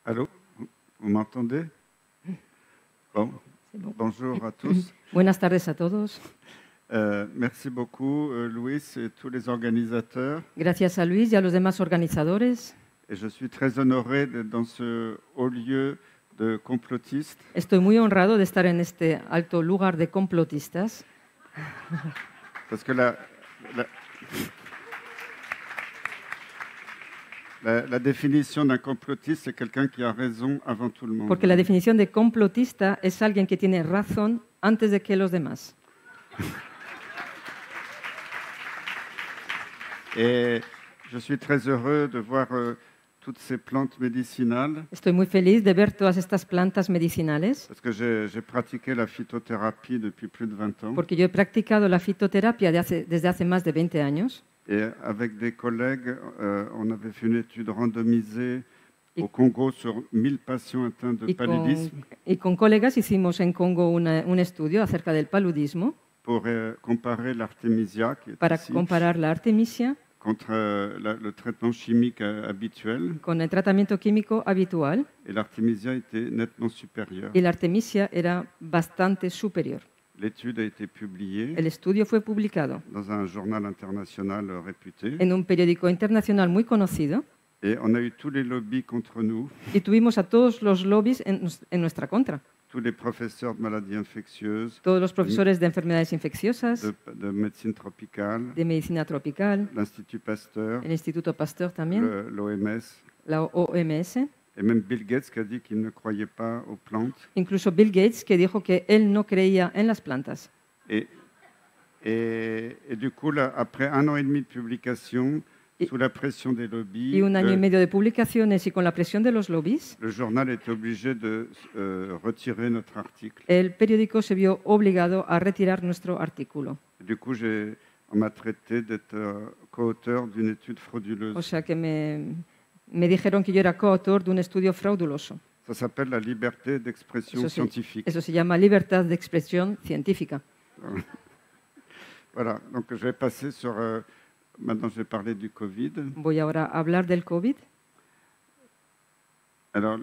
Allô, vous m'entendez? Bon. Bon. Bonjour à tous. Buenas tardes a todos. Merci beaucoup, Luis et tous les organisateurs. Gracias a Luis y a los demás organizadores. Et je suis très honoré d'être dans ce haut lieu de complotistes. Estoy muy honrado de estar en este alto lugar de complotistas. Parce que la définition d'un complotiste, c'est quelqu'un qui a raison avant tout le monde. Porque la definición de complotista es alguien que tiene razón antes de que los demás. Et je suis très heureux de voir toutes ces plantes médicinales. Estoy muy feliz de ver todas estas plantas medicinales. Parce que j'ai pratiqué la phytothérapie depuis plus de 20 ans. Porque yo he practicado la fitoterapia desde hace más de 20 años. Et avec des collègues, on avait fait une étude randomisée au Congo sur 1000 patients atteints de paludisme. Y con colegas hicimos en Congo un estudio acerca del paludismo. Pour comparer l'artémisia, qui est para ici, comparar la artemisia contre le traitement chimique habituel. Con el tratamiento químico habitual. Et l'artémisia était nettement supérieure. Y la artemisia era bastante superior. L'étude a été publiée El estudio fue publicado dans un journal international réputé. en un periódico internacional muy conocido. Et on a eu tous les lobbies contre nous. Y tuvimos a todos los lobbies en nuestra contra. Tous les professeurs de maladies infectieuses. Todos los profesores de enfermedades infecciosas. De médecine tropicale. De medicina tropical. L'Institut Pasteur. El Instituto Pasteur también. L'OMS. La OMS. Et même Bill Gates qui a dit qu'il ne croyait pas aux plantes. Incluso Bill Gates que dijo que él no creía en las plantas. Et du coup, là, après 1 an et demi de publication, sous la pression des lobbies, y un año y medio de publicaciones y con la presión de los lobbies, le journal était obligé de retirer notre article. El periódico se vio obligado a retirar nuestro artículo. Du coup, on m'a traité d'être co-auteur d'une étude frauduleuse. O sea que me dijeron que yo era coautor de un estudio frauduloso. Ça s'appelle la liberté d'expression scientifique. Eso se llama libertad de expresión científica. Voilà, donc je vais passer sur... maintenant, je vais parler du Covid. Voy ahora a hablar del COVID. Alors,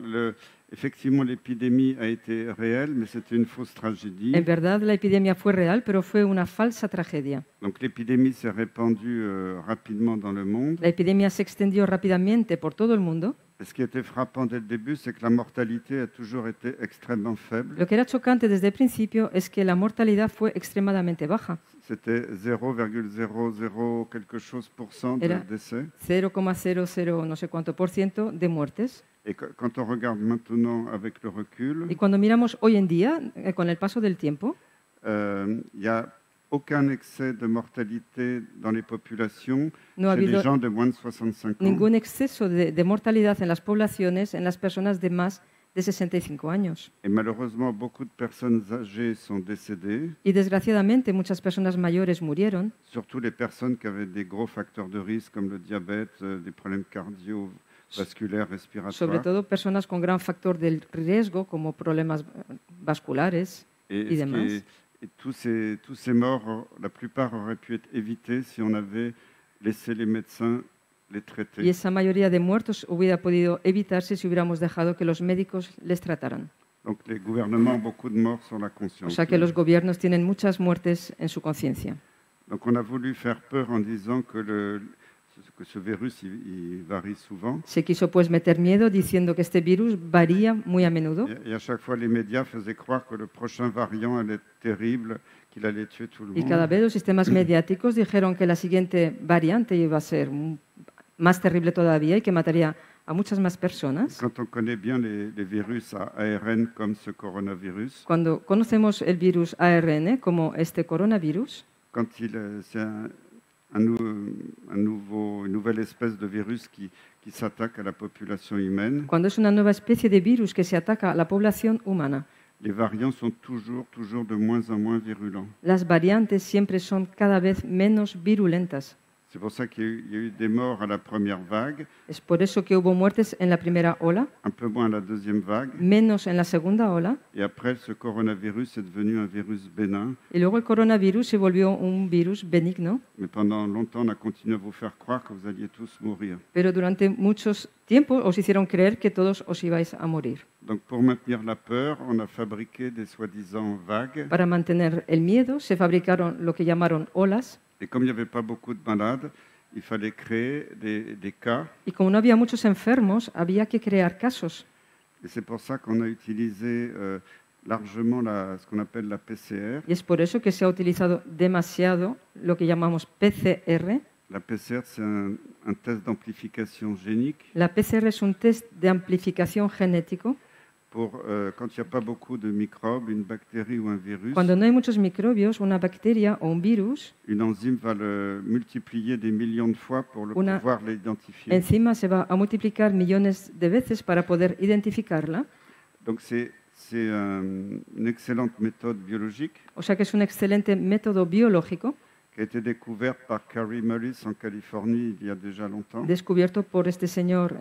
effectivement, l'épidémie a été réelle, mais c'était une fausse tragédie. En verdad, la epidemia fue real, pero fue una falsa tragedia. Donc, l'épidémie s'est répandue rapidement dans le monde. La epidemia se extendió rápidamente por todo el mundo. Ce qui était frappant dès le début, c'est que la mortalité a toujours été extrêmement faible. Lo que era chocante desde el principio es que la mortalidad fue extremadamente baja. C'était 0,00 quelque chose % de décès. 0,00 no sé cuánto por ciento de muertes. Et quand on regarde maintenant avec le recul, y cuando miramos hoy en día, con el paso del tiempo, y a aucun excès de mortalité dans les populations no chez les gens de moins de 65 ans. Ningún exceso de mortalidad en las poblaciones, en las personas de más de 65 años. Et malheureusement, beaucoup de personnes âgées sont décédées. Y desgraciadamente muchas personas mayores murieron. Surtout les personnes qui avaient des gros facteurs de risque comme le diabète, des problèmes cardiovasculaires, respiratoires. Sobre todo personas con gran factor de riesgo como problemas vasculares y demás. Et tous ces morts, la plupart auraient pu être évités si on avait laissé les médecins les traiter. Y esa mayoría de muertos hubiera podido evitarse si hubiéramos dejado que los médicos les trataran. Donc les gouvernements ont beaucoup de morts sur la conscience. O sea que los gobiernos tienen muchas muertes en su conciencia. Donc on a voulu faire peur en disant que ce virus il varie souvent. Se quiso pues meter miedo diciendo que este virus varía muy a menudo. Et à chaque fois les médias faisaient croire que le prochain variant allait être terrible, qu'il allait tuer tout le monde. Y cada vez los sistemas mediáticos dijeron que la siguiente variante iba a ser más terrible todavía y que mataría a muchas más personas. Quand on connaît bien les virus à ARN comme ce coronavirus. Cuando conocemos el virus ARN como este coronavirus. Quand c'est une nouvelle espèce de virus qui s'attaque à la population humaine. Cuando es una nueva especie de virus que se ataca a la población humana. Les variants sont toujours de moins en moins virulents. Las variantes siempre son cada vez menos virulentas. C'est pour ça qu'il y a eu des morts à la première vague, Es por eso que hubo muertes en la primera ola, un peu moins à la deuxième vague. menos en la segunda ola, Et après, ce coronavirus est devenu un virus bénin. y luego el coronavirus se volvió un virus benigno, Mais pendant longtemps, on a continué à vous faire croire que vous alliez tous mourir. pero durante muchos tiempos os hicieron creer que todos os ibais a morir. Donc, pour maintenir la peur, on a fabriqué des soi-disant vagues. Para mantener el miedo se fabricaron lo que llamaron olas, Et comme il n'y avait pas beaucoup de malades, il fallait créer des cas. y como no había muchos enfermos, había que crear casos. Et c'est pour ça qu'on a utilisé largement ce qu'on appelle la PCR. Y es por eso que se ha utilizado demasiado lo que llamamos PCR. La PCR, c'est un test d'amplification génique La PCR es un test de amplificación genético. pour, quand il n'y a pas beaucoup de microbes, une bactérie ou un virus, Cuando no hay muchos microbios, una bacteria o un virus, une enzyme va le multiplier des millions de fois pour pouvoir l'identifier. enzima se va a multiplicar millones de veces para poder identificarla. Donc c'est une excellente méthode biologique O sea que es un excelente método biológico qui a été découverte par Carrie Mullis en Californie il y a déjà longtemps. descubierto por este señor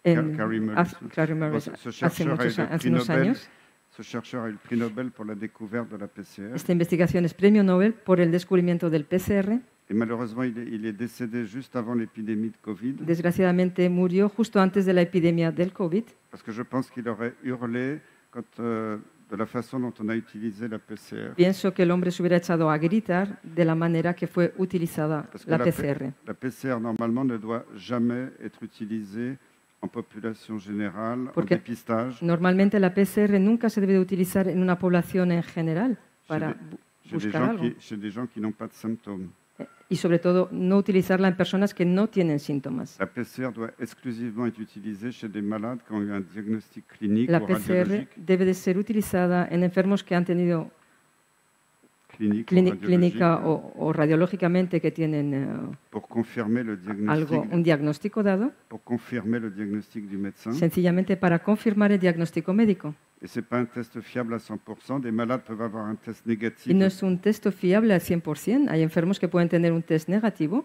Et Carrie Mullis. Carrie Mullis, Bon, ce hace chercheur a eu le hace prix unos Nobel. años. Ce chercheur a eu le prix Nobel pour la découverte de la PCR. Esta investigación es premio Nobel por el descubrimiento del PCR. Et malheureusement, il est décédé juste avant l'épidémie de Covid, Desgraciadamente murió justo antes de la epidemia del COVID, parce que je pense qu'il aurait hurlé de la façon dont on a utilisé la PCR. Pienso que el hombre se hubiera echado a gritar de la manera que fue utilizada Parce que la PCR. la PCR, normalement, ne doit jamais être utilisée en population générale, en Porque dépistage, normalmente la PCR nunca se debe de utilizar en una población en general para buscar algo. chez des gens qui n'ont pas de symptômes. Y sobre todo no utilizarla en personas que no tienen síntomas. La PCR doit exclusivement être utilisée chez des malades qui ont eu un diagnostic clinique La ou PCR radiologique. debe de ser utilizada en enfermos que han tenido Clinique ou clínica radiologique, o radiológicamente que tienen pour confirmer le un diagnóstico dado, pour confirmer le diagnostic du médecin. sencillamente para confirmar el diagnóstico médico. Et ce n'est pas un test fiable à 100%. Des malades peuvent avoir un test négatif. Y no es un test fiable al 100%. Hay enfermos que pueden tener un test negativo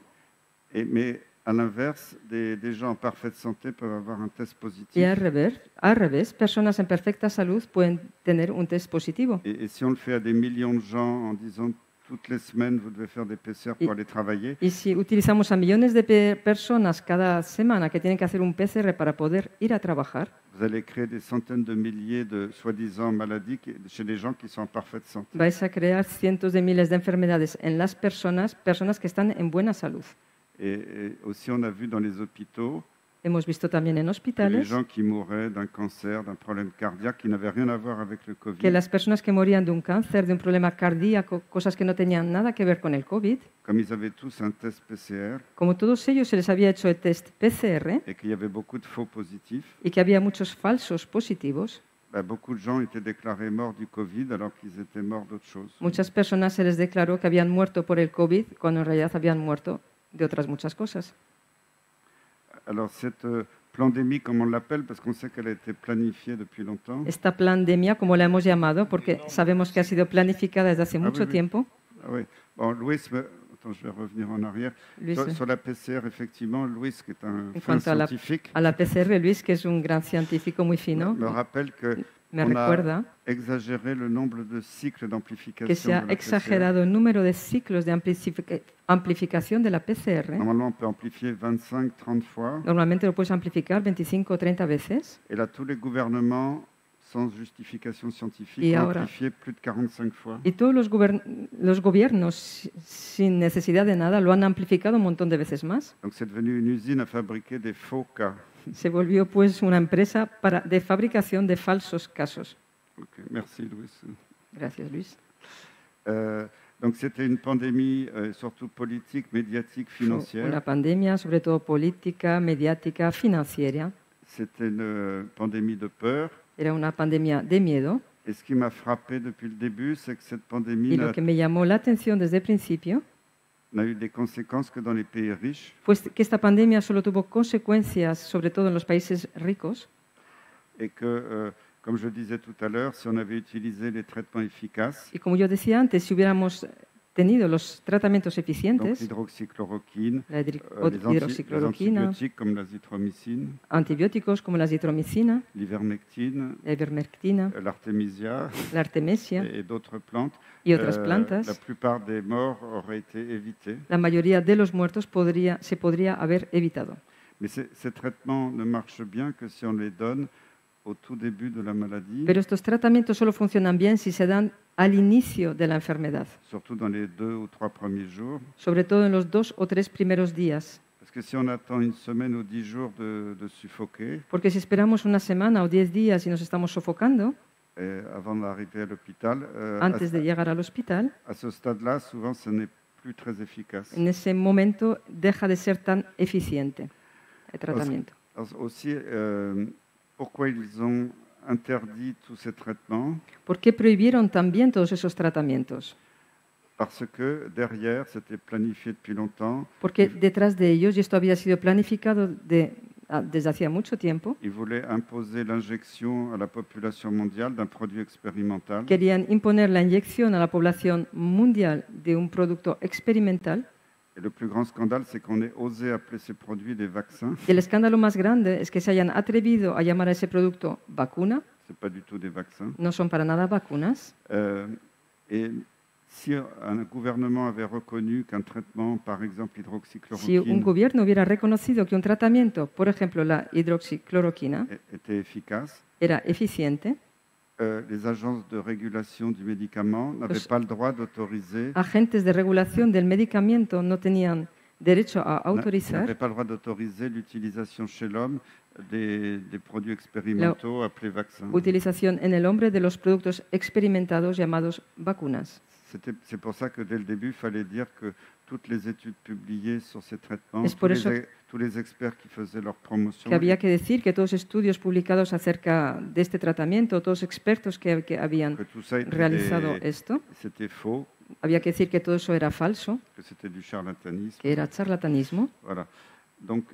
Mais à l'inverse, des gens en parfaite santé peuvent avoir un test positif. y al revés, personas en perfecta salud pueden tener un test positivo. Et si on le fait à des millions de gens en disant toutes les semaines, vous devez faire des PCR pour aller travailler, Y si utilizamos a millones de personas cada semana que tienen que hacer un PCR para poder ir a trabajar, vous allez créer des centaines de milliers de soi-disant maladies chez des gens qui sont en parfaite santé. vais a crear cientos de miles de enfermedades en las personas que están en buena salud. Et aussi, on a vu dans les hôpitaux Hemos visto también en que les hospitales gens qui mouraient d'un cancer, d'un problème cardiaque qui n'avait rien à voir avec le que Covid, las personas que morían de un cáncer, de un problema cardíaco, cosas que no tenían nada que ver con el COVID, comme ils avaient tous un test PCR como todos ellos se les había hecho el test PCR et qu'il y avait beaucoup de faux positifs, y que había muchos falsos positivos, beaucoup de gens étaient déclarés morts du Covid alors qu'ils étaient morts d'autre chose. muchas personas se les declaró que habían muerto por el COVID cuando en realidad habían muerto de otras muchas cosas. Alors cette pandémie, comme on l'appelle, parce qu'on sait qu'elle a été planifiée depuis longtemps. Esta pandemia, como la hemos llamado, porque sabemos que ha sido planificada desde hace mucho oui. tiempo. Ah oui. Bon, Louis, attends, je vais revenir en arrière. Luis, Sur la PCR, effectivement, Louis, qui est un en fin cuanto scientifique, a la PCR, Luis, que es un gran científico muy fino, me rappelle que me on recuerda a exagéré le nombre de cycles d'amplification. que se ha de la exagerado el número de ciclos de amplificación de la PCR. PCR. Normalement, on peut amplifier 25, 30 fois. Normalmente lo puedes amplificar 25 o 30 veces. Et là, tous les gouvernements, sans justification scientifique, Y ont ahora- amplifié plus de 45 fois. Y todos los gobiernos, sin necesidad de nada, lo han amplificado un montón de veces más. Donc c'est devenu une usine à fabriquer des faux cas. Se volvió pues una empresa de fabricación de falsos casos. Ok, merci Louis. Gracias, Luis. Donc c'était une pandémie surtout politique, médiatique, financière. Una pandemia, sobre todo política, mediática, financiera. C'était une pandémie de peur. Era una pandemia de miedo. Et ce qui m'a frappé depuis le début, c'est que cette pandémie Y lo que me llamó la atención desde el principio n'a eu des conséquences que dans les pays riches. fue que esta pandemia solo tuvo consecuencias, sobre todo en los países ricos, Et que, comme je disais tout à l'heure, si on avait utilisé les traitements efficaces, y como yo decía antes, si hubiéramos tenido los tratamientos donc eficientes, l'hydroxychloroquine, la les hidroxicloroquina, antibiotiques comme l'azithromycine, antibióticos como la azitromicina, l'ivermectine, la ivermectina, l'artémisia la artemisia et d'autres plantes. y otras La plantas, plupart des morts auraient été évités. la mayoría de los muertos se podría haber evitado. Mais ces traitements ne marchent bien que si on les donne au tout début de la maladie, Pero estos tratamientos solo funcionan bien si se dan al inicio de la enfermedad, surtout dans les 2 ou 3 premiers jours. sobre todo en los 2 o 3 primeros días. Parce que si on attend une semaine ou 10 jours de suffoquer Porque si esperamos una semana o 10 días y nos estamos sofocando avant d'arriver à l'hôpital, antes de llegar al hospital, à ce stade-là, souvent, ce n'est plus très efficace. en ese momento deja de ser tan eficiente el tratamiento. Alors, aussi, pourquoi ils ont interdit tous ces traitements? ¿Por qué prohibieron también todos esos tratamientos? Parce que derrière, c'était planifié depuis longtemps. Porque detrás de ellos, y esto había sido planificado desde hacía mucho tiempo, Ils voulaient imposer l'injection à la population mondiale d'un produit expérimental. querían imponer la inyección a la población mundial de un producto experimental. Et le plus grand scandale, c'est qu'on ait osé appeler ces produits des vaccins. Y el escándalo más grande es que se hayan atrevido a llamar a ese producto vacuna. C'est pas du tout des vaccins. No son para nada vacunas. Et si un gouvernement avait reconnu qu'un traitement, par exemple Si un l'hydroxychloroquine, gobierno hubiera reconocido que un tratamiento, por ejemplo la hidroxicloroquina, était efficace, era eficiente, les agences de régulation du médicament n'avaient Los- pas le droit d'autoriser agentes de regulación del medicamento no tenían derecho a autorizar n'avaient pas le droit d'autoriser l'utilisation chez l'homme des produits expérimentaux appelés vaccins. utilización en el hombre de los productos experimentados llamados vacunas. C'est pour ça que dès le début, il fallait dire que toutes les études publiées sur ces traitements, Es por eso tous les experts qui faisaient leur promotion, Que había que decir que todos estudios publicados acerca de este tratamiento, todos expertos que habían que tout ça realizado esto, c'était faux, había que decir que todo eso era falso, que c'était du charlatanisme. que era charlatanismo. Voilà. Donc,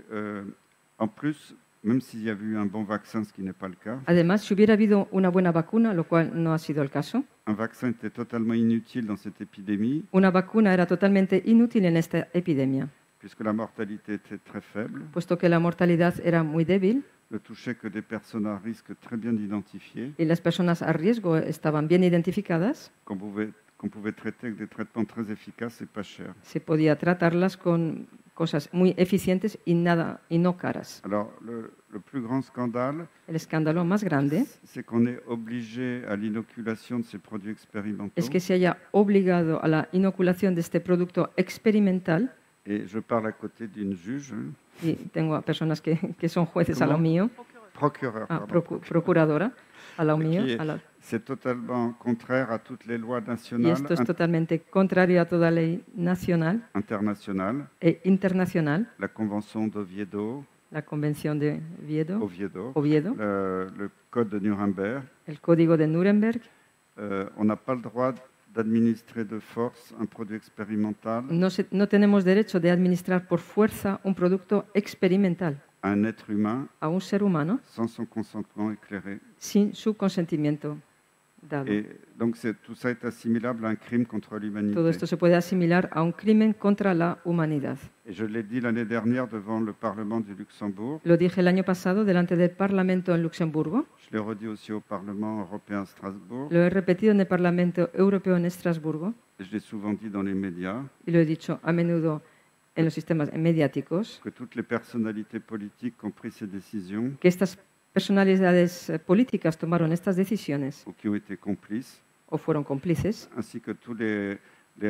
en plus, même s'il y avait eu un bon vaccin, ce qui n'est pas le cas, Además, si hubiera habido una buena vacuna, lo cual no ha sido el caso, un vaccin était totalement inutile dans cette épidémie, una vacuna era totalmente inútil en esta epidemia, puisque la mortalité était très faible, puesto que la mortalidad era muy débil ne touchait que des personnes à risque très bien identifiées, y las personas a riesgo estaban bien identificadas, qu'on pouvait traiter avec des traitements très efficaces et pas chers. se podía tratarlas con cosas muy eficientes y no caras. Alors, le plus grand scandale, El escándalo más grande c'est qu'on est obligé à l'inoculation de ces produits expérimentaux. es que se haya obligado a la inoculación de este producto experimental, Et je parle à côté d'une juge, hein, y tengo a personas que son jueces a lo ¿Cómo? mío, procureur, pardon. procuradora a lo mío, Qui est- C'est totalement contraire à toutes les lois y nationales, esto es totalmente contrario a toda ley nacional internationales, e internacional, la Convention d'Oviedo, la Convención de Oviedo, le Code de Nuremberg. el Código de Nuremberg. On n'a pas le droit d'administrer de force un produit expérimental No tenemos derecho de administrar por fuerza un producto experimental à un être humain a un ser humano sans son consentement éclairé. sin su consentimiento dado. Et donc tout ça est assimilable à un crime contre l'humanité. Todo esto se puede asimilar a un crimen contra la humanidad. Et je l'ai dit l'année dernière devant le Parlement du Luxembourg. Lo dije el año pasado delante del Parlamento en Luxemburgo, Je l'ai redit aussi au Parlement européen à Strasbourg. lo he repetido en el Parlamento Europeo en Estrasburgo Et je l'ai souvent dit dans les médias, y lo he dicho a menudo en los sistemas mediáticos, que toutes les personnalités politiques qui ont pris ces décisions que estas personalidades políticas tomaron estas decisiones ou qui ont été complices, o fueron cómplices, ainsi que tous les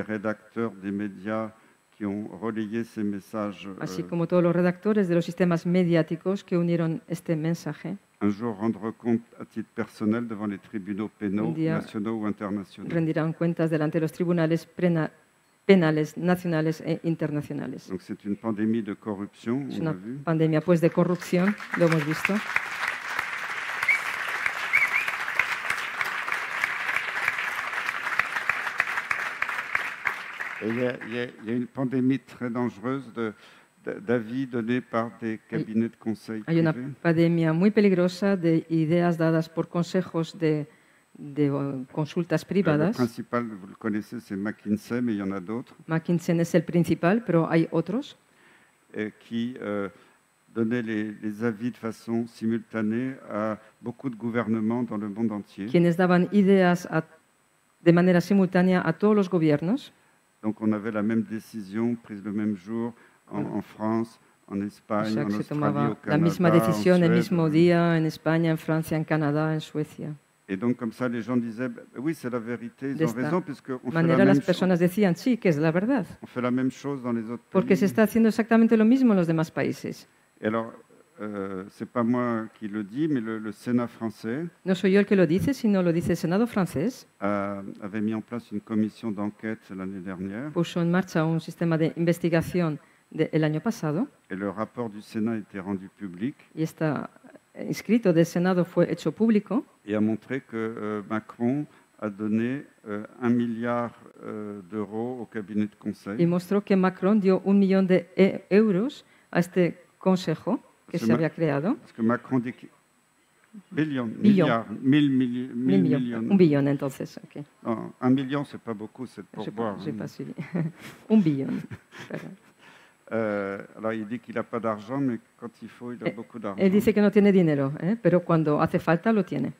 rédacteurs des médias qui ont relayé ces messages, así como todos los redactores de los sistemas mediáticos que unieron este mensaje, un jour rendre compte à titre personnel devant les tribunaux pénaux Un día nationaux ou internationaux. rendirán cuentas delante de los tribunales penales nacionales e internacionales. Donc c'est une pandémie de corruption, Es on l'a una vu. pandemia pues de corrupción, lo hemos visto. Et il y a une pandémie très dangereuse d'avis donnés par des cabinets de conseil Hay una privés. pandemia muy peligrosa de ideas dadas por consejos de consultas Le privadas. principal, vous le connaissez, c'est McKinsey, mais il y en a d'autres, McKinsey es el principal, pero hay otros qui donnait les avis de façon simultanée à beaucoup de gouvernements dans le monde entier. quienes daban ideas de manera simultánea a todos los gobiernos. Donc on avait la même décision prise le même jour en France, en O Espagne, sea, en que se Australie, tomaba au la misma Canada, en decisión el Suède. mismo día en España, en Francia, en Canadá, en Suecia. Et donc comme ça, les gens disaient, bah, oui, c'est la vérité, ils De ont esta raison, puisqu'on fait la manera même las personas decían, sí, que es la verdad, on fait la même chose dans les autres porque se pays. está haciendo exactamente lo mismo en los demás países. Et alors, c'est pas moi qui le dis, mais le Sénat français No soy yo el que lo dice, sino lo dice el Senado francés. avait mis en place une commission d'enquête l'année dernière, Puso en marcha un sistema de investigación el año pasado et le rapport du Sénat a été rendu public y este escrito del Senado fue hecho público et a montré que Macron a donné 1 milliard d'euros au cabinet de y conseil. mostró que Macron dio 1 millón de euros a este consejo que Se se ma- había creado. Parce que Macron dit que... Billon. Milliards, 1000 1 millions. billón entonces. Okay. Non, 1 million, c'est pas beaucoup, c'est pour Je boire. sais pas si... 1 billón. Perdón. Alors il dit qu'il n'a pas d'argent, mais quand il faut, il a beaucoup d'argent. Él dice que no tiene dinero, pero cuando hace falta lo tiene.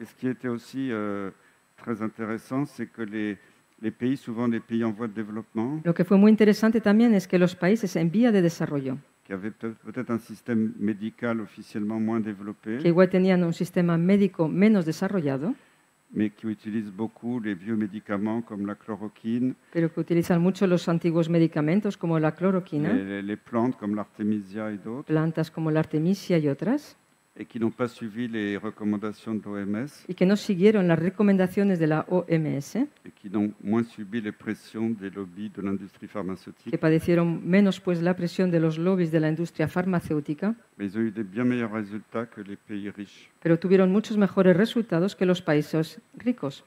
Et ce qui était aussi très intéressant, c'est que les pays, souvent les pays en voie de développement, Lo que fue muy interesante también es que los países en vía de desarrollo, qui avaient peut-être un système médical officiellement moins que développé, igual tenían un sistema médico menos desarrollado, mais qui utilisent beaucoup les biomédicaments comme la chloroquine, pero que utilizan mucho los antiguos medicamentos como la cloroquina, les plantes comme l'artémisia et d'autres, plantas como la artemisia y otras, et qui n'ont pas suivi les recommandations de l'OMS y que no siguieron las recomendaciones de la OMS, et qui ont moins subi les pressions des lobbies de l'industrie que pharmaceutique. padecieron menos pues la presión de los lobbies de la industria farmacéutica, Mais ils ont eu des bien meilleurs résultats que les pays riches. pero tuvieron muchos mejores resultados que los países ricos.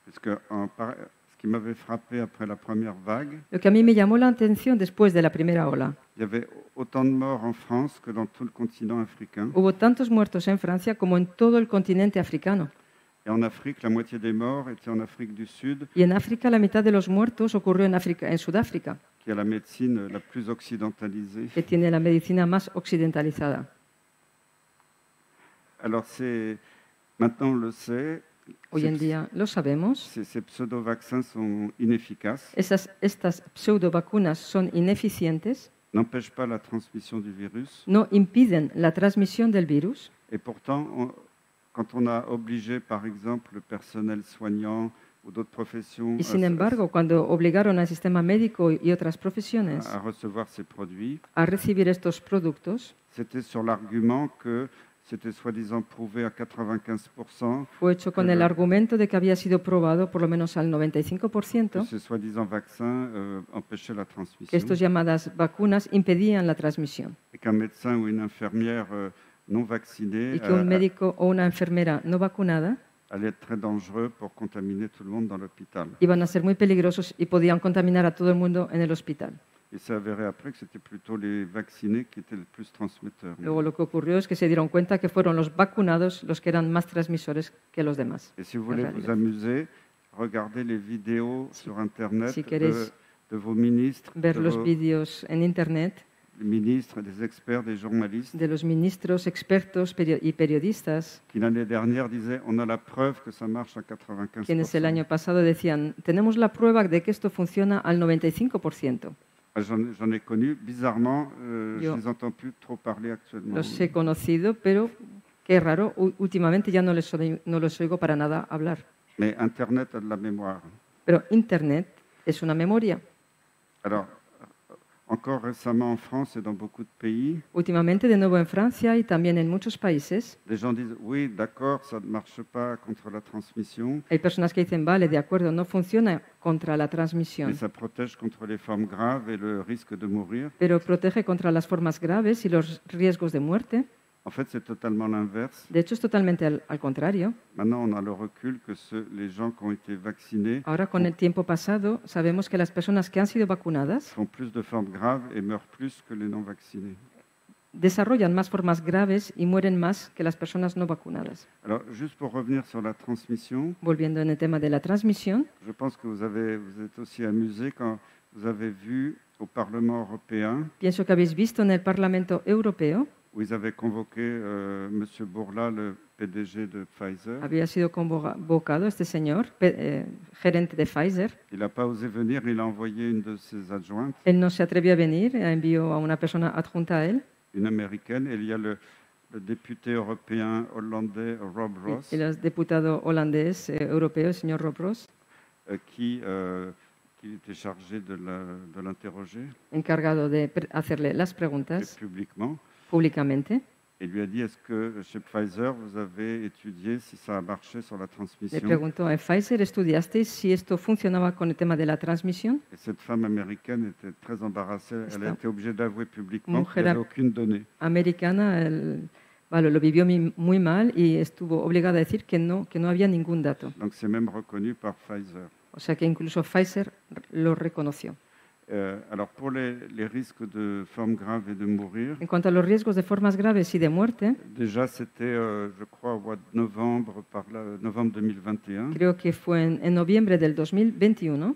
Parce que ce qui m'avait frappé après la première vague, Lo que a mí me llamó la atención después de la primera ola, il y avait autant de morts en France que dans tout le continent africain. hubo tantos muertos en Francia como en todo el continente africano. Et en Afrique, la moitié des morts étaient en Afrique du Sud, Y en África la mitad de los muertos ocurrió en Sudáfrica, qui a la médecine la plus occidentalisée. que tiene la medicina más occidentalizada. Alors maintenant on le sait, Hoy en día lo sabemos. ces pseudo-vaccins sont inefficaces, Estas pseudovacunas son ineficientes, n'empêchent pas la transmission du virus. no impiden la transmisión del virus. Et pourtant, quand on a obligé, par exemple, le personnel soignant ou d'autres professions Y sin embargo, cuando obligaron al sistema médico y otras profesiones à recevoir ces produits, a recibir estos productos, c'était sur l'argument que c'était soi-disant prouvé à 95% fue hecho con el argumento de que había sido probado por lo menos al que 95% ces soi-disant vaccins empêchaient la que transmission estas llamadas vacunas impedían la transmisión et qu'un médecin ou une infirmière non vacciné y que un médico o una enfermera no vacunada allait être très dangereux pour contaminer tout le monde dans l'hôpital. iban a ser muy peligrosos y podían contaminar a todo el mundo en el hospital. Et c'est avéré après que c'était plutôt les vaccinés qui étaient le plus transmetteurs. Luego lo que ocurrió es que se dieron cuenta que fueron los vacunados los que eran más transmisores que los demás. Et si vous voulez vous amuser, regardez les vidéos sur Internet si queréis de vos ministres, Ver de los vos vídeos en internet ministres, des experts, des journalistes, de los ministros, expertos y periodistas, qui l'année dernière disaient on a la preuve que ça marche à 95%. quienes el año pasado decían, tenemos la prueba de que esto funciona al 95%. J'en ai connu, bizarrement, je Yo ne les entends plus trop parler actuellement. Los he conocido, pero qué raro, últimamente ya no los oigo para nada hablar. Mais Internet a de la mémoire. Pero Internet es una memoria. Alors, encore récemment en France et dans beaucoup de pays, Últimamente, de nuevo en Francia y también en muchos países, les gens disent oui, d'accord, ça ne marche pas contre la transmission, hay personas que dicen, vale, de acuerdo, no funciona contra la transmisión, mais ça protège contre les formes graves et le risque de mourir. pero protege contra las formas graves y los riesgos de muerte. En fait, c'est totalement l'inverse. De hecho, es totalmente al contrario. Maintenant, on a le recul que les gens qui ont été vaccinés Ahora, con el tiempo pasado, sabemos que las personas que han sido vacunadas font plus de formes graves et meurent plus que les non vaccinés. desarrollan más formas graves y mueren más que las personas no vacunadas. Alors, juste pour revenir sur la transmission, Volviendo en el tema de la transmisión, je pense que vous êtes aussi amusé quand vous avez vu au Parlement européen pienso que habéis visto en el Parlamento Europeo, où ils avaient convoqué M. Bourla, le PDG de Pfizer. había sido convocado este señor, gerente de Pfizer. Il n'a pas osé venir, il a envoyé une de ses adjointes, Él no se atrevió a venir, envió a una persona adjunta a él une américaine, et il y a le député européen hollandais Rob Ross el diputado holandés europeo, el señor Rob Ross, qui était chargé de l'interroger encargado de hacerle las preguntas publiquement. públicamente. Et lui a dit, est-ce que chez Pfizer, vous avez étudié si ça a marché sur la Le transmission? preguntó, ¿en Pfizer estudiaste si esto funcionaba con el tema de la transmisión? Et cette femme américaine était très embarrassée. Elle a Esta été obligée d'avouer publiquement qu'il mujer n'y avait aucune donnée. Americana lo vivió muy mal y estuvo obligada a decir que no había ningún dato. Donc c'est même reconnu par Pfizer. O sea que incluso Pfizer lo reconoció. Alors pour les risques de formes graves et de mourir, En cuanto a los riesgos de formas graves y de muerte, déjà c'était, je crois, au mois de novembre, novembre 2021, creo que fue en noviembre del 2021,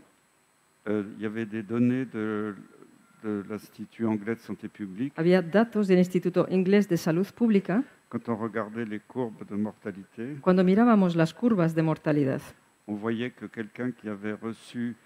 il y avait des données de l'Institut anglais de santé publique. había datos del Instituto Inglés de Salud Pública. Quand on regardait les courbes de mortalité, Cuando mirábamos las curvas de mortalidad, on voyait que quelqu'un qui avait reçu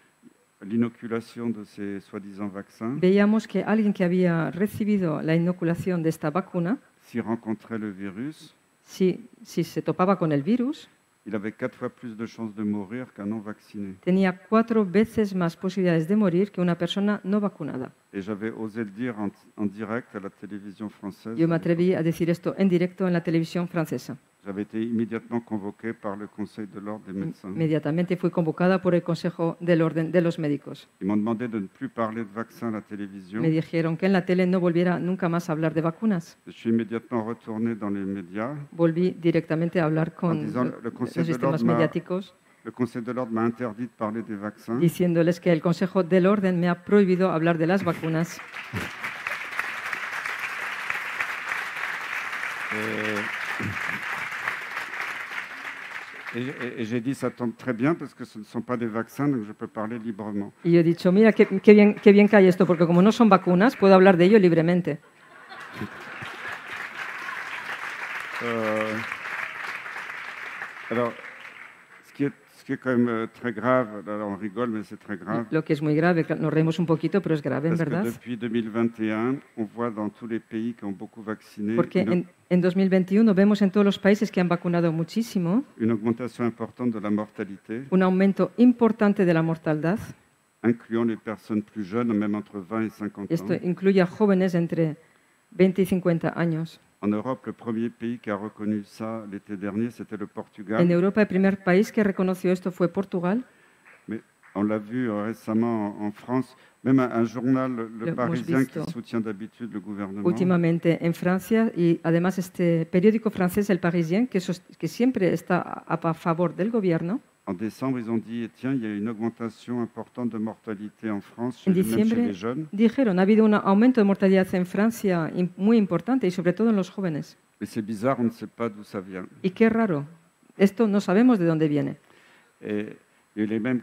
l'inoculation de ces soi-disant vaccins, veíamos que alguien que había recibido la inoculación de esta vacuna, s'il rencontrait le virus, si se topaba con el virus, il avait 4 fois plus de chances de mourir qu'un non vacciné. tenía 4 veces más posibilidades de morir que una persona no vacunada. Et j'avais osé le dire en direct à la télévision française. Yo me atreví a decir esto en directo en la televisión francesa. J'avais été immédiatement convoqué par le Conseil de l'ordre des médecins. Inmediatamente fui convocada por el Consejo del Orden de los Médicos. Ils m'ont demandé de ne plus parler de vaccins à la télévision. Me dijeron que en la tele no volviera nunca más a hablar de vacunas. Je suis immédiatement retourné dans les médias. Volví directamente a hablar En con disant, le los Conseil de sistemas l'ordre mediáticos, Le Conseil de l'ordre m'a interdit de parler des vaccins. diciéndoles que el Consejo del Orden me ha prohibido hablar de las vacunas. Et j'ai dit, ça tombe très bien parce que ce ne sont pas des vaccins, donc je peux parler librement. Y yo he dicho, mira, qué bien cae esto, porque como no son vacunas, puedo hablar de ello libremente. Alors, ce qui est quand même très grave, alors on rigole, mais c'est très grave. Lo que es muy grave, nos reímos un poquito, pero es grave, en Parce que verdad. depuis 2021, on voit dans tous les pays qui ont beaucoup vacciné Porque en 2021 vemos en todos los países que han vacunado muchísimo une augmentation importante de la mortalité, un aumento importante de la mortalidad. incluant les personnes plus jeunes, même entre 20 et 50 Esto ans. incluye a jóvenes entre 20 y 50 años. En Europe, le premier pays qui a reconnu ça l'été dernier, c'était le Portugal. En Europa, el primer país que reconoció esto fue Portugal. Mais on l'a vu récemment en France, même un journal, Lo Le hemos Parisien, qui visto soutient d'habitude le gouvernement, Últimamente en Francia y además este periódico francés, El Parisien, que siempre está a favor del gobierno, en décembre, ils ont dit, tiens, il y a une augmentation importante de mortalité en France, en même chez diciembre les jeunes. dijeron ha habido un aumento de mortalidad en Francia muy importante y sobre todo en los jóvenes. Mais c'est bizarre, on ne sait pas d'où ça vient. Y qué raro, esto no sabemos de dónde viene. Et il y a eu les mêmes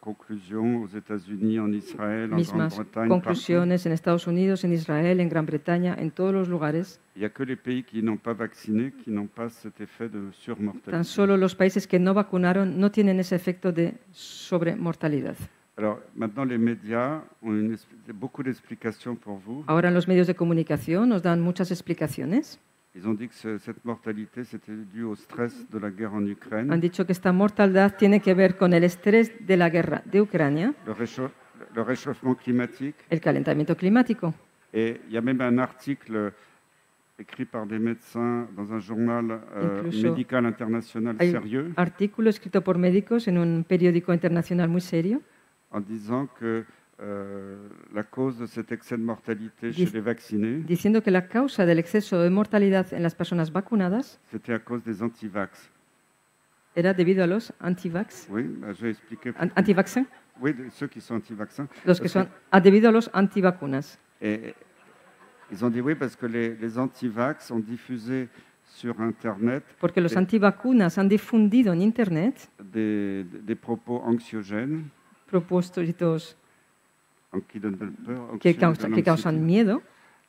conclusions aux États-Unis, en Israël, en Mismas Grande-Bretagne. Partout. conclusiones en Estados Unidos, en Israel, en Gran Bretaña, en todos los lugares. Il n'y a que les pays qui n'ont pas vacciné qui n'ont pas cet effet de surmortalité. Tan solo los países que no vacunaron no tienen ese efecto de sobremortalidad. Alors maintenant, les médias ont beaucoup d'explications pour vous. Ahora en los medios de comunicación nos dan muchas explicaciones. Ils ont dit que cette mortalité, c'était dû au stress de la guerre en Ukraine, Han dicho que esta mortalidad tiene que ver con el estrés de la guerra de Ucrania, le réchauffement climatique. el calentamiento climático. Et il y a même un article écrit par des médecins dans un journal Incluso médical international Hay sérieux, un artículo escrito por médicos en un periódico internacional muy serio en disant que la cause de cet excès de mortalité chez les vaccinés, diciendo que la causa del exceso de mortalidad en las personas vacunadas c'était à cause des antivax. era debido a los antivax, Oui, je vais expliquer. Ils ont dit oui parce que les anti-vax ont diffusé sur Internet Porque los antivacunas han difundido en Internet des propos anxiogènes propósitos qui donnent peur, que anxiogènes, causan miedo,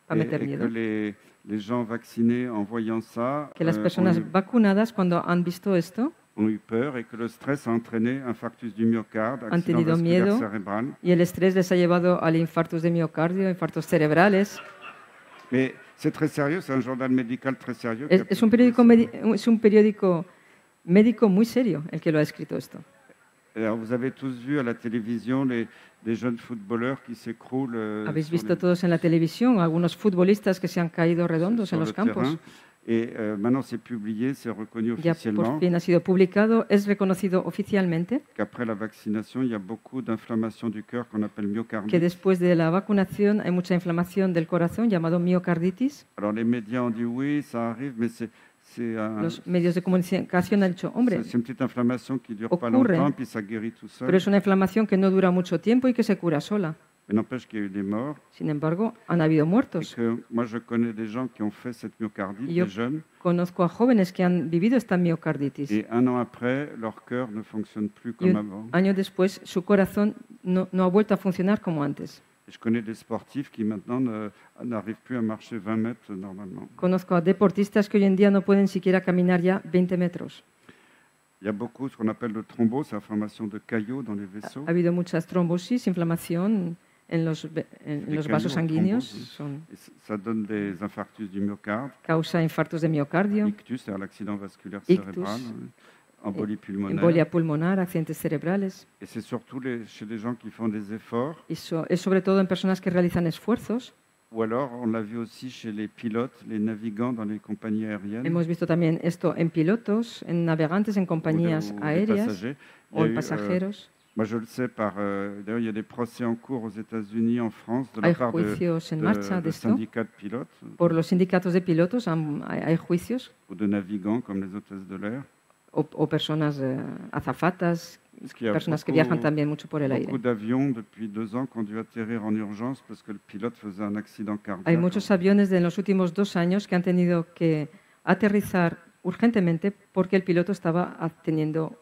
para meter et miedo. que les gens vaccinés en voyant ça Que las personas vacunadas, cuando han visto esto, ont eu peur et que le stress a entraîné infarctus du myocarde, han accident tenido vasculaire miedo cérébral. y el estrés les ha llevado al infartos de miocardio, infartos cerebrales. Mais c'est très sérieux, c'est un journal médical très sérieux. qui a Es un periódico médico muy serio el que lo ha escrito esto. Alors, vous avez tous vu à la télévision des jeunes footballeurs qui s'écroulent Habéis visto todos en la televisión algunos futbolistas que se han caído redondos en sur los le campos. terrain. Et maintenant, c'est publié, c'est reconnu Ya officiellement por fin ha sido publicado, es reconocido oficialmente qu'après la vaccination, il y a beaucoup d'inflammation du cœur qu'on appelle que myocardite. después de la vacunación hay mucha inflamación del corazón llamado miocarditis. Alors, les médias ont dit oui, ça arrive, mais c'est Los medios de comunicación han dicho, hombre, une petite inflammation qui dure pas ocurre, longtemps, puis ça guérit tout seul. pero es una inflamación que no dura mucho tiempo y que se cura sola. Mais n'empêche qu'il y a eu des morts. Sin embargo, han habido Et muertos. que moi, je connais des gens qui ont fait cette myocardite, Y yo des jeunes, conozco a jóvenes que han vivido esta miocarditis. et un an après, leur cœur ne fonctionne plus Y comme un avant. año después, su corazón no ha vuelto a funcionar como antes. Et je connais des sportifs qui maintenant n'arrivent plus à marcher 20 mètres normalement. Conozco a deportistas que hoy en día no pueden siquiera caminar ya 20 metros. Il y a beaucoup ce qu'on appelle le thrombose, la formation de caillots dans les vaisseaux. Ha habido muchas trombosis, inflamación en los vasos sanguíneos. Et ça donne des infarctus du myocarde, Causa infartos de miocardio, ictus, c'est-à-dire l'accident vasculaire Ictus, cérébral, embolie pulmonaire. embolia pulmonar, accidentes cerebrales. Et c'est surtout chez les gens qui font des efforts, Es sobre todo en personas que realizan esfuerzos. ou alors on l'a vu aussi chez les pilotes, les navigants dans les compagnies aériennes. Hemos visto también esto en pilotos, en navegantes, en compañías ou des aéreas passagers. Il y o a en eu, pasajeros. moi, je le sais d'ailleurs, il y a des procès en cours aux États-Unis, en France, de la Hay part de juicios en marcha de esto. syndicats de pilotes Por los sindicatos de pilotos hay juicios ou de navigants comme les hôtesses de l'air. o personas azafatas, Parce qu'il y a personas que viajan también mucho por el aire. beaucoup d'avions depuis 2 ans qui ont dû atterrir en urgence parce que le pilote faisait un accident Hay cardiaque. muchos aviones de los últimos 2 años que han tenido que aterrizar urgentemente porque el piloto estaba teniendo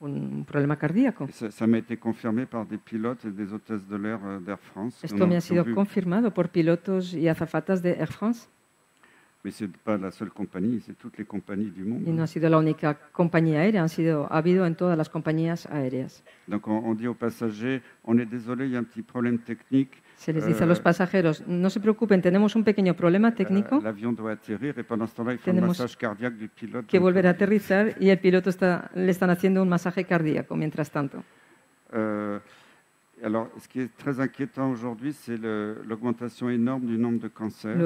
un problema cardíaco. Et ça m'a été confirmé par des pilotes et des hôtesses de l'air d'Air France. qui Esto ont- me ha qui ont sido vu. confirmado por pilotos y azafatas de Air France Mais ce n'est pas la seule compagnie, c'est toutes les compagnies du monde. y no ha sido la única compañía aérea, ha habido en todas las compañías aéreas. Donc on dit aux passagers, on est désolé, il y a un petit problème technique. Se les dice a los pasajeros, no se preocupen, tenemos un pequeño problema técnico L'avion doit atterrir et pendant ce temps-là, il faut le Tenemos massage cardiaque du pilote. que volver a aterrizar y el piloto le están haciendo un masaje cardíaco mientras tanto. Alors, ce qui est très inquiétant aujourd'hui, c'est l'augmentation énorme du nombre de cancers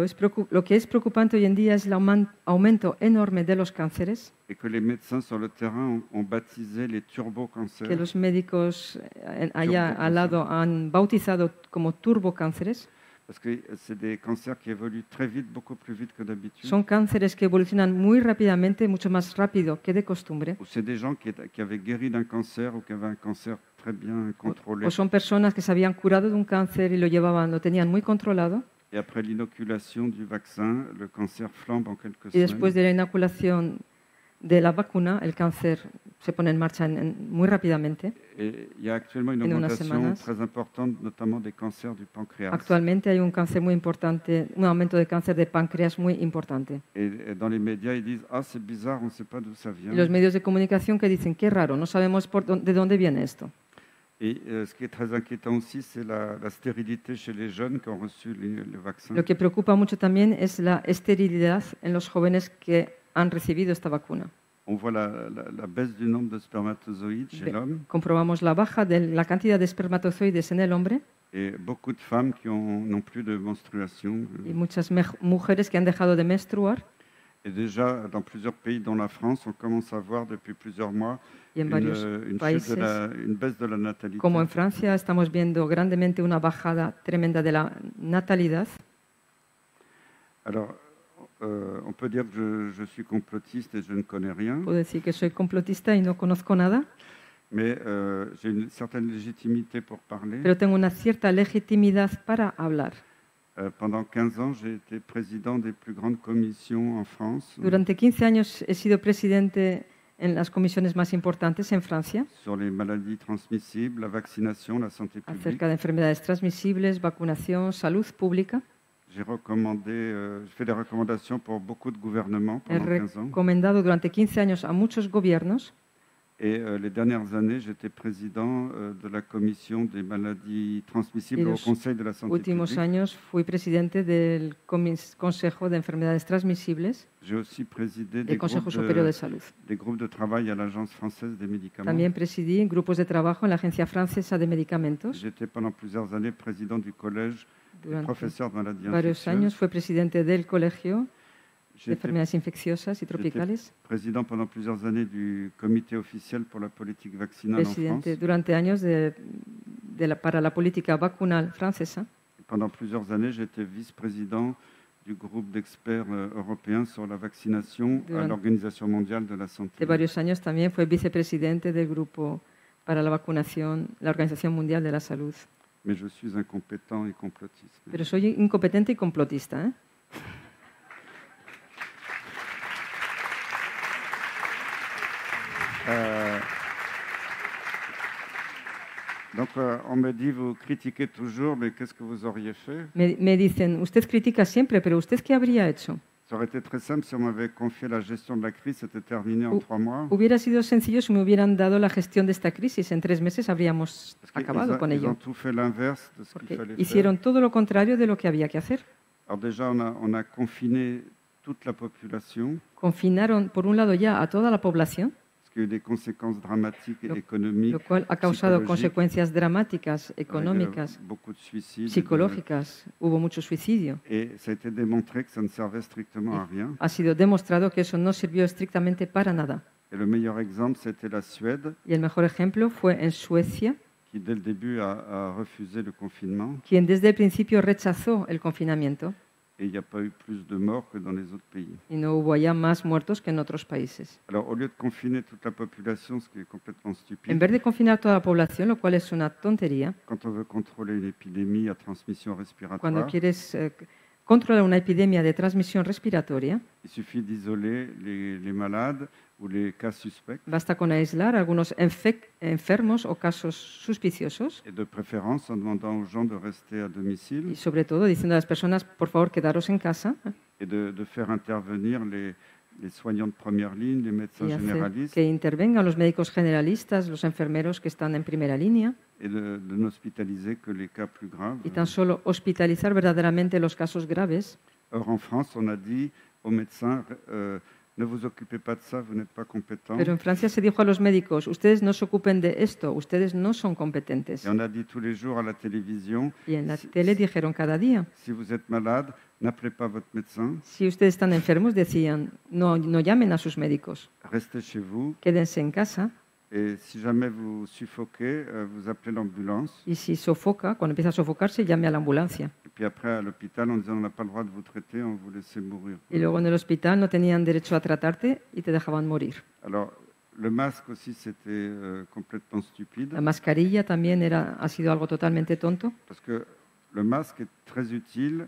Lo que es preocupante hoy en día es el aumento enorme de los cánceres, et que les médecins sur le terrain ont baptisé les turbocancers. que los médicos allá al lado han bautizado como turbocánceres. Parce que c'est des cancers qui évoluent très vite, beaucoup plus vite que d'habitude. Son cánceres que evolucionan muy rápidamente, mucho más rápido que de costumbre. Ou c'est des gens qui avaient guéri d'un cancer ou qui avaient un cancer très bien contrôlé. O son personas que se habían curado de un cáncer y lo tenían muy controlado. Et après l'inoculation du vaccin, le cancer flambe en quelques Y después semaines. de la inoculación de la vacuna, el cáncer se pone en marcha muy rápidamente. Et il y a actuellement une En unas augmentation semanas. très importante, notamment des cancers du pancréas. Actualmente hay un cáncer muy importante, un aumento de cáncer de páncreas muy importante. Et dans les médias, ils disent « Ah, c'est bizarre, on ne sait pas d'où ça vient Y los medios de comunicación que dicen, qué raro, no sabemos de dónde viene esto. ». Et ce qui est très inquiétant aussi, c'est la stérilité chez les jeunes qui ont reçu le vaccin. Lo que preocupa mucho también es la esterilidad en los jóvenes que han recibido esta vacuna. On voit la baisse du nombre de spermatozoïdes chez l'homme Comprobamos la baja de la cantidad de espermatozoides en el hombre et beaucoup de femmes qui n'ont plus de menstruation. y muchas mujeres que han dejado de menstruar. Et déjà, dans plusieurs pays, dont la France, on commence à voir depuis plusieurs mois Y en varios une países, baisse de la natalité. como en Francia, estamos viendo grandemente una bajada tremenda de la natalidad. Alors, on peut dire que je suis complotiste et je ne connais rien, Puedo decir que soy complotista y no conozco nada, mais j'ai une certaine légitimité pour parler. pero tengo una cierta legitimidad para hablar. Pendant 15 ans, j'ai été président des plus grandes commissions en France Durante 15 años he sido presidente en las comisiones más importantes en Francia sur les maladies transmissibles, la vaccination, la santé publique. acerca de enfermedades transmisibles, vacunación, salud pública. J'ai fait des recommandations pour beaucoup de gouvernements He pendant 15 ans. recomendado durante 15 años a muchos gobiernos Et les dernières années, j'étais président de la commission des maladies transmissibles Y au los Conseil de la santé últimos publique. años fui presidente del Consejo de Enfermedades Transmisibles J'ai aussi présidé del Consejo Superior de Salud. des groupes de travail à l'Agence française des médicaments. También presidí grupos de trabajo en la Agencia Francesa de Medicamentos. J'étais pendant plusieurs années président du collège des Durante professeurs de maladies varios años infectieuses. fue presidente del Colegio de J'étais Enfermedades Infecciosas y Tropicales. président pendant plusieurs années du comité officiel pour la politique vaccinale en France. Presidente durante años para la política vacunal francesa. Pendant plusieurs années, j'étais vice-président du groupe d'experts européens sur la vaccination à Durante- l'Organisation mondiale de la santé. De varios años también fue vicepresidente del grupo para la vacunación, la Organización Mundial de la Salud. Mais je suis incompétent et complotiste. Pero soy incompetente y complotista, ¿eh? Euh, donc, on me dit, vous critiquez toujours, mais qu'est-ce que vous auriez fait? Me dicen, usted critica siempre, pero ¿usted qué habría hecho? Ça aurait été très simple si on m'avait confié la gestion de la crise, c'était terminé en 3 mois. Hubiera sido sencillo si me hubieran dado la gestión de esta crisis. En 3 meses habríamos Parce qu'ils acabado con ils ello. ont tout fait l'inverse de ce qu'il Porque fallait hicieron faire. todo lo contrario de lo que había que hacer. Alors déjà, on a confiné toute la population, Confinaron, por un lado, ya a toda la población, ce qui a eu des conséquences dramatiques et Lo- économiques, lo cual ha causado psicológicas, consecuencias dramáticas, avec, económicas, beaucoup de suicides. psicológicas. Hubo mucho suicidio. Et ça a été démontré que ça ne servait strictement à rien. Ha sido demostrado que eso no sirvió estrictamente para nada. Et le meilleur exemple, c'était la Suède, Y el mejor ejemplo fue en Suecia, qui dès le début a refusé le confinement. quien desde el principio rechazó el confinamiento Et il n'y a pas eu plus de morts que dans les autres pays. y no hubo allá más muertos que en otros países. Alors, au lieu de confiner toute la population, ce qui est complètement En stupide, vez de confinar toda la población, lo cual es una tontería, quand on veut contrôler une épidémie à transmission cuando respiratoire, quieres controlar una epidemia de transmisión respiratoria, il suffit d'isoler les malades ou les cas suspects, basta con aislar algunos enfermos o casos suspiciosos et de préférence en demandant aux gens de rester à domicile y sobre todo diciendo a las personas, por favor, quedaros en casa et de faire intervenir les soignants de première ligne, les médecins y hacer généralistes, que intervengan los médicos generalistas, los enfermeros que están en primera línea et de n'hospitaliser que les cas plus graves. y tan solo hospitalizar verdaderamente los casos graves. Or, en France, on a dit aux médecins, ne vous occupez pas de ça, vous n'êtes pas compétents. Pero en Francia se dijo a los médicos, ustedes no se ocupen de esto, ustedes no son competentes. Et on a dit tous les jours à la télévision, Y en la tele dijeron cada día, si vous êtes malade, n'appelez pas votre médecin, si ustedes están enfermos, decían, no llamen a sus médicos, restez chez vous, quédense en casa. et si jamais vous suffoquez, vous appelez l'ambulance. Y si sofoca, cuando empieza a sofocarse, llame a la ambulancia. Et puis après, à l'hôpital, on disait, on n'a pas le droit de vous traiter, on vous laisse mourir. Y luego en el hospital no tenían derecho a tratarte y te dejaban morir. Alors, le masque aussi, c'était complètement stupide, La mascarilla también ha sido algo totalmente tonto, parce que le masque est très utile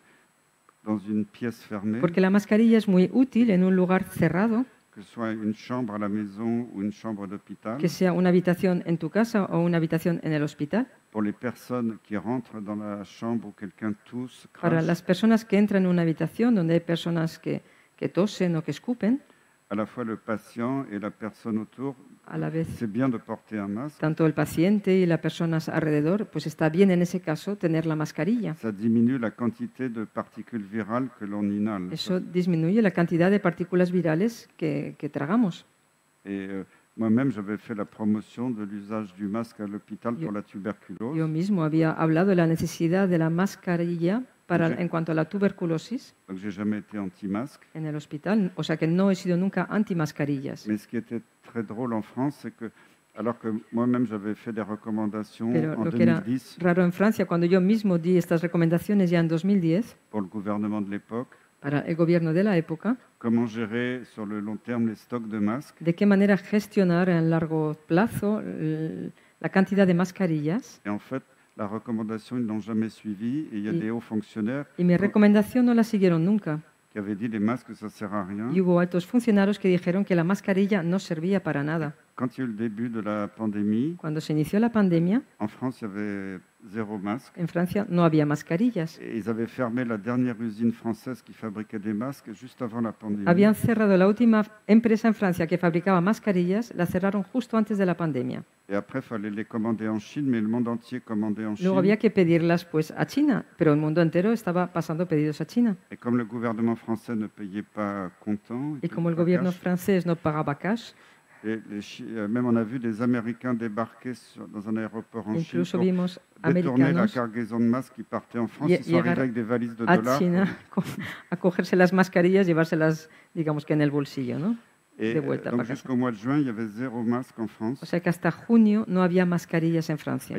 dans une pièce fermée, porque la mascarilla es muy útil en un lugar cerrado, que ce soit une chambre à la maison ou une chambre d'hôpital, que sea una habitación en tu casa o una habitación en el hospital. pour les personnes qui rentrent dans la chambre où quelqu'un tousse, Para crache, las personas que entran en una habitación donde hay personas que tosen o que escupen, à la fois le patient et la personne autour, a la vez c'est bien de porter un masque. tanto el paciente y las personas alrededor, pues está bien en ese caso tener la mascarilla. Ça diminue la quantité de particules virales que l'on inhale. Eso disminuye la cantidad de partículas virales que tragamos. Et moi-même, j'avais fait la promotion de l'usage du masque à l'hôpital pour la tuberculose. Yo mismo había hablado de la necesidad de la mascarilla en cuanto a la tuberculosis Donc, j'ai jamais été anti-masque. en el hospital, o sea que no he sido nunca anti-mascarillas. Mais ce qui était très drôle en France, c'est que, alors que moi-même j'avais fait des recommandations Pero en lo que era 2010 raro en Francia, cuando yo mismo di estas recomendaciones ya en 2010 pour le gouvernement de l'époque, para el gobierno de la época, comment gérer sur le long terme les stocks de masques, de qué manera gestionar en largo plazo la cantidad de mascarillas. et en fait, la recommandation, ils ne l'ont jamais suivie. Et il y a Y- des hauts fonctionnaires Y mi recomendación no la siguieron nunca. qui avaient dit les masques, ça ne sert à rien. Y hubo altos funcionarios que dijeron que la mascarilla no servía para nada. Quand il y a eu le début de la pandémie, Cuando se inició la pandemia, en France, il y avait 0 masque. en Francia no había mascarillas. Et ils avaient fermé la dernière usine française qui fabriquait des masques juste avant la pandémie. Habían cerrado la última empresa en Francia que fabricaba mascarillas, la cerraron justo antes de la pandemia. Et après, il fallait les commander en Chine, mais le monde entier commandait en Luego Chine. había que pedirlas pues a China, pero el mundo entero estaba pasando pedidos a China. Et comme le gouvernement français ne payait pas comptant, Y como el gobierno francés no pagaba cash, même on a vu des Américains débarquer dans un aéroport en Chine incluso pour vimos détourner la americanos cargaison de masques qui partaient en France. y- Ils sont arrivés llegar avec des valises de a dollars. China a cogerse las mascarillas, llevárselas, digamos que en el bolsillo, ¿no? Et de vuelta donc para casa. jusqu'au mois de juin, il y avait 0 masque en France. O sea que hasta junio no había mascarillas en Francia.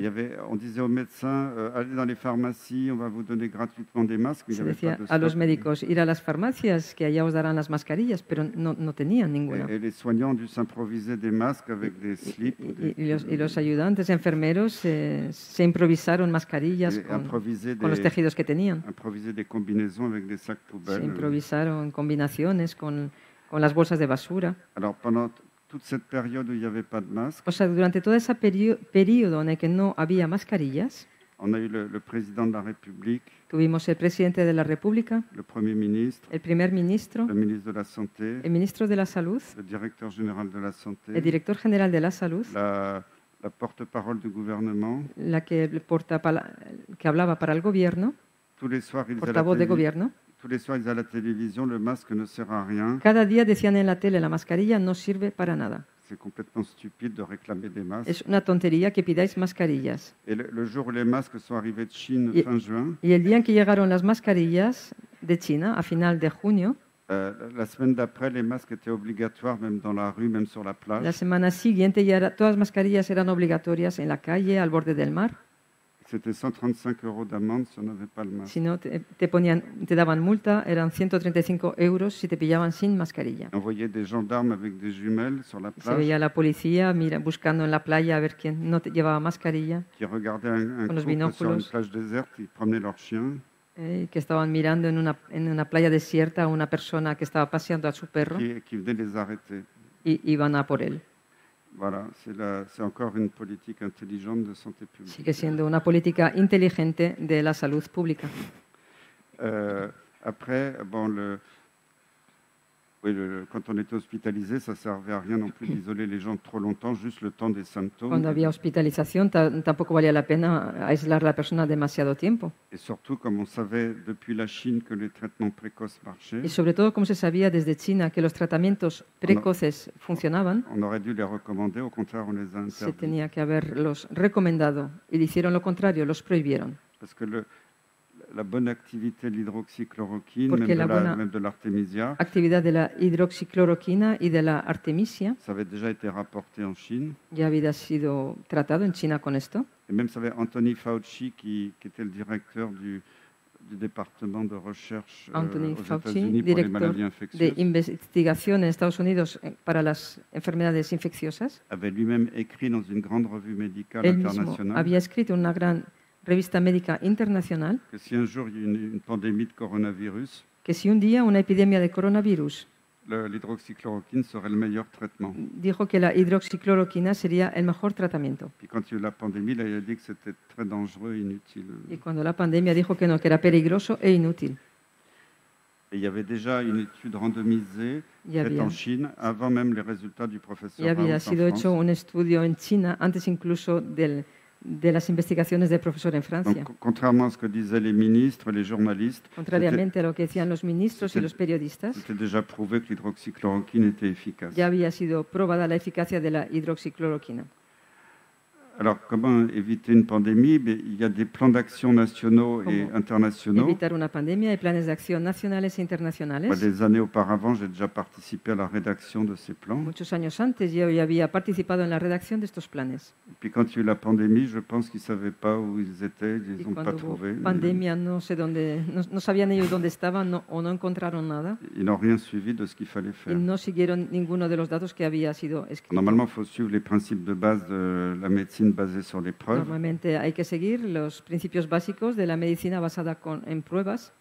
On disait aux médecins, allez dans les pharmacies, on va vous donner gratuitement des masques. Mais il Se n'y avait pas decía de a los stock. médicos ir a las farmacias, que allá os darán las mascarillas, pero no tenían ninguna. Et les soignants ont dû s'improviser des masques avec des slips. Y los ayudantes enfermeros se improvisaron mascarillas Et improviser con los tejidos que tenían. improviser des combinaisons avec des sacs Se poubelles. improvisaron combinaciones con las bolsas de basura. Alors pendant toute cette période où il n'y avait pas de masque, O sea, durante todo ese periodo en el que no había mascarillas, on a eu le président de la République, tuvimos el presidente de la República, le Premier ministre, el primer ministro, le ministre de la Santé, el ministro de la Salud, le directeur général de la Santé, el director general de la Salud, la porte-parole du gouvernement. la que hablaba para el gobierno, Tous les soirs, ils disaient à la portavoz de télévision- gobierno. tous les soirs, ils disaient à la télévision, le masque ne sert à rien. Cada día decían en la tele, la mascarilla no sirve para nada. C'est complètement stupide de réclamer des masques. Es una tontería que pidáis mascarillas. Et le jour où les masques sont arrivés de Chine, Y- fin juin, Y el día en que llegaron las mascarillas de China, a final de junio, la semaine d'après, les masques étaient obligatoires, même dans la rue, même sur la plage. la semana siguiente todas las mascarillas eran obligatorias en la calle, al borde del mar. C'était 135 € d'amende si on n'avait pas le masque. Si no, te daban multa, eran 135 euros si te pillaban sin mascarilla. On voyait des gendarmes avec des jumelles sur la Se plage veía a la policía buscando en la playa a ver quién no llevaba mascarilla, qui regardaient un Con los couple sur une binóculos. plage déserte, ils promenaient leurs chiens. que estaban mirando en una playa desierta a una persona que estaba paseando a su perro qui venaient les arrêter. y iban a por él. Voilà, c'est encore une politique intelligente de santé publique. Sigue siendo una política inteligente de la salud pública. Après, bon, quand on était hospitalisé, ça ne servait à rien non plus d'isoler les gens trop longtemps, juste le temps des symptômes. Cuando había hospitalización, tampoco valía la pena aislar a la persona demasiado tiempo. Et surtout, comme on savait depuis la Chine que les traitements précoces marchaient, Y sobre todo, como se sabía desde China que los tratamientos precoces funcionaban, on aurait dû les recommander. Au contraire, on les a se interdits. tenía que haberlos recomendado. Y hicieron lo contrario, los prohibieron. Parce que la bonne activité de l'hydroxychloroquine, Porque la buena- même de l'artémisia, Actividad de la hidroxicloroquina y de la artemisia ça avait déjà été rapporté en Chine. ya había sido tratado en China con esto. Et même, ça avait Anthony Fauci, qui était le directeur du département de recherche Anthony aux Fauci, États-Unis pour les director maladies de infectieuses, investigación en Estados Unidos para las enfermedades infecciosas. avait lui-même écrit dans une grande revue médicale Él mismo internationale había escrito en una gran revista médica internacional que si un jour il y a une pandémie de coronavirus, que si un día una epidemia de coronavirus l'hydroxychloroquine serait le meilleur traitement. dijo que la hidroxicloroquina sería el mejor tratamiento. Puis quand il y a eu la pandémie, là, il a dit que c'était très dangereux et inutile. Y cuando la pandemia dijo que no, que era peligroso e inútil. Et il y avait déjà une étude randomisée Ya faite había, en Chine avant même les résultats du professeur ya había Raoult en sido hecho France. un estudio en China, antes incluso de las investigaciones del profesor en Francia. Donc, contrairement à ce que disaient les ministres, les journalistes, Contrariamente a lo que decían los ministros y c'était- los periodistas, c'était déjà prouvé que l'hydroxychloroquine était efficace. ya había sido probada la eficacia de la hidroxicloroquina. Alors, comment éviter une pandémie? Il y a des plans d'action nationaux et Comment internationaux. Evitar una pandemia y planes de acción nacionales e Moi, internacionales. des années auparavant, j'ai déjà participé à la rédaction de ces plans. Muchos años antes yo ya había participado en la redacción de estos planes. Et puis quand il y a eu la pandémie, je pense qu'ils ne savaient pas où ils étaient, ils Y n'ont pas cuando hubo trouvé. pandemia, no sé dónde, no sabían ellos dónde estaban o no encontraron nada Ils n'ont rien suivi de ce qu'il fallait y faire. no siguieron ninguno de los datos que había sido escrito. Normalement, il faut suivre les principes de base de la médecine médecine basée sur les preuves. Normalmente hay que seguir los principios básicos de la medicina basada en pruebas.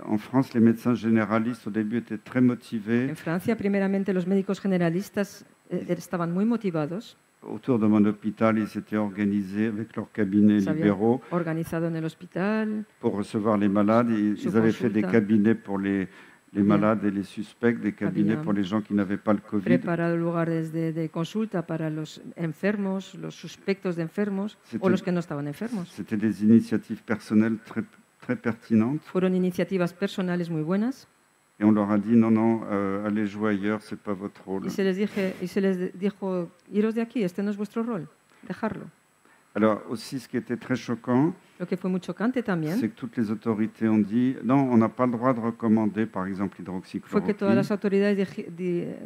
En France, les médecins généralistes, au début, étaient très motivés. En Francia, primeramente, los médicos generalistas estaban muy motivados. Autour de mon hôpital, ils s'étaient organisés avec leurs cabinets Se habían libéraux organizado en el hospital, pour recevoir les malades. Ils avaient fait des consulta. cabinets pour les Bien. malades et les suspects, des cabinets Habían pour les gens qui n'avaient pas le Covid. preparado lugares de consulta para los enfermos, los suspectos de enfermos o los que no estaban enfermos. C'était des initiatives personnelles très, très pertinentes. Fueron iniciativas personales muy buenas Et on leur a dit, non, non, allez jouer ailleurs, ce n'est pas votre rôle. y se les dijo, iros de aquí, este no es vuestro rol, dejarlo. Alors aussi, ce qui était très choquant, Lo que fue muy chocante también c'est que toutes les autorités ont dit, non, on n'a pas le droit de recommander, par exemple, fue que l'hydroxychloroquine. todas las autoridades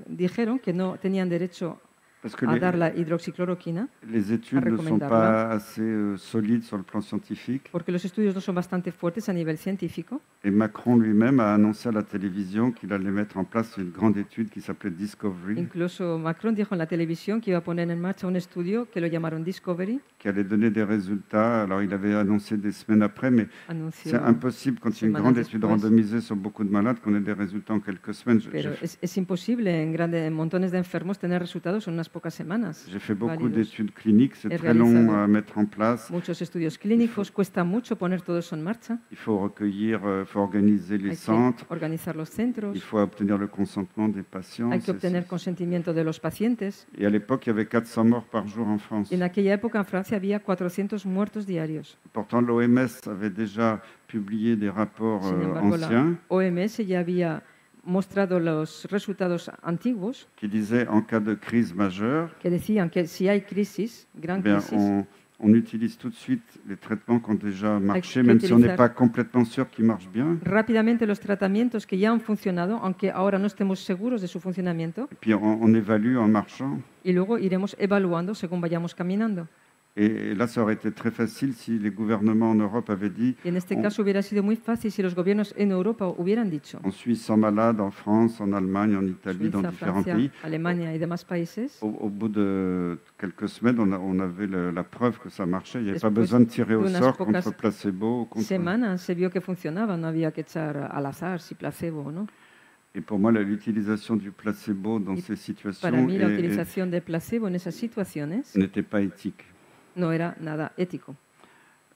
dijeron que no tenían derecho Parce que a dar la hidroxicloroquina les études ne sont recomendarla. pas assez solides sur le plan scientifique. porque los estudios no son bastante fuertes a nivel científico. Et Macron lui-même a annoncé à la télévision qu'il allait mettre en place une grande étude qui s'appelait Discovery, Incluso Macron dijo en la televisión que iba a poner en marcha un estudio que lo llamaron Discovery. qui allait donner des résultats. Alors il avait annoncé des semaines après, mais Anunció, c'est impossible quand il y a une semanas grande étude después. randomisée sur beaucoup de malades qu'on ait des résultats en quelques semaines. pero es imposible en montones de enfermos tener resultados en unas pocas semanas. J'ai fait beaucoup válidos. d'études cliniques, c'est He très long realizado à mettre en place. Muchos estudios clínicos, cuesta mucho poner todo eso en marcha. Il faut recueillir, il faut organiser les Hay centres, que organizar los il centros, faut obtenir le consentement des patients. hay que obtener consentimiento de los pacientes. Et à l'époque, il y avait 400 morts par jour en France. Y en aquella época en Francia había 400 muertos diarios. Pourtant, l'OMS avait déjà publié des rapports Sin embargo, anciens la OMS ya había mostrado los resultados antiguos qui disaient en cas de crise majeure, que decían que si hay crisis, gran ben, crisis, on utilise tout de suite les traitements qui ont déjà marché, que même si on n'est utilizar- pas complètement sûr qu'ils marchent bien. rápidamente los tratamientos que ya han funcionado, aunque ahora no estemos seguros de su funcionamiento, Et puis on évalue en marchant. y luego iremos evaluando según vayamos caminando. Et là, ça aurait été très facile si les gouvernements en Europe avaient dit Y en este On- caso hubiera sido muy fácil si los gobiernos en Europa hubieran dicho, en Suisse 100 malades, en France, en Allemagne, en Italie, dans Suiza, différents Francia, pays. Alemania y demás países, Au bout de quelques semaines, on avait la preuve que ça marchait. Il n'y avait pas Después besoin de tirer au de unas sort pocas contre placebo. Contre... semanas se vio que funcionaba, no había que echar al azar si placebo o no. Et pour moi, l'utilisation du placebo dans Y ces situations Para mí la utilización de placebo en esas situaciones n'était pas éthique. no era nada ético.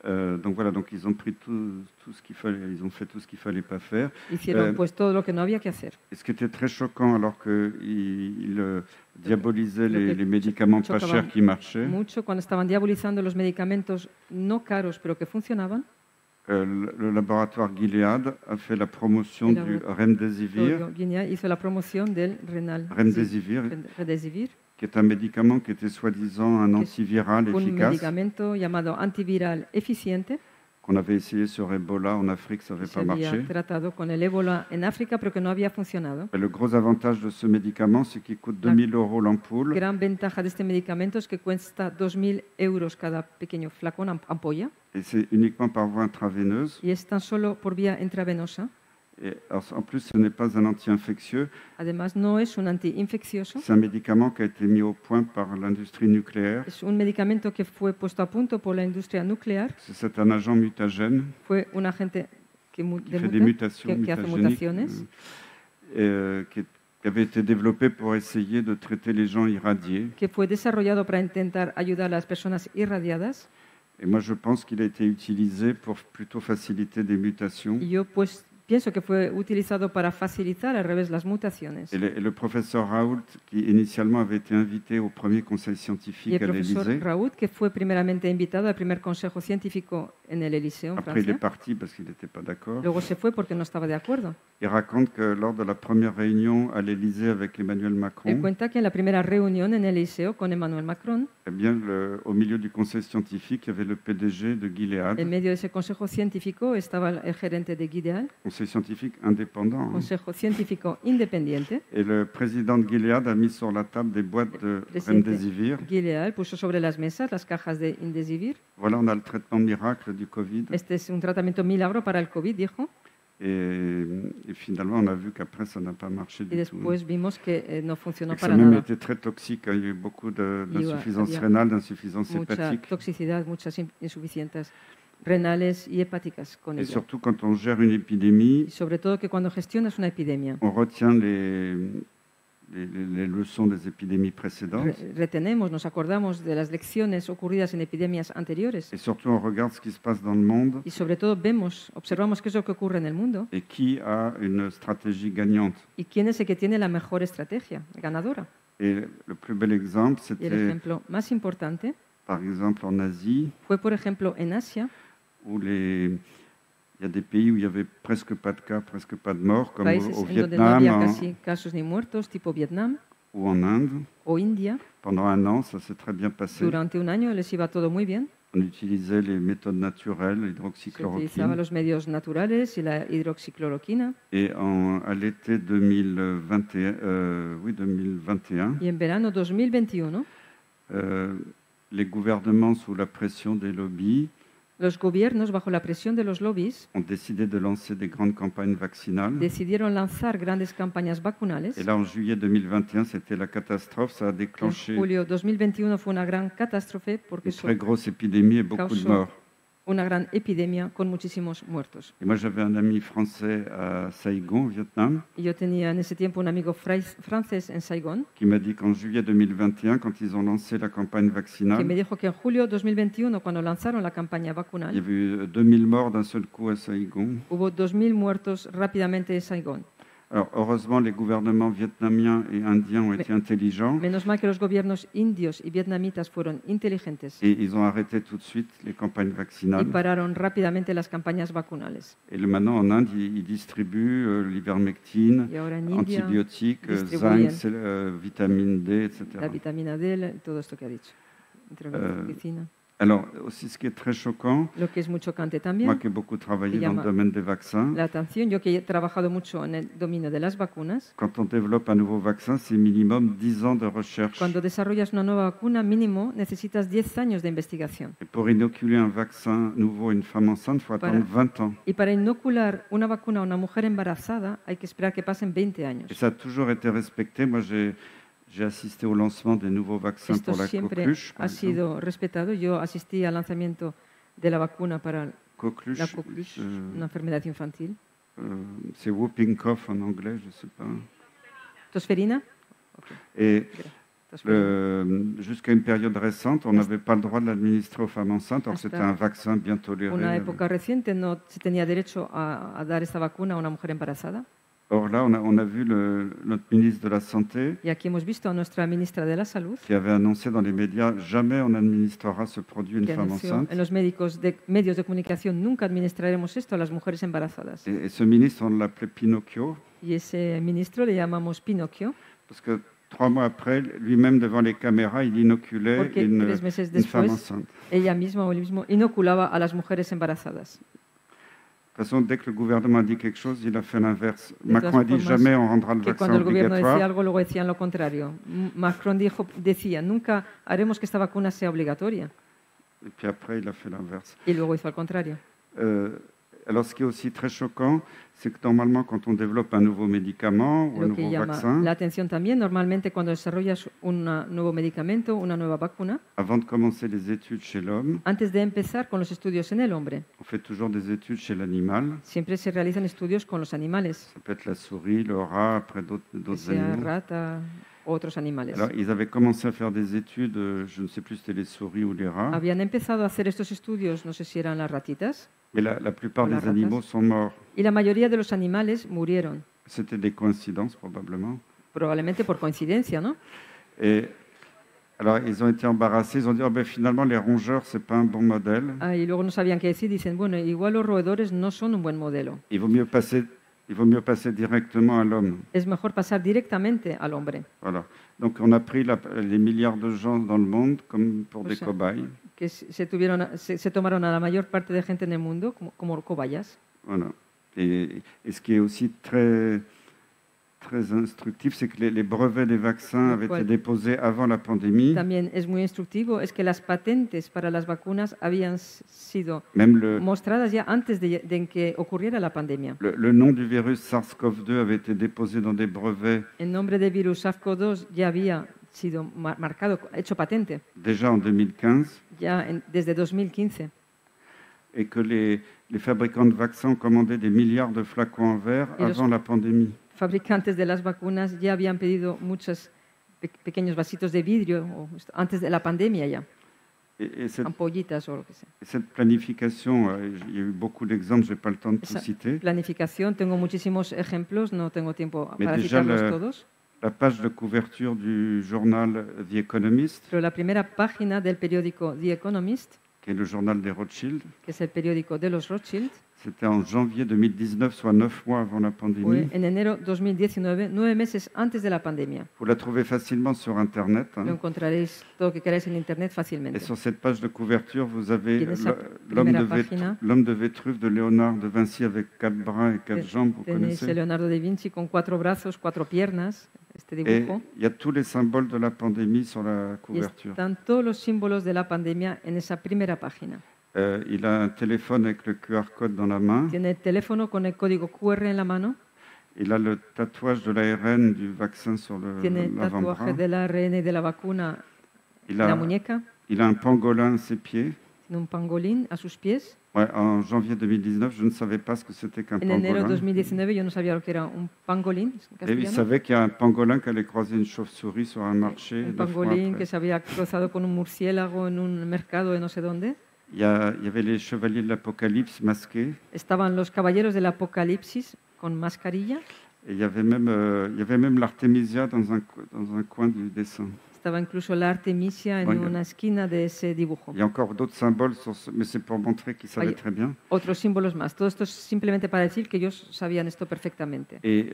Donc voilà, donc ils ont pris tout ce qu'il fallait, ils ont fait tout ce qu'il fallait pas faire. Hicieron pues todo lo que no había que hacer. Et ce qui était très choquant, alors qu'ils diabolisaient Lo que les médicaments pas chocaba chers qui marchaient, Mucho cuando estaban diabolizando los medicamentos no caros pero que funcionaban. le laboratoire Gilead a fait la promotion El du laboratorio Remdesivir, Guinea hizo la promoción del Remdesivir, Remdesivir, qui est un médicament qui était soi-disant un antiviral un efficace, medicamento llamado antiviral eficiente qu'on avait essayé sur Ebola en Afrique, ça que n'avait se pas había marché. tratado con el ébola en África pero que no había funcionado. Et le gros avantage de ce médicament, c'est qu'il coûte 2 000 € l'ampoule. Gran ventaja de este medicamento es que cuesta 2.000 euros cada pequeño flacón, ampolla, Et c'est uniquement par voie intraveineuse. y es tan solo por vía intravenosa. Et alors, en plus, ce n'est pas un anti-infectieux. Además, no es un antiinfeccioso, C'est un médicament qui a été mis au point par l'industrie nucléaire. es un medicamento que fue puesto a punto por la industria nuclear. C'est un agent mutagène Fue un agente que, qui fait des mutations que hace mutagéniques, mutaciones, qui avait été développé pour essayer de traiter les gens irradiés. que fue desarrollado para intentar ayudar a las personas irradiadas. Et moi, je pense qu'il a été utilisé pour plutôt faciliter des mutations. Y yo pues pienso que fue utilizado para facilitar al revés las mutaciones. Et le professeur Raoult, qui initialement avait été invité au premier conseil Y scientifique el à profesor l'Élysée, Raoult, que fue primeramente invitado al primer consejo científico en el Eliseo, en après il est Francia, parti parce qu'il n'était pas d'accord, luego se fue porque no estaba de acuerdo. il raconte que lors de la première réunion à l'Élysée avec Emmanuel Él Macron, cuenta que en la primera reunión en el Eliseo con Emmanuel Macron, eh bien, au milieu du conseil scientifique, il y avait le PDG de Gilead, en medio de ese consejo científico estaba el gerente de Gilead, conseil scientifique indépendant. Hein. consejo científico independiente. Et le président de Gilead a mis sur la table des boîtes de Presidente Remdesivir. Gilead puso sobre las mesas las cajas de Indesivir. Voilà, on a le traitement miracle du Covid. Este es un tratamiento milagro para el COVID, dijo. Et finalement, on a vu qu'après, ça n'a pas marché Y du tout. después vimos que no Et funcionó que ça a para même nada. été très toxique. Il y a eu beaucoup Y d'insuffisance había rénale, d'insuffisance mucha hépatique. toxicidad, muchas insuficiencias renales y hepáticas con Et ella. surtout, quand on gère une épidémie, Y sobre todo que cuando gestionas una epidemia, on retient les leçons des épidémies précédentes. retenemos, nos acordamos de las lecciones ocurridas en epidemias anteriores Et surtout, on regarde ce qui se passe dans le monde y sobre todo observamos qué es lo que ocurre en el mundo et qui a une stratégie gagnante. y quién es el que tiene la mejor estrategia ganadora. Et le plus bel exemple, Y el c'était ejemplo más importante par exemple en Asie, fue, por ejemplo, en Asia, où il y a des pays où il n'y avait presque pas de cas, presque pas de morts, comme países au en donde no Vietnam había casi casos ni muertos, tipo Vietnam ou en Inde. o India. Pendant un an, ça s'est très bien passé. Durante un año les iba todo muy bien. On utilisait les méthodes naturelles, Se l'hydroxychloroquine. utilizaban los medios naturales y la hidroxicloroquina. Et à l'été 2021, Y en verano 2021, les gouvernements, sous la pression des lobbies, los gobiernos, bajo la presión de los lobbies, ont décidé de lancer des grandes campagnes vaccinales. decidieron lanzar grandes campañas vacunales. Et là, en juillet 2021, c'était la catastrophe. Ça a En déclenché julio 2021 fue una gran catástrofe porque une très grosse épidémie et beaucoup de causó morts. una gran epidemia con muchísimos muertos. Et moi, j'avais un ami français à Saigon, au Vietnam, Y yo tenía en ese tiempo un amigo francés en Saigón qui m'a dit qu'en juillet 2021, quand ils ont lancé la campagne que me vaccinale, dijo que en julio 2021, cuando lanzaron la campaña il y vacunal, avait eu 2000 morts d'un seul coup à Saigon. hubo 2000 muertos rápidamente en Saigón. Alors, heureusement, les gouvernements vietnamiens et indiens ont été intelligents Menos mal que los gobiernos indios y vietnamitas fueron inteligentes et ils ont arrêté tout de suite les campagnes y vaccinales. pararon rápidamente las campañas vacunales. Et maintenant, en Inde, ils distribuent l'ivermectine, Y ahora en India, antibiotiques, distribuyen zinc, vitamine D, etc. la vitamina D, todo esto que ha dicho. Medicina. Alors, aussi, ce qui est très choquant, Lo que es muy chocante moi también, qui ai beaucoup travaillé Y dans le llama- domaine des vaccins, la atención, yo que he trabajado mucho en el dominio de las vacunas, quand on développe un nouveau vaccin, c'est minimum 10 ans de recherche. cuando desarrollas una nueva vacuna, mínimo necesitas 10 años de investigación. Et pour inoculer un vaccin nouveau à une femme enceinte, il faut attendre 20 ans. Y para inocular una vacuna a una mujer embarazada, hay que esperar que pasen 20 años. Et ça a toujours été respecté. Moi, j'ai assisté au lancement des nouveaux vaccins Esto pour la siempre coqueluche. par ha exemple. sido respetado. Yo asistí al lanzamiento de la vacuna para Coqueluche, la coqueluche, una enfermedad infantil. c'est whooping cough en anglais, je ne sais pas. ¿Tosferina? Et Tosferina. jusqu'à une période récente, on n'avait pas le droit de l'administrer aux femmes enceintes, alors que c'était un vaccin bien toléré. Una época reciente no se tenía derecho a dar esta vacuna a una mujer embarazada. Or là, on a vu notre ministre de la Santé Y aquí hemos visto a nuestra ministra de la Salud qui avait annoncé dans les médias jamais on administrera ce produit à une que femme anunció enceinte. en los medios de comunicación: nunca administraremos esto a las mujeres embarazadas. Et ce ministre, on l'appelait Pinocchio, Y ese ministro le llamamos Pinocchio, parce que 3 mois après, lui-même devant les caméras, il inoculait porque une 3 meses femme después enceinte. ella misma o él mismo inoculaba a las mujeres embarazadas. De toute façon, dès que le gouvernement a dit quelque chose, il a fait l'inverse. De todas Macron a dit formas, jamais on rendra le Que vaccin cuando el gobierno decía obligatoire. algo, luego decían lo contrario. Macron decía: nunca haremos que esta vacuna sea obligatoria. Et puis après, il a fait l'inverse. Y luego hizo al contrario. Alors, ce qui est aussi très choquant, c'est que normalement, quand on développe un nouveau médicament ou un Lo que nouveau llama vaccin, la atención también, normalmente cuando desarrollas un nuevo medicamento, una nueva vacuna, avant de commencer les études chez l'homme, antes de empezar con los estudios en el hombre, on fait toujours des études chez l'animal. siempre se realizan estudios con los animales, Ça peut être la souris, le rat, après que d'autres sea animaux. rata u otros animales. Alors, ils avaient commencé à faire des études, je ne sais plus si c'était les souris ou les rats, Habían empezado a hacer estos estudios, no sé si eran las ratitas, mais la plupart O las des animaux sont morts. y la mayoría de los animales murieron, C'était des coïncidences, probablement. probablemente por coincidencia, ¿no? Et alors, ils ont été embarrassés. Ils ont dit, oh, ben, finalement, les rongeurs, c'est pas un bon modèle. Ah, y luego no sabían qué decir, dicen: bueno, igual los roedores no son un buen modelo. Il vaut mieux passer directement à l'homme. Es mejor pasar directamente al hombre. Voilà. Donc, on a pris les milliards de gens dans le monde comme pour des sea, cobayes. Que se tomaron a la mayor parte de gente en el mundo como cobayas. Voilà. Et ce qui est aussi très, très instructif, c'est que les brevets des vaccins Lo avaient été cual déposés avant la pandémie. también es muy instructivo, es que las patentes para las vacunas habían sido Même le, mostradas ya antes de que ocurriera la pandemia. le nom du virus SARS-CoV-2 avait été déposé dans des brevets El nombre del virus SARS-CoV-2 ya había sido marcado, hecho patente, déjà en 2015, ya desde 2015. et que les fabricants de vaccins ont commandé des milliards de flacons en verre Et avant la pandémie. Fabricantes de las vacunas ya habían pedido muchos pequeños vasitos de vidrio antes de la pandemia ya, Et cette, ampollitas o lo que sea. cette planification, il y a eu beaucoup d'exemples, je n'ai pas le temps de tout Esa citer. planificación, tengo muchísimos ejemplos, no tengo tiempo Mais para déjà, citarlos todos, la page de couverture du journal The Economist, pero la primera página del periódico The Economist, qui est le journal des Rothschild, que es el periódico de los Rothschild, c'était en janvier 2019, soit 9 mois avant la pandémie. fue en enero 2019, 9 meses antes de la pandemia. Vous la trouvez facilement sur Internet. Lo encontraréis todo lo que queráis en internet fácilmente. Et sur cette page de couverture, vous avez Y en esa l'homme primera de, página l'homme de Vétruf de Léonard de Vinci avec 4 bras et 4 jambes, vous Tenéis connaissez. Leonardo da Vinci con 4 brazos, 4 piernas, este Et dibujo. il y a tous les symboles de la pandémie sur la Y couverture. están todos los símbolos de la pandemia en esa primera página. Il a un téléphone avec le QR code dans la main. Tiene el teléfono con el código QR en la mano. Il a le tatouage de l'ARN du vaccin sur Tiene el l'avant-bras. tatuaje del ARN y de la vacuna Il en la a, muñeca. il a un pangolin à ses pieds. Tiene un pangolín a sus pies. Ouais, en janvier 2019, je ne savais pas ce que c'était qu'un En enero de pangolin. 2019 yo no sabía lo que era un pangolín en Et il castellano. savait qu'il y a un pangolin qui allait croiser une chauve-souris sur un marché. Un 2 fois pangolín après. que se había cruzado con un murciélago en un mercado de no sé dónde. Il y avait les chevaliers de l'Apocalypse masqués. Estaban los caballeros del Apocalipsis con mascarilla. Et il y avait même l'Artémisia dans un coin du dessin. Estaba incluso la Artemisia en Oiga. una esquina de ese dibujo. Il y a encore d'autres symboles, mais c'est pour montrer qu'ils savaient Oye. très bien. Otros símbolos más. Todo esto es simplemente para decir que ellos sabían esto perfectamente. Et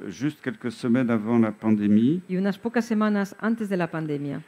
juste quelques semaines avant la pandémie, Y unas pocas semanas antes de la pandemia,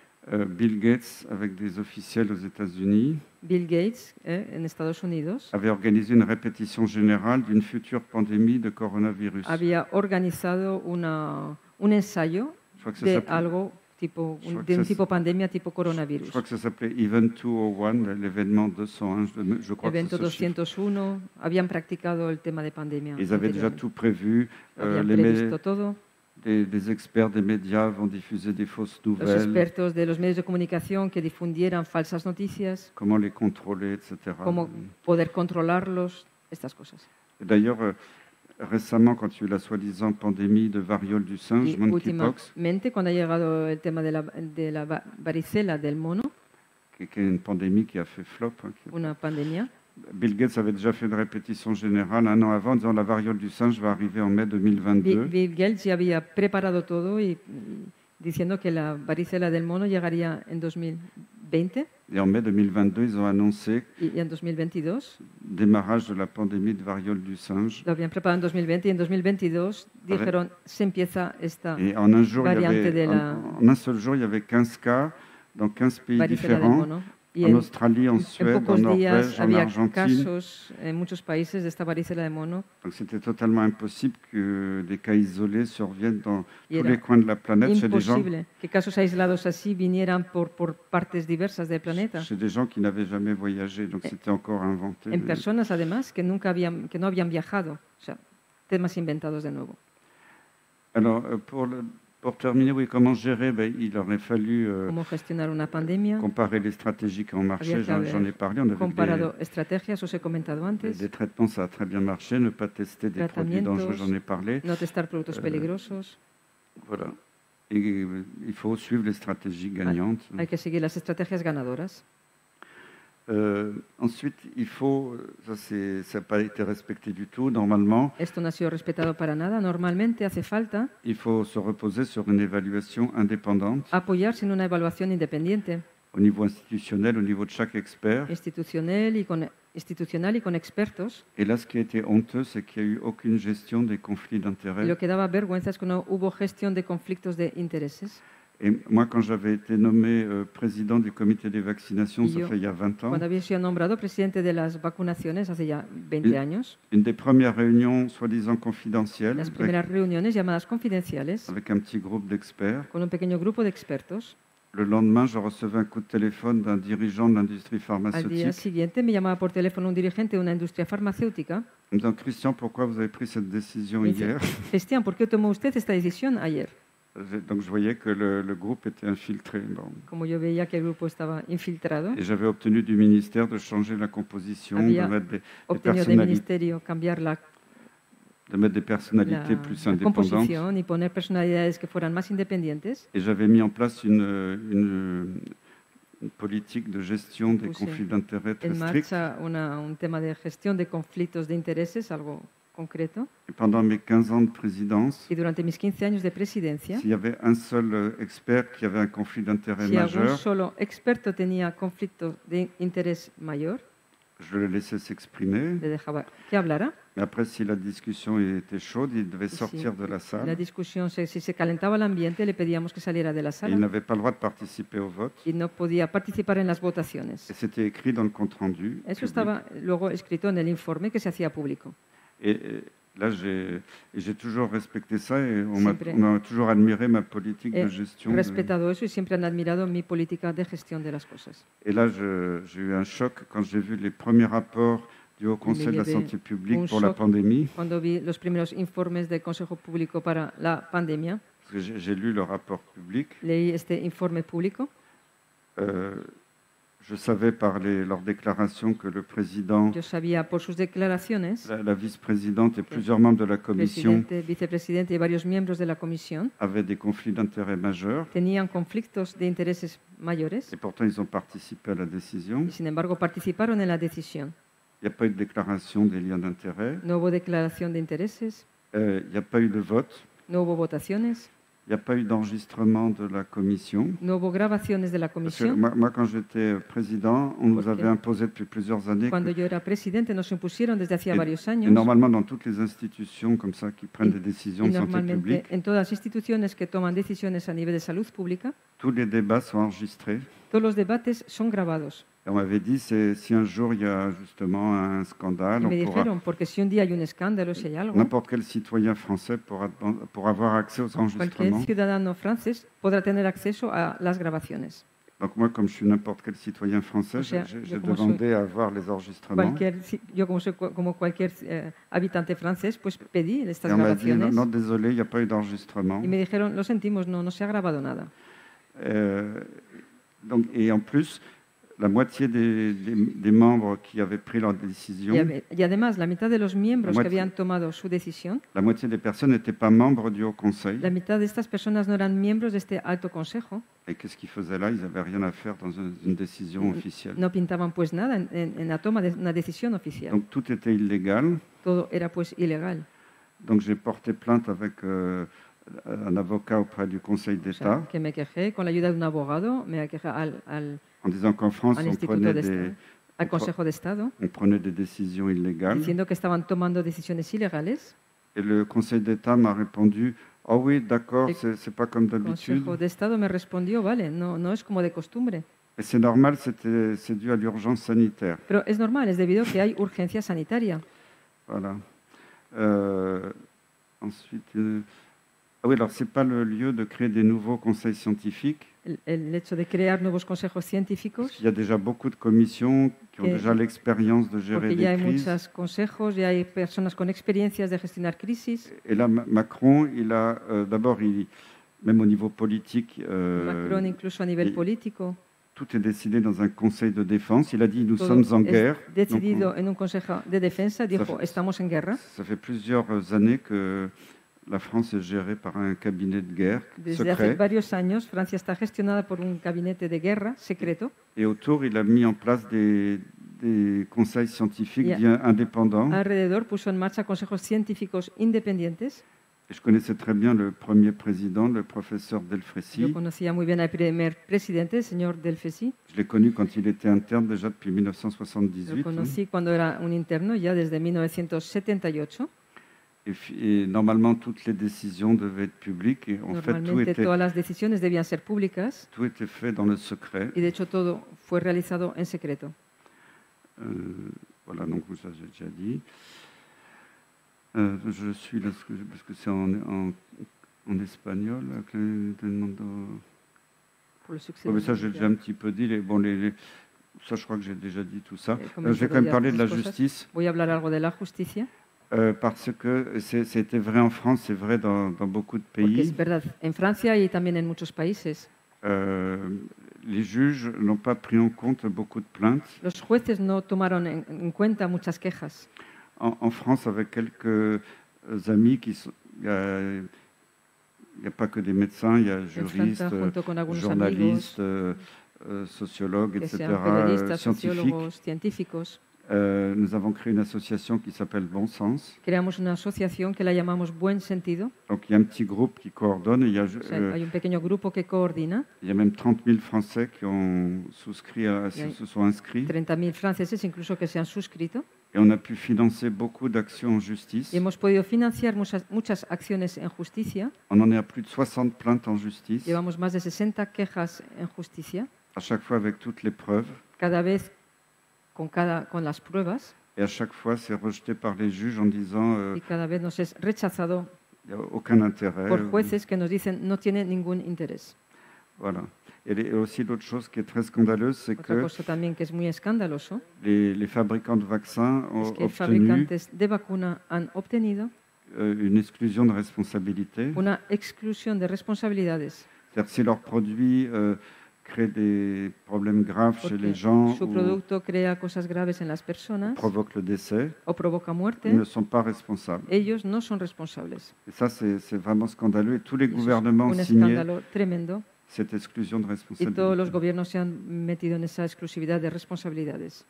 Bill Gates, avec des officiels aux États-Unis, Bill Gates, en Estados Unidos, avait organisé une répétition générale d'une future pandémie de coronavirus. había organizado un ensayo Je crois que ça de s'appelait- algo tipo, Je crois de que un ça- tipo pandemia tipo je coronavirus. crois que ça s'appelait Event 201, l'événement 201. Je crois que Evento c'est ce chiffre. 201, habían practicado el tema de pandemia. Ils avaient déjà anteriormente. tout prévu. Habían Les previsto todo. des experts des médias vont diffuser des fausses Los nouvelles, expertos de los medios de comunicación que difundieran falsas noticias, comment les contrôler, etc. cómo poder controlarlos, estas cosas. D'ailleurs, récemment, quand il y a eu la soi-disant pandémie de variole du singe, Y monkeypox, últimamente, cuando ha llegado el tema de la varicela del mono, qui est une pandémie qui a fait flop, hein, una pandemia, Bill Gates avait déjà fait une répétition générale un an avant, en disant la variole du singe va arriver en mai 2022. Bill Gates ya había preparado todo y diciendo que la varicela del mono llegaría en 2020 Et en mai 2022, ils ont annoncé y en 2022. le démarrage de la pandémie de variole du singe. Lo habían preparado en 2020 y en 2022 dijeron se empieza esta Et en un jour, il y variante avait, de la en un seul jour, il y avait 15 cas dans 15 pays varicela del différents, mono. Y en Australie, en en Suède, en pocos días Norvège, en había Argentine. casos en muchos países de esta varicela de mono. Donc c'était totalement impossible que des cas isolés surviennent dans Y tous era les coins de la planète chez des gens imposible que casos aislados así vinieran por partes diversas del planeta. qui n'avaient jamais voyagé. Donc c'était encore inventé. En personas, además, que no habían viajado. O sea, temas inventados de nuevo. Alors, pour terminer, oui, comment gérer? Il aurait fallu Cómo gestionar una pandemia. comparer les stratégies qui ont marché. Había que J'en ai parlé. On avait Comparado estrategias, os he comentado antes. des traitements, ça a très bien marché. Ne pas tester des produits dangereux, j'en ai parlé. No testar productos peligrosos. Voilà. Et il faut suivre les stratégies gagnantes. Hay que seguir las estrategias ganadoras. Ensuite, il faut, ça n'a pas été respecté du tout, normalement, Esto no ha sido respetado para nada. Normalmente hace falta il faut se reposer sur une évaluation indépendante apoyarse en una evaluación independiente, au niveau institutionnel, au niveau de chaque expert. institucional y con expertos. Et là, ce qui a été honteux, c'est qu'il n'y a eu aucune gestion des conflits Y d'intérêts. lo que daba vergüenza es que no hubo gestión de conflictos de intereses. Et moi, quand j'avais été nommé président du comité des vaccinations, Y ça yo, fait il y a 20 ans, cuando había sido nombrado presidente de las vacunaciones hace ya 20 años, une des premières réunions soi-disant confidentielles las primeras reuniones llamadas confidenciales avec un petit groupe d'experts, con un pequeño grupo de expertos, le lendemain, je recevais un coup de téléphone d'un dirigeant de l'industrie al día pharmaceutique siguiente me llamaba por teléfono un dirigente de una industria farmacéutica en me disant Christian, pourquoi vous avez pris cette décision y me dice, hier? Cristian, ¿por qué tomó usted esta decisión ayer? Donc je voyais que le groupe était infiltré. Bon. Como yo veía que el grupo estaba infiltrado, Et j'avais obtenu du ministère de changer la composition, de había mettre obtenido del ministerio cambiar la des personnalités plus la indépendantes. composición y poner personalidades que fueran más independientes. Et j'avais mis en place une politique de gestion des Puse conflits d'intérêts très En stricte. marcha un tema de gestión de conflictos de intereses, algo concreto. Et pendant mes 15 ans de présidence, Y durante mis 15 años de presidencia, s'il y avait un seul expert qui avait un conflit d'intérêts si algún majeur, solo experto tenía conflicto de interés mayor, je le laissais s'exprimer. le dejaba que hablara. Mais après, si la discussion était chaude, il devait Y si sortir de la la salle. discusión, si se calentaba el ambiente, le pedíamos que saliera de la Et il sala n'avait pas le droit de participer au vote. y no podía participar en las Et votaciones. c'était écrit dans le compte-rendu. Eso public. estaba luego escrito en el informe que se hacía público. Et là, j'ai toujours respecté ça et Siempre. on m'a toujours admiré ma politique He de gestion. respetado eso y siempre han admirado mi política de gestión de las cosas. Et là, j'ai eu un choc quand j'ai vu les premiers rapports du Haut Conseil de la llevé Santé publique un pour la choc. pandémie. Cuando vi los primeros informes del Consejo Público para la pandemia, Parce que j'ai lu le rapport public. leí este informe público. Je savais par leurs déclarations que le président, Yo sabía por sus declaraciones, la vice-présidente et plusieurs membres de la commission presidente, vicepresidente y varios miembros de la comisión avaient des conflits d'intérêts majeurs. tenían conflictos de intereses mayores Et pourtant, ils ont participé à la décision. y, sin embargo, participaron en la decisión. Il n'y a pas eu de déclaration des liens d'intérêt. No hubo declaración de intereses, Il n'y a pas eu de vote. no hubo votaciones, Il n'y a pas eu d'enregistrement de la commission. no hubo grabaciones de la Parce que comisión. moi, quand j'étais président, on nous Porque avait imposé depuis plusieurs années Cuando que, yo era presidente nos impusieron desde hacía et- varios et años normalement dans toutes les institutions comme ça qui prennent des décisions y de santé normalmente publique, en todas las instituciones que toman decisiones a nivel de salud pública, tous les débats sont enregistrés. todos los debates son grabados. Et on m'avait dit, si un jour il y a justement un scandale, Y me on pourra, dijeron, porque si un día hay un escándalo, si hay algo, n'importe quel citoyen français pourra avoir accès aux cualquier enregistrements. ciudadano francés podrá tener acceso a las grabaciones. Donc moi, comme je suis n'importe quel citoyen français, O sea, j'ai yo como demandé à voir les enregistrements. Yo como soy como cualquier habitante francés, pues pedí Et estas on m'a dit, non, grabaciones non, désolé, il n'y a pas eu d'enregistrement. y me dijeron, lo sentimos, no se ha grabado nada. Donc, et en plus, la moitié des membres qui avaient pris leur décision, Y además, la mitad de los miembros La que moitié- habían tomado su decisión, la moitié des personnes n'étaient pas membres du Haut Conseil. la mitad de estas personas no eran miembros de este alto consejo, Et qu'est-ce qu'ils faisaient là? Ils n'avaient rien à faire dans une décision officielle. no pintaban pues nada en la toma de una decisión oficial. Donc tout était illégal. Todo era pues ilegal. Donc j'ai porté plainte avec un avocat auprès du Conseil O sea, d'État que me quejé con la ayuda de un abogado, me quejé al en disant qu'en France, al on Instituto prenait, de Estado, al on Consejo de Estado, des décisions illégales. diciendo que estaban tomando decisiones ilegales. Et le Conseil d'État m'a répondu, oh oui, d'accord, Et- c'est pas comme El d'habitude. Consejo de Estado me respondió, vale, no es como de costumbre. Et c'est normal, c'est dû à l'urgence sanitaire. Pero es normal, es debido a que hay urgencia sanitaria. Voilà. Ensuite, ah oui, alors c'est pas le lieu de créer des nouveaux conseils scientifiques. El hecho de crear nuevos consejos Parce científicos, qu'il y a déjà beaucoup de commissions qui ont Que- déjà l'expérience de gérer porque ya des hay crises. muchos consejos, ya hay personas con experiencias de gestionar crisis. Et là, Macron, il a d'abord, même au niveau politique, Macron, incluso a nivel y- político, tout est décidé dans un conseil de défense. Il a dit, nous todo sommes en es guerre. Donc, decidido en un consejo de defensa, dijo, fait- estamos en guerra. ça fait plusieurs années que la France est gérée par un cabinet de guerre Desde hace secret. varios años, Francia está gestionada por un gabinete de guerra secreto Et autour, il a mis en place des conseils scientifiques Yeah. dits indépendants. alrededor, puso en marcha consejos científicos independientes. Et je connaissais très bien le premier président, le professeur Yo Delfrécy. conocía muy bien al primer presidente, el señor Delfecy. Je l'ai connu quand il était interne déjà depuis Lo 1978. conocí cuando era un interno, ya desde 1978. Et normalement, toutes les décisions devaient être publiques. Et en fait, Normalmente todas las decisiones debían ser públicas tout était fait dans le secret. y de hecho todo fue realizado en secreto. Voilà, donc ça j'ai déjà dit. Je suis là parce que c'est en espagnol. Por el succès Mais de ça, j'ai déjà un petit peu dit. Ça, je crois que j'ai déjà dit tout ça. Je vais quand même parler de la justice. Voy a hablar algo de la justicia. Parce que c'était vrai en France, c'est vrai dans beaucoup de Porque pays. es verdad en Francia y también en muchos países. Les juges n'ont pas pris en compte beaucoup de plaintes. Los jueces no tomaron en cuenta muchas quejas. En France, avec quelques amis qui sont... Il n'y a pas que des médecins, il y a juristes, journalistes, sociologues, etc., científicos. Nous avons créé une association qui s'appelle Bon Sens. Creamos una asociación que la llamamos Buen Sentido. Donc il y a un petit groupe qui coordonne. Il y a, hay un pequeño grupo que coordina. Il y a même 30 000 Français qui ont souscrit, se sont inscrits. 30.000 franceses incluso que se han suscrito. Et on a pu financer beaucoup d'actions en justice. Y hemos podido financiar muchas acciones en justicia. On en est à plus de 60 plaintes en justice. Llevamos más de 60 quejas en justicia. À chaque fois avec toutes les preuves. Cada vez con las pruebas. Et à chaque fois, c'est rejeté par les juges en disant y cada vez nos es rechazado il n'y a aucun intérêt. Por jueces que nos dicen no tiene ningún interés. Voilà. Et aussi l'autre chose qui est très scandaleuse, c'est que cosa también que es muy escandaloso, les fabricants de vaccins ont obtenu fabricantes de vacuna han obtenido une exclusion de responsabilité. Una exclusión de responsabilidades. C'est-à-dire si leurs produits créent des problèmes graves chez les gens su producto crea cosas graves en las personas provoque le décès, o provoca muerte, ils ne sont pas responsables. Ellos no son responsables. Et ça, c'est vraiment scandaleux. Et tous les gouvernements ont signé tremendo. Cette exclusion de responsabilité. Y todos los gobiernos se han metido en esa exclusividad de responsabilidades.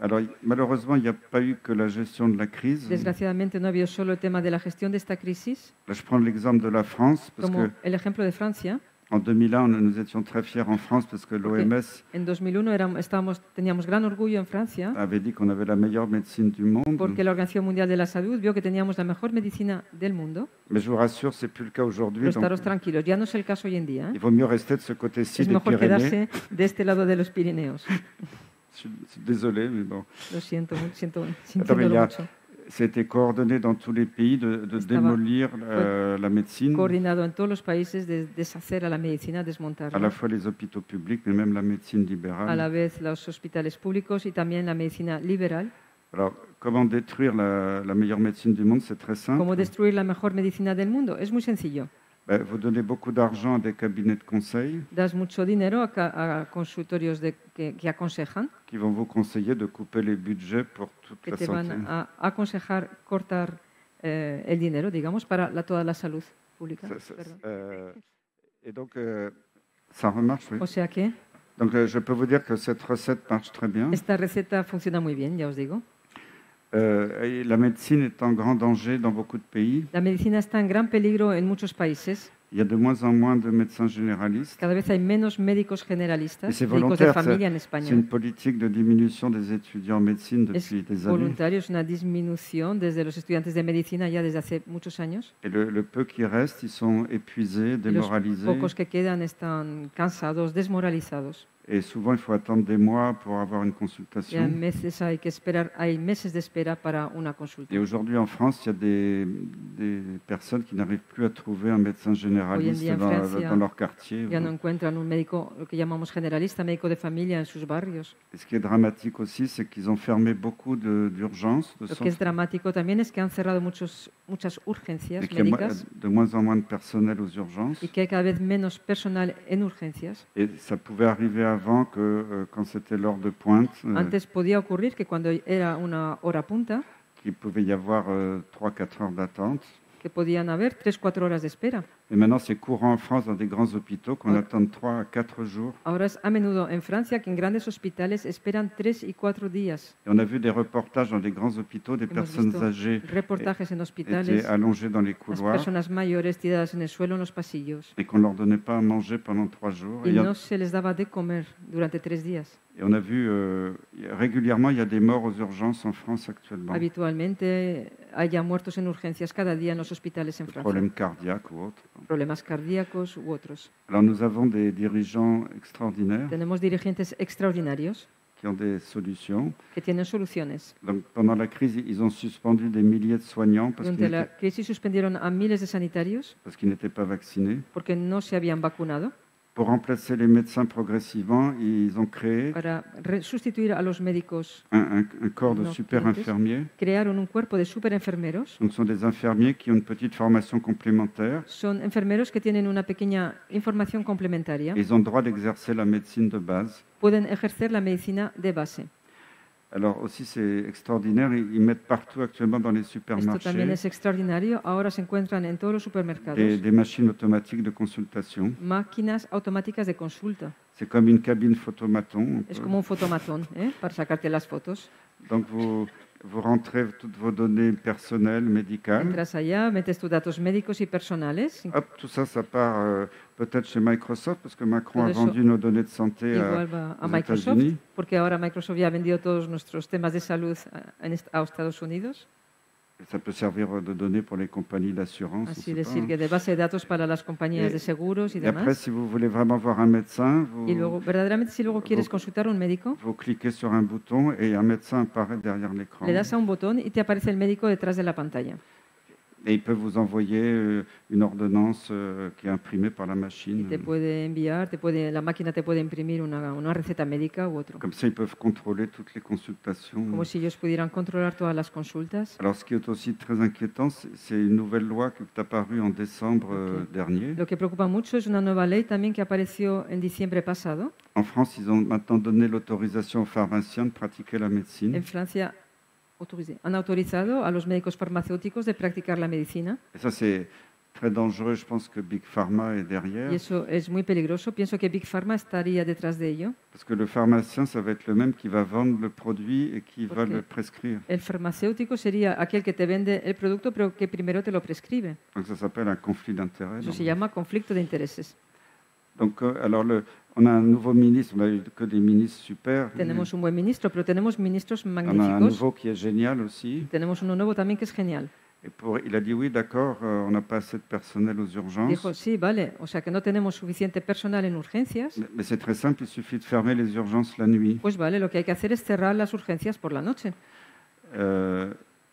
Alors, malheureusement, il n'y a pas eu que la gestion de la crise. Desgraciadamente, no ha habido solo el tema de la gestión de esta crisis. Là, je prends l'exemple de la France, parce Como que el ejemplo de Francia. En 2001, nous étions très fiers en France parce que l'OMS en 2001 teníamos gran orgullo en Francia avait dit qu'on avait la meilleure médecine du monde. Porque la Organización Mundial de la Salud vio que teníamos la mejor medicina del mundo. Mais je vous rassure, c'est plus le cas aujourd'hui. Pero estaros tranquilos, ya no es el caso hoy en día. Il vaut mieux rester de ce côté-ci des Pyrénées. Es mejor quedarse de este lado de los Pirineos. Je suis désolé, mais bon. Lo siento mucho. C'était coordonné dans tous les pays de démolir la médecine. Coordinado en todos los países de deshacer a la medicina, desmontarla. À la fois les hôpitaux publics, mais même la médecine libérale. A la vez los hospitales públicos y también la medicina liberal. Alors, comment détruire la meilleure médecine du monde? C'est très simple. ¿Cómo destruir la mejor medicina del mundo? Es muy sencillo. Vous donnez beaucoup d'argent à des cabinets de conseil. Das mucho dinero a consultorios que aconsejan. Qui vont vous conseiller de couper les budgets pour toute la santé. Que te van a aconsejar cortar el dinero, digamos, para toda la salud pública. Et donc, ça remarche, oui. O sea que. Donc, je peux vous dire que cette recette marche très bien. Esta receta funciona muy bien, ya os digo. La médecine est en grand danger dans beaucoup de pays. La medicina está en gran peligro en muchos países. Il y a de moins en moins de médecins généralistes. Cada vez hay menos médicos generalistas, médicos de familia en España. C'est une politique de diminution des étudiants en médecine depuis des années. Voluntario, es una disminución desde los estudiantes de medicina ya desde hace muchos años. Et le peu qui reste, ils sont épuisés, démoralisés. Los pocos que quedan están cansados, desmoralizados. Et souvent, il faut attendre des mois pour avoir une consultation. Hay meses de espera para una consulta. Et aujourd'hui, en France, il y a des personnes qui n'arrivent plus à trouver un médecin généraliste dans leur quartier. Ya no encuentran un médico, lo que llamamos generalista, médico de familia en sus barrios. Et ce qui est dramatique aussi, c'est qu'ils ont fermé beaucoup d'urgences. Lo que es dramático también es que han cerrado muchas urgencias médicas. De moins en moins de personnel aux urgences. Y que hay cada vez menos personal en urgencias. Et ça pouvait arriver avant que quand c'était l'heure de pointe. Antes podía ocurrir que cuando era una hora punta. Qu'il pouvait y avoir 3-4 heures d'attente. Que podían haber 3-4 horas de espera. Et maintenant, c'est courant en France dans des grands hôpitaux qu'on attend 3 à 4 jours. Ahora es a menudo en Francia que en grandes hospitales esperan 3 y 4 días. Et on a vu des reportages dans des grands hôpitaux, des personnes âgées étaient allongées dans les couloirs. Personas mayores tiradas en el suelo en los pasillos. Et qu'on ne leur donnait pas à manger pendant 3 jours. Y no se les daba de comer durante 3 días. Et on a vu régulièrement, il y a des morts aux urgences en France actuellement. Habitualmente hay muertos en urgencias cada día en los hospitales en Francia. Problèmes cardiaques ou autres. Problemas cardíacos u otros. Alors nous avons des dirigeants extraordinaires. Tenemos dirigentes extraordinarios qui ont des solutions. Que tienen soluciones. Donc, pendant la crise, ils ont suspendu des milliers de soignants parce qu'ils n'étaient pas vaccinés. Porque no se habían vacunado. Pour remplacer les médecins progressivement, ils ont créé sustituir a los médicos un corps de super infirmiers. Crearon un cuerpo de super enfermeros. Donc, ce sont des infirmiers qui ont une petite formation complémentaire. Son enfermeros que tienen una pequeña información complementaria. Ils ont le droit d'exercer la médecine de base. Pueden ejercer la medicina de base. Alors aussi c'est extraordinaire, ils mettent partout actuellement dans les supermarchés. Esto también es extraordinario. Ahora se encuentran en todos los supermercados. Des machines automatiques de consultation. Máquinas automáticas de consulta. C'est comme une cabine photomaton. Es como un fotomatón, para sacarte las fotos. Donc vous rentrez toutes vos données personnelles, médicales. Entras allá, metes tus datos médicos y personales. Hop, tout ça, ça part peut-être chez Microsoft, parce que Macron a vendu nos données de santé aux États-Unis. Porque ahora Microsoft ya ha vendido todos nuestros temas de salud a Estados Unidos. Ça peut servir de données pour les compagnies d'assurance. Así les sirve de base de datos para las compañías de seguros y demás. Après, si vous voulez vraiment voir un médecin, y luego, verdaderamente, si luego quieres consultar a un médico, vous cliquez sur un bouton et un médecin apparaît derrière l'écran. Le das a un botón y te aparece el médico detrás de la pantalla. Et il peut vous envoyer une ordonnance qui est imprimée par la machine. Te puede enviar, la máquina te puede imprimir una receta médica u otro. Comme ça, ils peuvent contrôler toutes les consultations. Como si ellos pudieran controlar todas las consultas. Alors, ce qui est aussi très inquiétant, c'est une nouvelle loi qui est apparue en décembre dernier. Lo que preocupa mucho es una nueva ley también que apareció en diciembre pasado. En France, ils ont maintenant donné l'autorisation aux pharmaciens de pratiquer la médecine. En Francia han autorizado a los médicos farmacéuticos de practicar la medicina. Et ça, c'est très dangereux. Je pense que Big Pharma est derrière. Y eso es muy peligroso. Pienso que Big Pharma estaría detrás de ello. Parce que le pharmacien, ça va être le même qui va vendre le produit et qui va le prescrire. El farmacéutico sería aquel que te vende el producto, pero que primero te lo prescribe. Donc ça s'appelle un conflit d'intérêts. Eso se llama conflicto de intereses. Donc, alors on a un nouveau ministre, on n'a eu que des ministres super. Tenemos un buen ministro, pero tenemos ministros magníficos. On a un nouveau qui est génial aussi. Tenemos uno nuevo también que es genial. Et il a dit oui, d'accord, on n'a pas assez de personnel aux urgences. Dijo, sí, vale, o sea que no tenemos suficiente personal en urgencias. Mais c'est très simple, il suffit de fermer les urgences la nuit. Pues vale, lo que hay que hacer es cerrar las urgencias por la noche.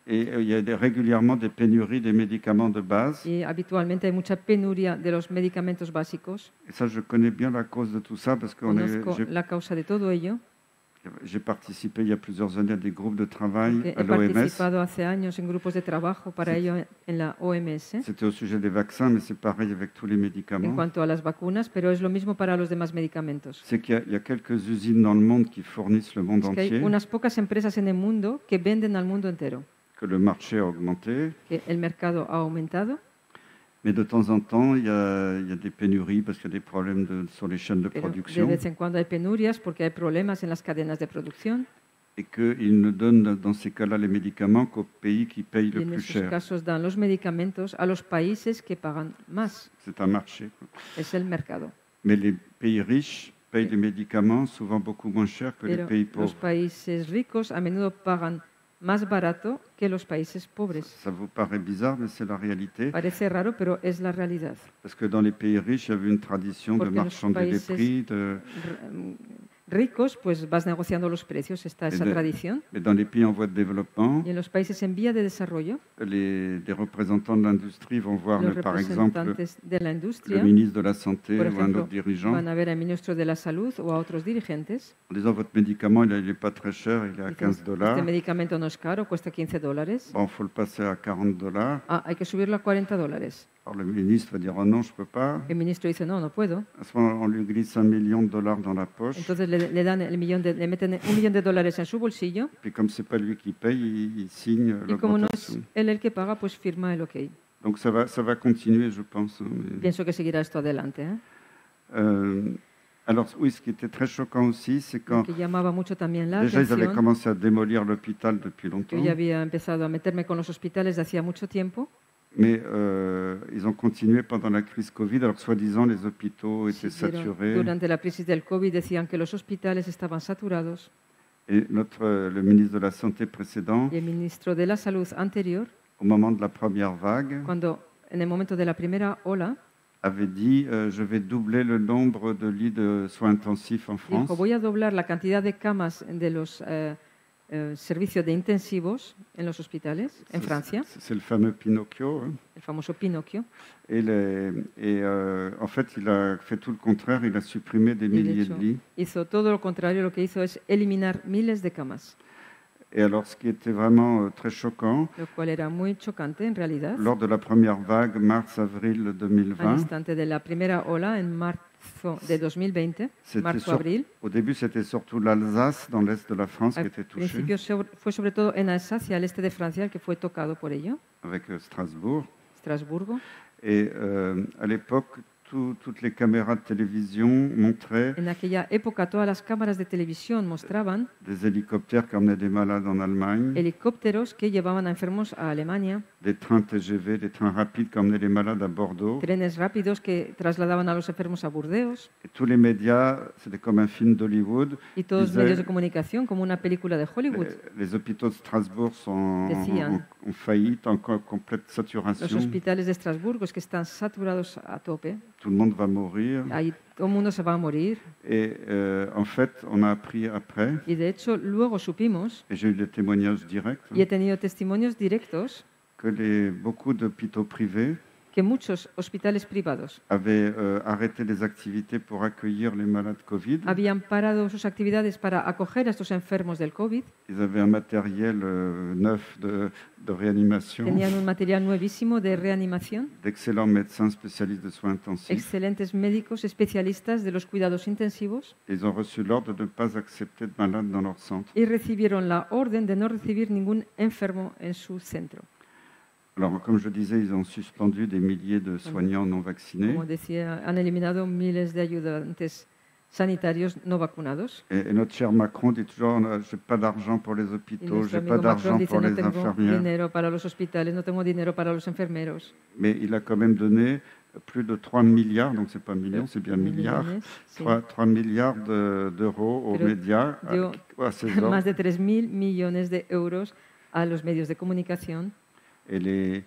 Et il y a régulièrement des pénuries des médicaments de base. Y habitualmente hay mucha penuria de los medicamentos básicos. Et ça, je connais bien la cause de tout ça parce que la causa de todo ello. J'ai participé il y a plusieurs années à des groupes de travail à l'OMS. He participado hace años en grupos de trabajo para ello en la OMS. C'était au sujet des vaccins, mais c'est pareil avec tous les médicaments. En cuanto a las vacunas, pero es lo mismo para los demás medicamentos. C'est qu'il y a quelques usines dans le monde qui fournissent le monde entier. Que hay unas pocas empresas en el mundo que venden al mundo entero. Que le marché a augmenté. Que el mercado ha aumentado. Mais de temps en temps, il y a des pénuries parce qu'il y a des problèmes sur les chaînes de production. De vez en cuando hay penurias porque hay problemas en las cadenas de producción. Et qu'ils ne donnent dans ces cas-là les médicaments qu'aux pays qui payent le plus cher. En esos casos dan los medicamentos a los países que pagan más. C'est un marché. Es el mercado. Mais les pays riches payent les médicaments souvent beaucoup moins cher que les pays pauvres. Los países ricos a menudo pagan más barato que los países pobres. Ça vous paraît bizarre, mais c'est la réalité. Parece raro, pero es la realidad. Parce que dans les pays riches, il y avait une tradition de marchander les prix. Ricos, pues vas negociando los precios, está esa tradición. Mais dans les pays en voie de développement, y en los países en vía de desarrollo, des représentants de l'industrie vont voir, par exemple, le ministre de la Santé ou un autre dirigeant. Van a ver al ministro de la Salud o a otros dirigentes. En disant, votre médicament, il n'est pas très cher, il est à $15. Este medicamento no es caro, cuesta $15. Bon, il faut le passer à $40. Ah, hay que subirlo a $40. Alors le ministre va dire, oh non, je ne peux pas. El ministro dice, no, no puedo. À ce moment, on lui glisse $1 million dans la poche. Entonces le meten $1 millón en su bolsillo. Et comme c'est pas lui qui paye, il signe l'augmentation. Y como no es él el que paga, pues firma el OK. Donc ça va continuer, je pense. Pienso que seguirá esto adelante. Alors oui, ce qui était très choquant aussi, c'est quand déjà ils avaient commencé à démolir l'hôpital depuis longtemps. Yo ya había empezado a meterme con los hospitales de hacía mucho tiempo. Mais ils ont continué pendant la crise Covid, alors soi-disant les hôpitaux étaient saturés. Durante la crisis del COVID decían que los hospitales estaban saturados. Et le ministre de la Santé précédent, y el ministro de la Salud anterior, au moment de la première vague, en el momento de la primera ola, avait dit je vais doubler le nombre de lits de soins intensifs en France. Dijo, voy a doblar la cantidad de camas de los servicios de intensivos en los hospitales en Francia. C'est le fameux Pinocchio. El famoso Pinocchio. Et en fait, il a fait tout le contraire, il a supprimé des milliers de lits. Hizo todo lo contrario, lo que hizo es eliminar miles de camas. Et alors, ce qui était vraiment très choquant, lo cual era muy chocante en realidad, lors de la première vague, mars-avril 2020, al instante de la primera ola, en marzo de 2020, marzo-abril, au début, c'était surtout l'Alsace, dans l'est de la France, qui était touchée. Al principio fue sobre todo en Alsacia, al este de Francia, que fue tocado por ello. Avec Strasbourg. Strasburgo. Et à l'époque, toutes les caméras de télévision montraient en aquella época todas las cámaras de televisión mostraban des hélicoptères qui emmenaient des malades en Allemagne, helicópteros que llevaban a enfermos a Alemania, des trains TGV, des trains rapides qui emmenaient les malades à Bordeaux, trenes rápidos que trasladaban a los enfermos a Burdeos. Et tous les médias, c'était comme un film d'Hollywood. Y todos los medios de comunicación como una película de Hollywood. Les hôpitaux de Strasbourg sont en faillite, en complète saturation. Los hospitales de Estrasburgo es que están saturados a tope. Tout le monde va mourir. Ahí todo el mundo se va a morir. Et en fait, on a appris après. Y de hecho, luego supimos. Et j'ai eu des témoignages directs. Y he tenido testimonios directos. Que beaucoup d'hôpitaux privés. Que muchos hospitales privados avaient arrêté les activités pour accueillir les malades Covid. Habían parado sus actividades para acoger a estos enfermos del COVID. Ils avaient un matériel neuf de réanimation. Tenían un material nuevísimo de reanimación. D'excellents médecins spécialistes de soins intensifs. Excelentes médicos especialistas de los cuidados intensivos. Ils ont reçu l'ordre de ne pas accepter de malades dans leur centre. Y recibieron la orden de no recibir ningún enfermo en su centro. Alors, comme je disais, ils ont suspendu des milliers de soignants non vaccinés. Como decía, han eliminado miles de ayudantes sanitarios no vacunados. Et notre cher Macron dit toujours, j'ai pas d'argent pour les hôpitaux, j'ai pas d'argent pour les infirmières. Dinero para los hospitales, no tengo dinero para los enfermeros. Mais il a quand même donné plus de 3 milliards, donc c'est pas millions, c'est bien milliards, 3 milliards d'euros aux médias, à ces hommes. Más de 3.000 millones de euros a los medios de comunicación. Et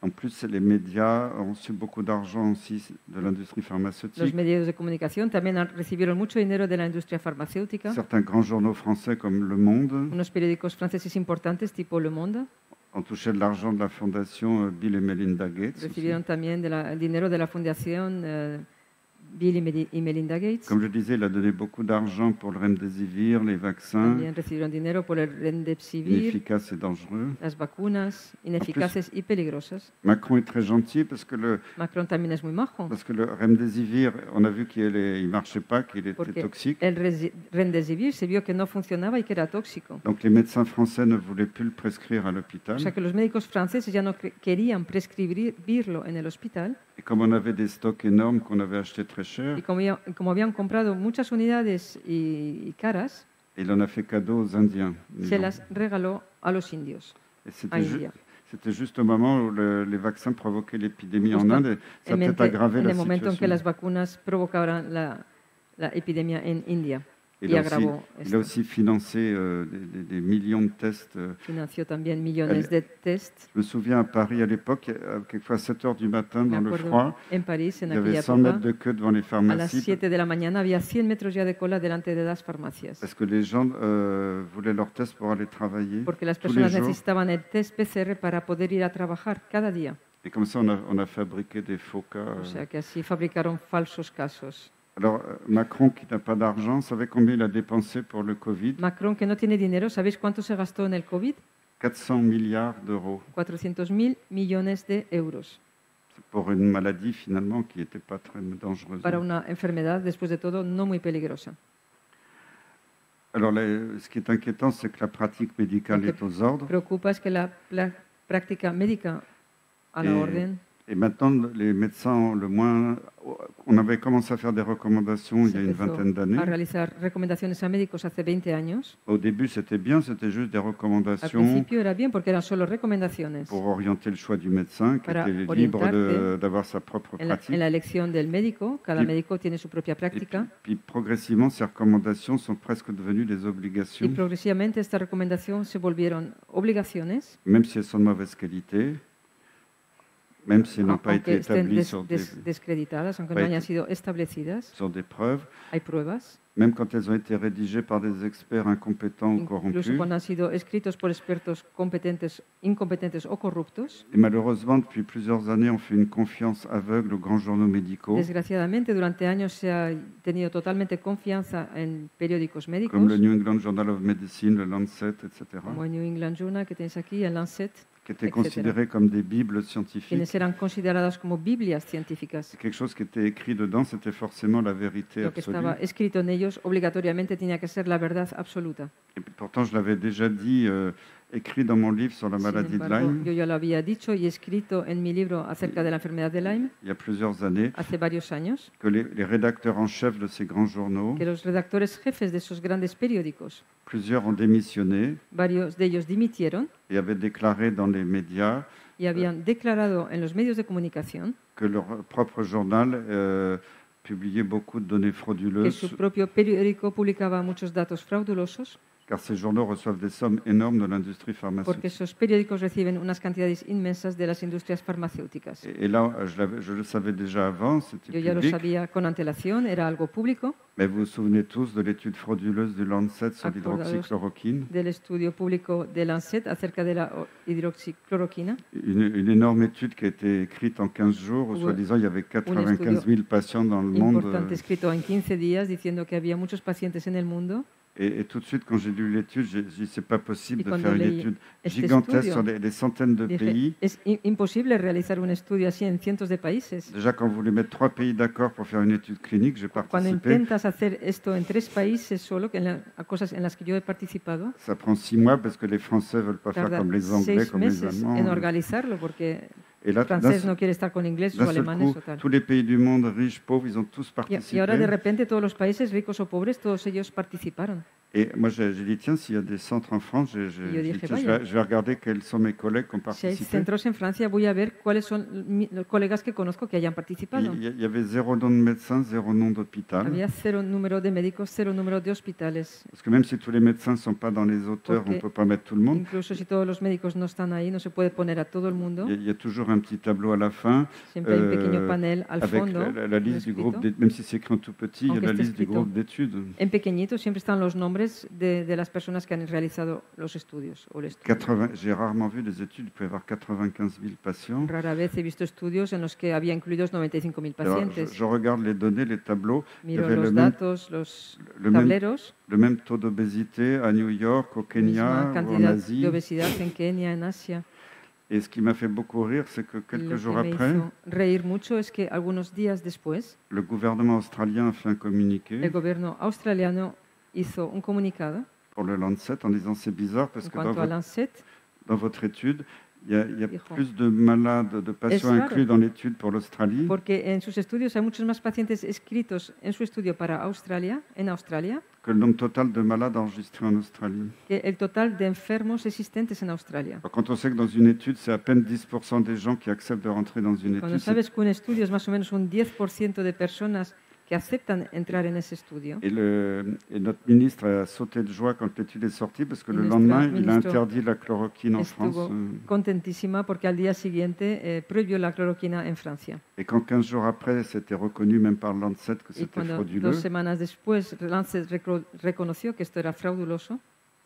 en plus, les médias ont reçu beaucoup d'argent aussi de l'industrie pharmaceutique. Los medios de comunicación también recibieron mucho dinero de la industria farmacéutica. Certains grands journaux français comme Le Monde. Unos periódicos franceses importantes tipo Le Monde. Ont touché de l'argent de la fondation Bill et Melinda Gates. Recibieron también el dinero de la fundación Bill y Melinda Gates. Comme je disais, il a donné beaucoup d'argent pour le remdesivir, les vaccins. También recibieron dinero por el remdesivir. Inefficaces et dangereux. Las vacunas ineficaces y peligrosas. Macron est très gentil parce que Macron también es muy majo. Parce que le remdesivir, on a vu qu'il ne marchait pas, qu'il était toxique. El remdesivir se vio que no funcionaba y que era tóxico. Donc les médecins français ne voulaient plus le prescrire à l'hôpital. O sea que los médicos franceses ya no querían prescribirlo en el hospital. Et comme on avait des stocks énormes qu'on avait achetés très cher. Y como habían comprado muchas unidades y caras, il en a fait cadeau aux Indiens. Se las regaló a los indios. C'était juste au moment où les vaccins provoquaient l'épidémie en Inde et ça a peut-être aggravé la situation. En el momento en que las vacunas provocaban la epidemia en India. Il a aussi financé des millions de tests. Financió también millones de tests. Je me souviens à Paris à l'époque, quelquefois à 7 h du matin dans le froid, en París, il y avait 100 mètres de queue devant les pharmacies. A las 7 de la mañana había 100 metros ya de cola delante de las farmacias. Parce que les gens voulaient leur test pour aller travailler. Porque las personas necesitaban el test PCR para poder ir a trabajar cada día. Et comme ça, on a fabriqué des faux cas. O sea que así fabricaron falsos casos. Alors, Macron, qui n'a pas d'argent, savez combien il a dépensé pour le Covid? Macron, que no tiene dinero, ¿sabéis cuánto se gastó en el Covid? 400 milliards d'euros. 400.000 millones de euros. C'est pour une maladie, finalement, qui n'était pas très dangereuse. Para una enfermedad, después de todo, no muy peligrosa. Alors, ce qui est inquiétant, c'est que la pratique médicale est aux ordres. Preocupa es que la práctica médica a la orden. Et maintenant, les médecins, on avait commencé à faire des recommandations il y a une vingtaine d'années. A realizar recomendaciones a médicos hace 20 años. Au début, c'était bien, c'était juste des recommandations. Al principio era bien porque eran solo recomendaciones. Pour orienter le choix du médecin, qui était libre d'avoir sa propre pratique. En la elección del médico, cada médico tiene su propia práctica. Puis progressivement, ces recommandations sont presque devenues des obligations. Y progresivamente estas recomendaciones se volvieron obligaciones. Même si elles sont de mauvaise qualité. Même si elles n'ont pas été établies sur descreditadas, aunque no hayan sido establecidas, sur des preuves, hay pruebas. Même quand elles ont été rédigées par des experts incompétents ou corrompus. Incluso cuando han sido escritos por expertos incompetentes o corruptos. Et malheureusement, depuis plusieurs années, on fait une confiance aveugle aux grands journaux médicaux. Desgraciadamente, durante años se ha tenido totalmente confianza en periódicos médicos. Comme le New England Journal of Medicine, le Lancet, etc. Como el New England Journal que tenéis aquí, el Lancet. Qui étaient considérés comme des bibles scientifiques. Quienes eran consideradas como Biblias científicas. Quelque chose qui était écrit dedans, c'était forcément la vérité Lo que absolue. estaba escrito en ellos obligatoriamente tenía que ser la verdad absoluta. Et pourtant, je l'avais déjà dit, écrit dans mon livre sur la maladie de Lyme. Yo ya lo había dicho y escrito en mi libro acerca de la enfermedad de Lyme. Il y a plusieurs années. Hace varios años. Que les rédacteurs en chef de ces grands journaux. Que los redactores jefes de esos grandes periódicos. Plusieurs ont démissionné. Varios de ellos dimitieron. Et avaient déclaré dans les médias. Y habían declarado en los medios de comunicación. Que leur propre journal publiait beaucoup de données frauduleuses. Que su propio periódico publicaba muchos datos fraudulosos. Car ces journaux reçoivent des sommes énormes de l'industrie pharmaceutique. Porque esos periódicos reciben unas cantidades inmensas de las industrias farmacéuticas. Et là, je le savais déjà avant, c'était public. Yo ya lo sabía con antelación, era algo público. Mais vous vous souvenez tous de l'étude frauduleuse du Lancet sur l'hydroxychloroquine. Del estudio público de Lancet acerca de la hidroxicloroquina. Une énorme étude qui a été écrite en 15 jours, où soi-disant il y avait 95 000 patients dans le monde. Importante escrito en 15 días diciendo que había muchos pacientes en el mundo. Et tout de suite, quand j'ai lu l'étude, j'ai dit c'est pas possible de faire une étude gigantesque sur des centaines de pays. Es imposible realizar un estudio así en cientos de países. Déjà, quand vous voulez mettre 3 pays d'accord pour faire une étude clinique, j'ai participé. Cuando intentas hacer esto en 3 países solo, que a cosas en las que yo he participado. Ça prend 6 mois parce que les Français veulent pas faire comme les Anglais, comme les Allemands. En organizarlo porque Et là, francés no quiere estar con ingleses o alemanes o tal. Tous les pays du monde, riches, pauvres, ils ont tous participé. Y ahora de repente todos los países ricos o pobres, todos ellos participaron. Et moi, j'ai dit, tiens, s'il y a des centres en France, je vais regarder quels sont mes collègues qui ont participé. Si hay centros en Francia, voy a ver cuáles son los colegas que conozco que hayan participado. Il y avait 0 nom de médecin, 0 nom d'hôpital. Había 0 número de médicos, 0 número de hospitales. Parce que même si tous les médecins ne sont pas dans les auteurs, on ne peut pas mettre tout le monde. Incluso si todos los médicos no están ahí, no se puede poner a todo el mundo. Il y a toujours un petit tableau à la fin. Siempre hay un pequeño panel al fondo. Avec la liste du groupe, même si c'est écrit en tout petit, il y a la liste du groupe d'études. En pequeñito siempre están los nombres de las personas que han realizado los estudios o el estudio. J'ai rarement vu des études, il peut y avoir 95 000 patients. Rara vez he visto estudios en los que había incluidos 95.000 pacientes. Je regarde les données, les tableaux. Miro los datos, los tableros. Le même taux d'obésité à New York, au Kenya, ou en Asie. De obesidad en Kenia, en Asia. Et ce qui m'a fait beaucoup rire, c'est que quelques jours après, reír mucho es que algunos días después, le gouvernement australien a fait un communiqué. El gobierno australiano hizo un comunicado pour le Lancet en disant c'est bizarre parce que dans votre étude, il y a plus de malades, de patients inclus dans l'étude pour l'Australie. Porque en sus estudios hay muchos más pacientes escritos en su estudio para Australia, en Australia, que le nombre total de malades enregistrés en Australie. Que el total de enfermos existentes en Australia. Quand on sait que dans une étude, c'est à peine 10% des gens qui acceptent de rentrer dans une étude. Cuando sabes que un estudio es más o menos un 10% de personas que aceptan entrar en ese estudio. Et notre ministre a sauté de joie quand l'étude est sortie parce que le lendemain, il a interdit la chloroquine en France. Contentísima porque al día siguiente prohibió la cloroquina en Francia. Et quand 15 jours après, c'était reconnu même par Lancet que c'était frauduleux. 2 semanas después, Lancet reconoció que esto era frauduloso.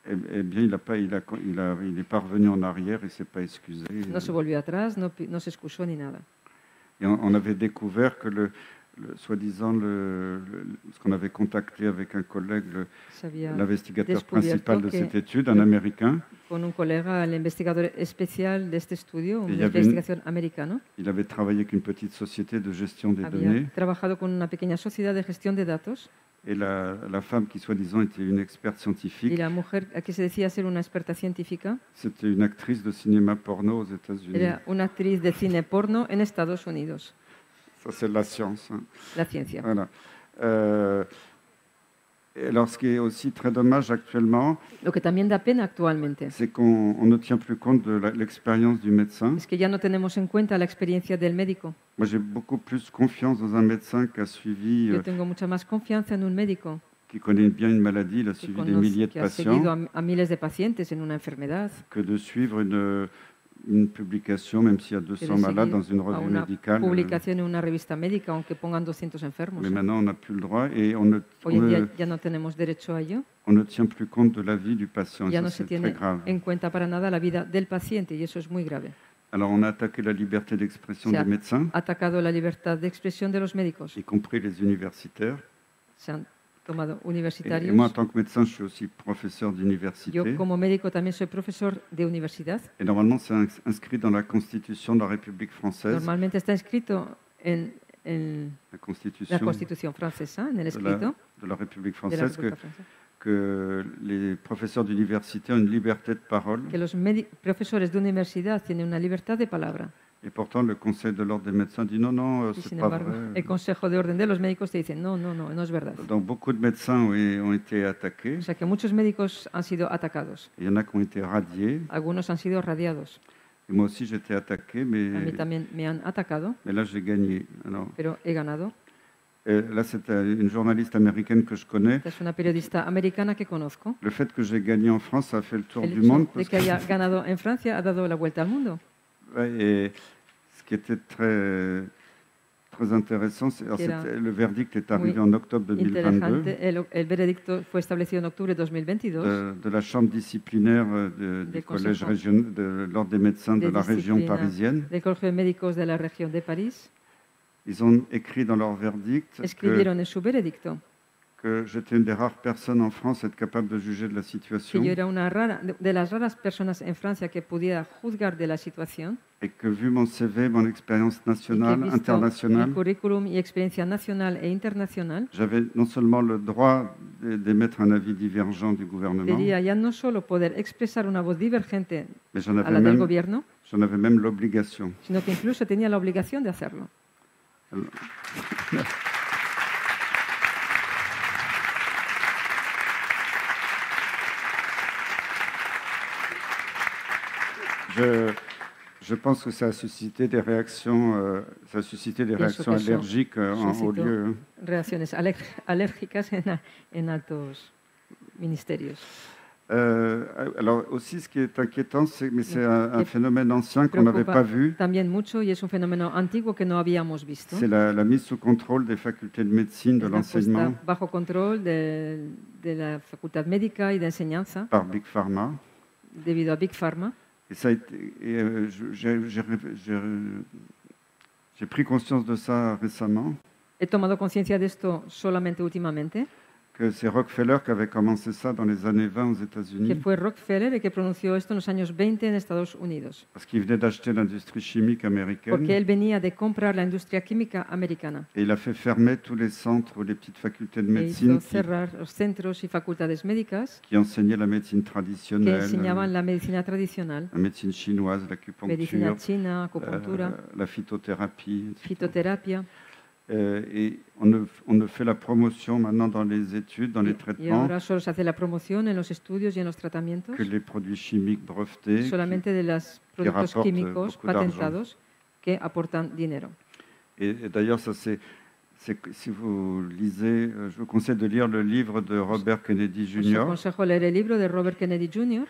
Eh bien, il est pas revenu en arrière, il s'est pas excusé. No se volvió atrás, no se excusó ni nada. Et on avait découvert que soi-disant, ce qu'on avait contacté avec un collègue, l'investigateur principal de cette étude, un Américain. Con un colega, el investigador especial de este estudio, un investigación americano. Il avait travaillé avec une petite société de gestion des données. Trabajado con una pequeña sociedad de gestión de datos. Et la femme qui, soi-disant, était une experte scientifique. Y la mujer que se decía ser una experta científica. C'était une actrice de cinéma porno aux États-Unis. Era una actriz de cine porno en Estados Unidos. Ça, c'est la science. Hein. La ciencia. Voilà. Et alors, ce qui est aussi très dommage actuellement, Lo que también da pena actualmente c'est qu'on ne tient plus compte de l'expérience du médecin. es que ya no tenemos en cuenta la experiencia del médico. Moi, j'ai beaucoup plus confiance dans un médecin qui a suivi, Yo tengo mucha más confianza en un médico qui connaît bien une maladie, il a suivi des milliers de que ha seguido patients, a miles de pacientes en una enfermedad, que de suivre une publication, même s'il y a que 200 de malades dans seguir une a revue una médicale. publicación en una revista médica, aunque pongan 200 enfermos. Mais maintenant, on n'a plus le droit et on Hoy en día ya no tenemos derecho a ello. ne tient plus compte de la vie du patient. Ya Ça, no se c'est très tiene grave. en cuenta para nada la vida del paciente y eso es muy grave. Alors, on a attaqué la liberté d'expression Se des ha médecins, atacado la libertad de expresión de los médicos. y compris les universitaires. Se han tomado Et universitarios. moi, en tant que médecin, je suis aussi professeur d'université. Yo como médico también soy profesor de universidad. Et normalement, c'est inscrit dans la Constitution de la République française. Normalmente está escrito en La la Constitución francesa, en el escrito de la République de la française, República Francesa, que les professeurs d'université ont une liberté de parole. que los profesores de universidad tienen una libertad de palabra. Et pourtant, le Conseil de l'ordre des médecins dit non, non, Y c'est sin pas embargo, vrai. el Consejo de Orden de los Médicos te dice, no, no, no, no es verdad. Donc, beaucoup de médecins ont été attaqués. O sea que muchos médicos han sido atacados. Il y en a qui ont été radiés. Algunos han sido radiados. Et moi aussi, j'étais attaqué, A mí mais también me han atacado, là, j'ai gagné. Alors, pero he ganado. là, c'est une journaliste américaine que je connais. Esta es una periodista americana que conozco. Le fait que j'ai gagné en France, ça a fait le tour El du monde. hecho de que haya ganado en Francia ha dado la vuelta al mundo. Et ce qui était très, très intéressant, le verdict est arrivé en octobre 2022 El veredicto fue establecido en octubre de 2022 de la chambre disciplinaire du collège régional de l'ordre des médecins de la région parisienne. del Colegio de Médicos de la región de París. Ils ont écrit dans leur verdict Escribieron en su veredicto que j'étais une des rares personnes en France à être capable de juger de la que situation yo era una de las raras personas en Francia que pudiera juzgar de la situación et que vu mon CV, mon expérience y que nationale, visto internationale, mi currículum y experiencia nacional e internacional, j'avais non seulement le droit d'émettre un avis divergent du gouvernement, quería ya no solo poder expresar una voz divergente mais j'en a avais la del même, gobierno, j'en avais même l'obligation. sino que incluso tenía la obligación de hacerlo. Je pense que ça a suscité des réactions, allergiques en haut lieu. Reacciones alérgicas en altos ministerios. Alors aussi, ce qui est inquiétant, c'est un phénomène ancien qu'on n'avait pas vu. También mucho, y es un fenómeno antiguo que no habíamos visto. C'est la mise sous contrôle des facultés de médecine, de l'enseignement. Bajo control de la facultad médica y de enseñanza. Par Big Pharma. Debido a Big Pharma. Et ça a été, j'ai pris conscience de ça récemment. He tomado conciencia de esto solamente últimamente. Que c'est Rockefeller qui avait commencé ça dans les années 20 aux États-Unis. Que fue Rockefeller el que pronunció esto en los años 20 en Estados Unidos. Parce qu'il venait d'acheter l'industrie chimique américaine. Porque él venía de comprar la industria química americana. Et il a fait fermer tous les centres ou les petites facultés de médecine hizo cerrar los centros y facultades médicas qui enseignaient la médecine que traditionnelle, enseñaban la medicina tradicional, la médecine chinoise, medicina l'acupuncture, china, acupuntura, la phytothérapie, etc. fitoterapia. Et on ne fait la promotion maintenant dans les études, dans les Y traitements, ahora solo se hace la promoción en los estudios y en los tratamientos que les produits chimiques brevetés. solamente de los productos rapportent químicos beaucoup d'argent. patentados que aportan dinero. Et d'ailleurs, ça si vous lisez, je vous conseille de lire le livre de Robert Kennedy Os Jr., aconsejo leer el libro de Robert Kennedy Jr.,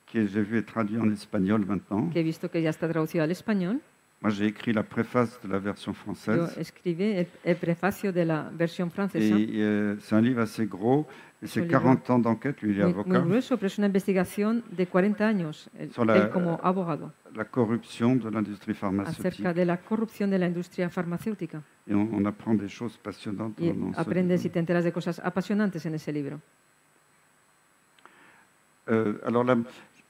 qui j'ai vu est traduit en espagnol maintenant. que he visto que ya está traducido al español. Moi, j'ai écrit la préface de la version Yo française. escribí el prefacio de la versión francesa. Et c'est un livre assez gros. Et c'est un 40 ans d'enquête, lui, il est Muy avocat, grueso, pero es una investigación de 40 años, Sur él como abogado, la corruption de l'industrie pharmaceutique. acerca de la corrupción de la industria farmacéutica. Et on apprend des choses passionnantes Y dans ce aprendes y livre. te enteras de cosas apasionantes en ese libro. Alors là,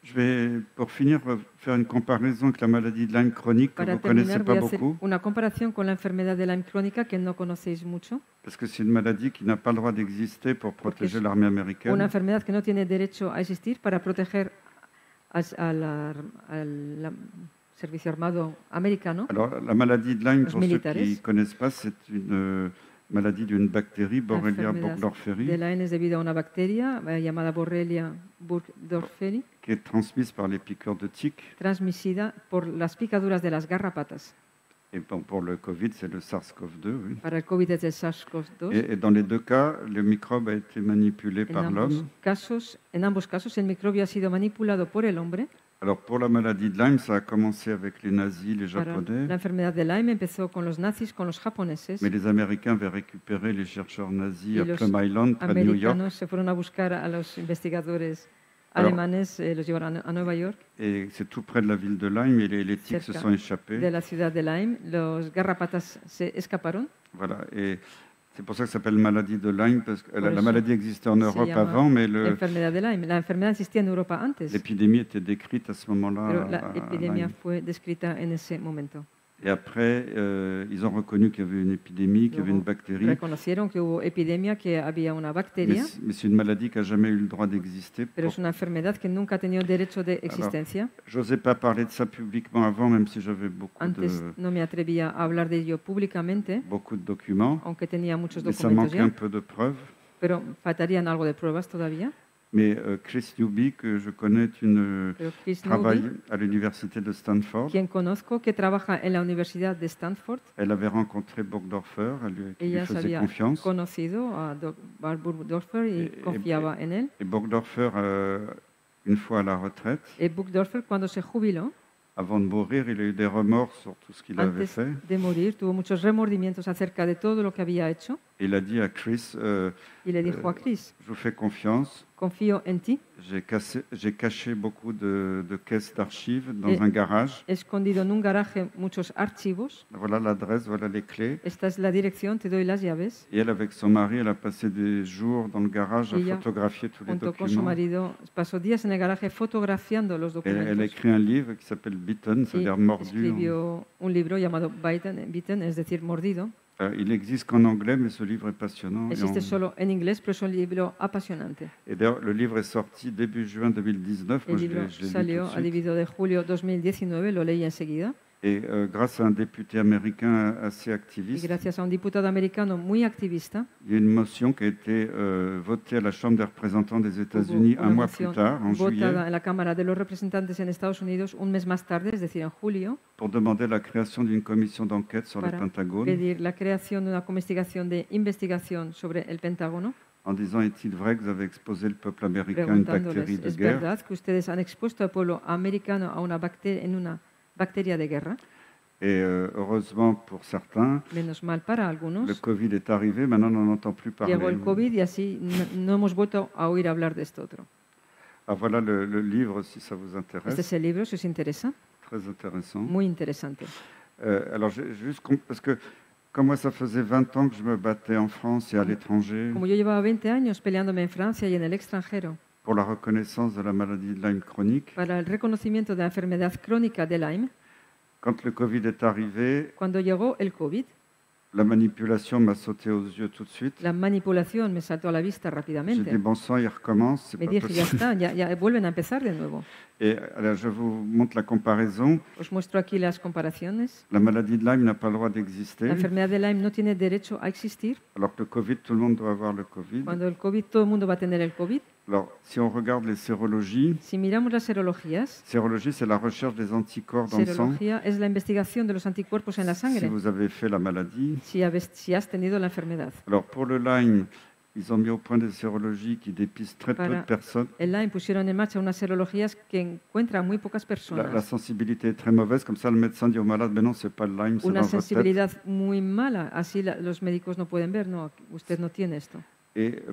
Je vais, pour finir, faire une comparaison avec la maladie de Lyme chronique que vous ne connaissez pas beaucoup. Una comparación con la enfermedad de Lyme crónica que no conocéis mucho. Parce que c'est une maladie qui n'a pas le droit d'exister pour protéger l'armée américaine. Una enfermedad que no tiene derecho a existir para proteger al servicio armado americano. Alors, la maladie de Lyme, pour ceux qui ne connaissent pas, c'est une maladie d'une bactérie, Borrelia burgdorferi. De Lyme es debido a una bacteria llamada Borrelia burgdorferi. Que est transmise par les piqûres de tiques. Transmisida por las picaduras de las garrapatas. Et bon, pour le Covid, c'est le SARS-CoV-2. Oui. Para el COVID es el SARS-CoV-2. Et dans les deux cas, le microbe a été manipulé par l'homme. En ambos casos, el microbio ha sido manipulado por el hombre. Alors pour la maladie de Lyme, ça a commencé avec les nazis, les japonais. La enfermedad de Lyme empezó con los nazis, con los japoneses. Mais les Américains avaient récupéré les chercheurs nazis à Plum Island, près de New York. Los americanos se fueron a buscar a los investigadores alemanes, los llevaron a Nueva York. Et c'est tout près de la ville de Lyme et les tiques se sont échappés. De la ciudad de Lyme, los garrapatas se escaparon. Voilà, et c'est pour ça que ça s'appelle maladie de Lyme, parce que la maladie existait en Europe avant, mais enfermedad de Lyme. La enfermedad existía en Europa antes. L'épidémie était décrite à ce moment-là. Pero la epidemia fue descrita en ese momento. Et après, ils ont reconnu qu'il y avait une épidémie, qu'il y avait une bactérie. Reconocieron que hubo epidemia, que había una bacteria. Mais c'est une maladie qui n'a jamais eu le droit d'exister. Pero es una enfermedad que nunca ha tenido derecho de existencia. Je n'osais pas parler de ça publiquement avant, même si j'avais Antes no me atrevía a hablar de ello públicamente. Beaucoup de documents. Aunque tenía muchos documentos. Ça manquait un peu de preuves. Pero faltarían algo de pruebas todavía. Mais Chris Newby, que je connais, travaille à l'université de Stanford. Quien conozco que trabaja en la Universidad de Stanford. Elle avait rencontré Burgdorfer, elle lui faisait confiance. Conocido a Burgdorfer y confiaba en él. Et Burgdorfer, une fois à la retraite. Et Burgdorfer, cuando se jubiló. Avant de mourir, il a eu des remords sur tout ce qu'il avait fait. De morir, tuvo muchos remordimientos acerca de todo lo que había hecho. Et il a dit à Chris, y le dijo a Chris, je vous fais confiance. Confío en ti. J'ai caché beaucoup de caisses d'archives dans un garage. He escondido en un garaje muchos archivos. Voilà l'adresse, voilà les clés. Esta es la dirección, te doy las llaves. Et elle, avec son mari, elle a passé des jours dans le garage à photographier tous les documents. Con su marido, pasó días en el garaje fotografiando los documentos. Elle a écrit un livre qui s'appelle Bitten, c'est-à-dire mordu. Escribió un libro llamado Bitten, es decir, mordido. Il existe qu'en anglais, mais ce livre est passionnant. Existe solo en inglés, pero es un libro apasionante. Et d'ailleurs, le livre est sorti début juin 2019. El libro salió a début de julio 2019, lo leí enseguida. Et grâce à un député américain assez activiste, y gracias a un diputado americano muy activista, il y a une motion qui a été votée à la Chambre des représentants des États-Unis un mois plus tard, en juillet, en la Cámara de los Representantes en Estados Unidos un mes más tarde, es decir, en julio, pour demander la création d'une commission d'enquête sur le Pentagone, pedir la creación de una comisión de investigación sobre el Pentágono, en disant, est-il vrai que vous avez exposé le peuple américain à une bactérie de guerre? ¿Es verdad que ustedes han expuesto al pueblo americano a una bacteria de guerra? Et heureusement pour certains, menos mal para algunos, le Covid est arrivé, maintenant on n'en entend plus parler. Llegó el COVID y así no hemos vuelto a oír hablar de esto otro. Ah, voilà le livre, si ça vous intéresse. Este es el libro, si os interesa. Très intéressant. Muy interesante. Alors, juste parce que comme moi, ça faisait 20 ans que je me battais en France et à l'étranger. Como yo llevaba 20 años peleándome en Francia y en el extranjero. Pour la reconnaissance de la maladie de Lyme chronique. Para el reconocimiento de la enfermedad crónica de Lyme. Quand le Covid est arrivé, cuando llegó el COVID, la manipulation m'a sauté aux yeux tout de suite. La manipulación me saltó a la vista rápidamente. J'ai dit, bon sang, il recommence. Me dije, ya está, ya vuelven a empezar de nuevo. Et alors, je vous montre la comparaison. Os muestro aquí las comparaciones. La maladie de Lyme n'a pas le droit d'exister. La enfermedad de Lyme no tiene derecho a existir. Alors que le Covid, tout le monde doit avoir le Covid. Cuando el COVID, todo el mundo va a tener el COVID. Alors, si on regarde les sérologies, si miramos las serologías, sérologie, c'est la recherche des anticorps dans le sang. Serología es la investigación de los anticuerpos en la sangre. Si vous avez fait la maladie. Si has tenido la enfermedad. Alors, pour le Lyme, ils ont mis au point des sérologies qui dépistent très peu de personnes. El Lyme pusieron en marcha unas serologías que encuentran muy pocas personas. La sensibilité est très mauvaise, comme ça le médecin dit au malade, mais non, c'est pas le Lyme, c'est dans votre tête. Una sensibilidad muy mala, así los médicos no pueden ver, no, usted no tiene esto. Et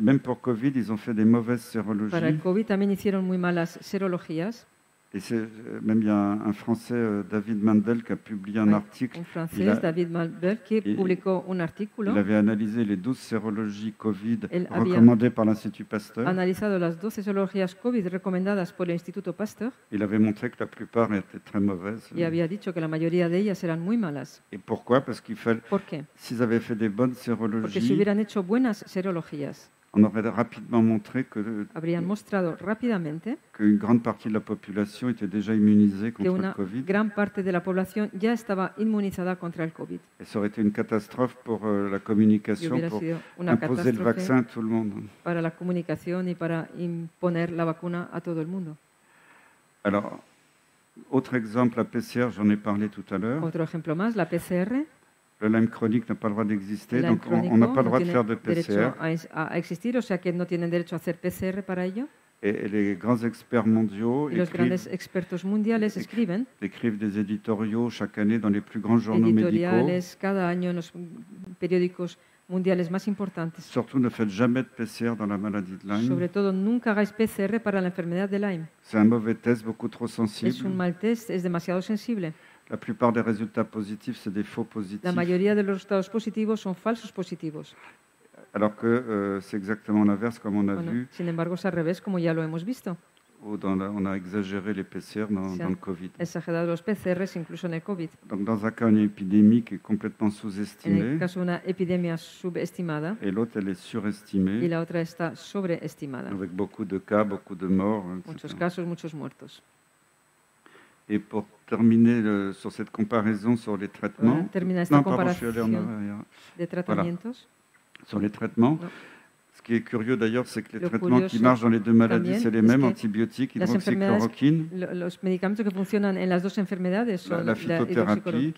même pour Covid, ils ont fait des mauvaises sérologies. Para el COVID también hicieron muy malas serologías. Et même il y a un Français, David Mandel, qui a publié un article. Un francés, David Mandel, qui publicó un artículo. Il avait analysé les 12 sérologies Covid recommandées par l'Institut Pasteur. Analizado las 12 serologías COVID recomendadas por el Instituto Pasteur. Il avait montré que la plupart étaient très mauvaises. Y había dicho que la mayoría de ellas eran muy malas. Et pourquoi? Parce qu'il fallait. ¿Por qué? S'ils avaient fait des bonnes sérologies. Porque si hubieran hecho buenas serologías. On aurait rapidement montré habrían mostrado rápidamente qu'une grande partie de la population était déjà immunisée contre le Covid. Gran parte de la población ya estaba inmunizada contra el COVID. Et ça aurait été une catastrophe pour la communication, pour imposer le vaccin à tout le monde. Para la comunicación y para imponer la vacuna a todo el mundo. Alors, autre exemple, la PCR, j'en ai parlé tout à l'heure. Otro ejemplo más, la PCR. Le Lyme chronique n'a pas le droit d'exister, donc on n'a pas le droit de faire de PCR. A existir, o sea que no tienen derecho a hacer PCR para ello. Et les grands experts mondiaux écrivent des éditoriaux chaque année dans les plus grands journaux médicaux. Cada año en los periódicos mundiales más importantes. Surtout, ne faites jamais de PCR dans la maladie de Lyme. Sobre todo, nunca hagáis PCR para la enfermedad de Lyme. C'est un mauvais test, beaucoup trop sensible. Es un mal test, es demasiado sensible. La plupart des résultats positifs, c'est des faux positifs. La mayoría de los resultados positivos son falsos positivos. Alors que c'est exactement l'inverse, comme on a vu. Sin embargo, es al revés, como ya lo hemos visto. On a exagéré les PCR dans le Covid. Exagerado los PCRs incluso en el COVID. Donc, dans un cas, une épidémie qui est complètement sous-estimée. En el caso, una epidemia subestimada. Et l'autre, elle est surestimée. Y la otra está sobreestimada. Avec beaucoup de cas, beaucoup de morts. Muchos casos, muchos muertos. Et pour terminer sur cette comparaison sur les traitements, sur les traitements, ce qui est curieux d'ailleurs, c'est que les traitements qui marchent dans les deux maladies, c'est les mêmes, antibiotiques, hydroxychloroquine, la phytothérapie,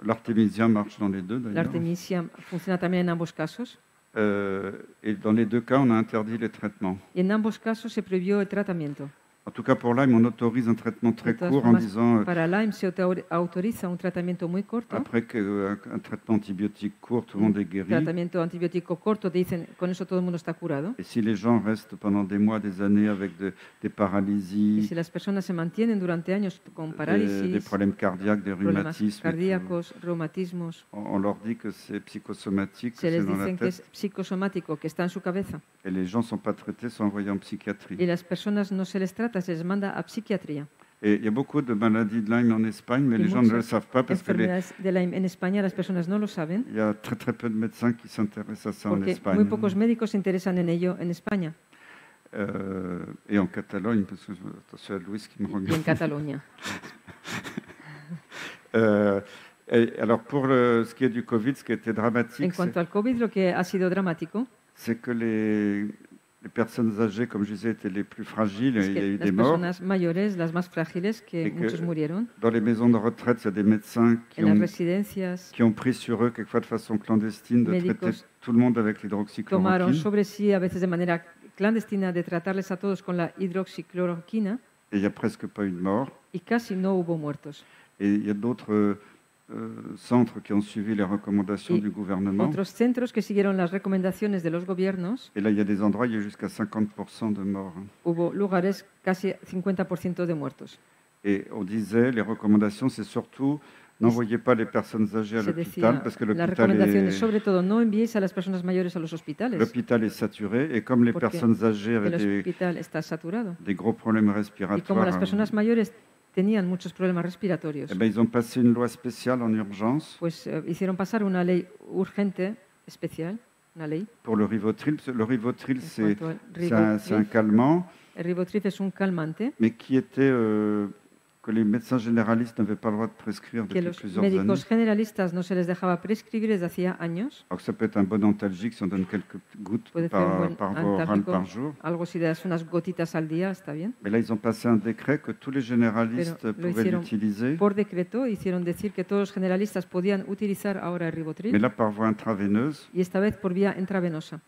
l'artémisia marche dans les deux d'ailleurs. L'artémisia funciona también en ambos casos. Et dans les deux cas, on a interdit les traitements. Y en ambos casos se prohibió el tratamiento. En tout cas, pour Lyme, on autorise un traitement très court en disant... Para Lyme se autoriza un tratamiento muy corto. Après qu'un traitement antibiotique court, tout le monde est guéri. Tratamiento antibiótico corto, dicen, con eso todo el mundo está curado. Et si les gens restent pendant des mois, des années avec des paralysies... Y si las personas se mantienen durante años con parálisis... Des problèmes cardiaques, des rhumatismes... cardíacos, reumatismos... On leur dit que c'est psychosomatique, que c'est dans la tête. Se les dicen que es psicosomático, que está en su cabeza. Et les gens ne sont pas traités, sont envoyés en psychiatrie. Y las personas no se les trata, se les manda a psiquiatría. Et il y a beaucoup de maladies de Lyme en Espagne, mais les gens ne le savent pas parce que de Lyme en España las personas no lo saben. Il y a très peu de médecins qui s'intéressent à ça en Espagne. Muy pocos médicos se interesan en ello en España. Et en Catalogne, parce que attention à Louis qui me regarde. Y en Cataluña. Alors pour ce qui est du Covid, ce qui a été dramatique. En cuanto al COVID, lo que ha sido dramático. C'est que les personnes âgées, comme je disais, étaient les plus fragiles et il y a eu des morts. Las personas mayores, las más frágiles, que muchos murieron. Dans les maisons de retraite, il y a des médecins qui ont pris sur eux, quelquefois de façon clandestine, de traiter tout le monde avec l'hydroxychloroquine. Tomaron sobre sí, a veces de manera clandestina, de tratarles a todos con la hidroxicloroquina. Et il n'y a presque pas eu de morts. Y casi no hubo muertos. Et il y a d'autres centres qui ont suivi les recommandations du gouvernement. Otros centros que siguieron las recomendaciones de los gobiernos. Et là, il y a des endroits, il y a jusqu'à 50% de morts. Hubo lugares casi 50% de muertos. Et on disait, les recommandations, c'est surtout n'envoyez pas les personnes âgées à l'hôpital parce que l'hôpital est saturé et comme les personnes âgées avaient des gros problèmes respiratoires. Tenían muchos problemas respiratorios. Eh bien, ils ont passé une loi spéciale en urgence. Pues hicieron pasar una ley urgente especial, una ley. Pour le Rivotril, le Rivotril c'est un calmant. El Rivotril es un calmante. Mais qui était que les médecins généralistes n'avaient pas le droit de prescrire depuis plusieurs années. Que los médicos generalistas no se les dejaba prescribir desde hacía años. Alors que ça peut être un bon antalgique si on donne quelques gouttes par voie orale par jour. Algo si das unas gotitas al día está bien. Mais là ils ont passé un décret que tous les généralistes pouvaient l'utiliser. Por decreto hicieron decir que todos los generalistas podían utilizar ahora el Rivotril. Mais là par voie intraveineuse. Y esta vez por vía intravenosa.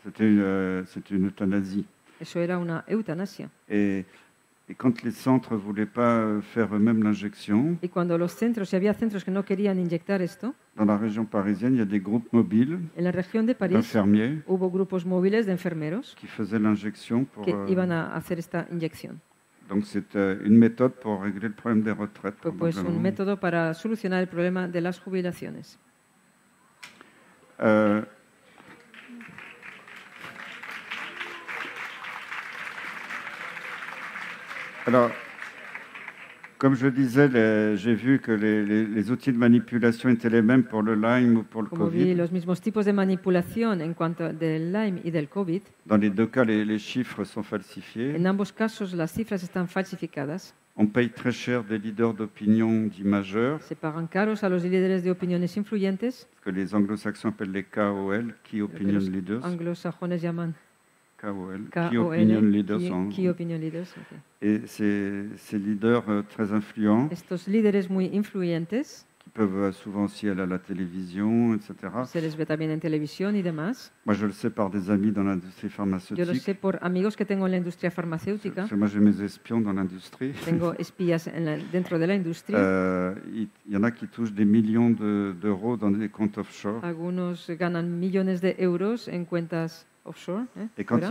C'était une euthanasie. Eso era una eutanasia. Et quand les centres ne voulaient pas faire eux-mêmes l'injection, y cuando los centros, si había centros que no querían inyectar esto, dans la région parisienne, il y a des groupes mobiles en la región de París, d'infirmiers hubo grupos móviles de enfermeros qui faisaient l'injection pour que iban a hacer esta inyección. Donc c'est une méthode pour régler le problème des retraites. Pues un método para solucionar el problema de las jubilaciones. Alors, comme je disais, j'ai vu que les outils de manipulation étaient les mêmes pour le Lyme ou pour le Como vi Covid. los mismos tipos de manipulación en cuanto del Lyme y del COVID. Dans les deux cas, les chiffres sont falsifiés. En ambos casos, las cifras están falsificadas. On paye très cher des leaders d'opinion dits majeurs. Se pagan caros a los líderes de opiniones influyentes. Ce que les anglo-saxons appellent les KOL, Key Opinion Leaders. Anglosajones llaman KOL, Key Opinion Leaders. Key Opinion Leaders. Okay. Et ces leaders très influents, estos líderes muy influyentes, qui peuvent souvent aussi aller à la télévision, etc. Se les ve también en televisión y demás. Moi, je le sais par des amis dans l'industrie pharmaceutique. Yo lo sé por amigos que tengo en la industria farmacéutica. Parce que moi, j'ai mes espions dans l'industrie. Tengo espías dentro de la industria. Il y en a qui touchent des millions d'euros dans des comptes offshore. Algunos ganan millones de euros en cuentas offshore. Et quand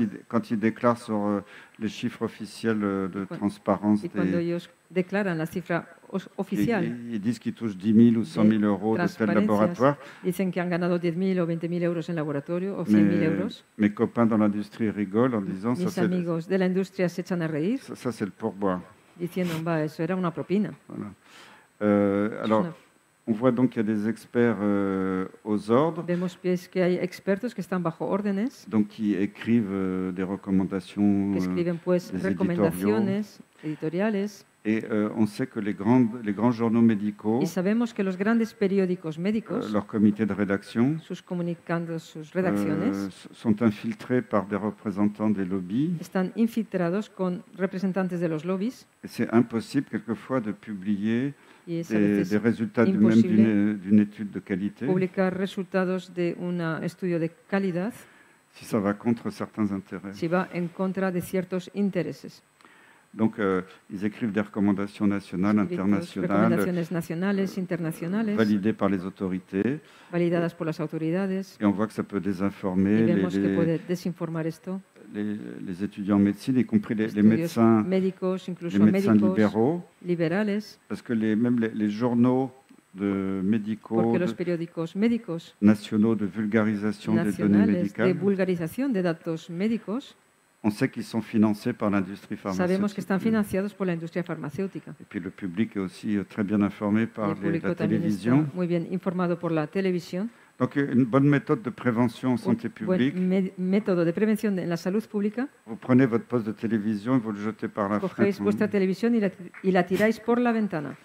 ils déclarent sur les chiffres officiels de transparence, cuando ellos declaran la cifra oficial, ils disent qu'ils touchent 10 000 ou 100 000 euros de tel laboratoire. Dicen que han ganado 10.000 o 20.000 euros en laboratorio o 100.000 euros. Mes copains dans l'industrie rigolent en disant Mis amigos de la industria se echan a reír. Ça c'est le pourboire. Diciendo, va, eso era una propina. Voilà. Alors, on voit donc qu'il y a des experts aux ordres. Vemos que hay expertos que están bajo órdenes. Donc qui écrivent des recommandations, que escriben pues recomendaciones editoriales. Et on sait que les grands journaux médicaux, y sabemos que los grandes periódicos médicos, leur comité de rédaction, sus comunicandos, sus redacciones, sont infiltrés par des représentants des lobbies. Están infiltrados con representantes de los lobbies. Et c'est impossible quelquefois de publier des résultats même d'une étude de qualité. Publicar resultados de un estudio de calidad. Si ça va contre certains intérêts. Si va en contra de ciertos intereses. Donc, ils écrivent des recommandations nationales, internationales, validées par les autorités. Validadas por las autoridades. Et on voit que ça peut désinformer les étudiants en médecine, y compris les médecins, libéraux. Liberales. Parce que même les journaux médicaux, nationaux de vulgarisation des données médicales, on sait qu'ils sont financés par l'industrie pharmaceutique. Sabemos que están financiados por la industria farmacéutica. Et puis le public est aussi très bien informé par la télévision. Muy bien informado por la televisión. Donc une bonne méthode de prévention en santé publique. Método de prevención en la salud pública. Vous prenez votre poste de télévision et vous le jetez par la fenêtre. Cogéis vuestra televisión y la tiráis por la ventana.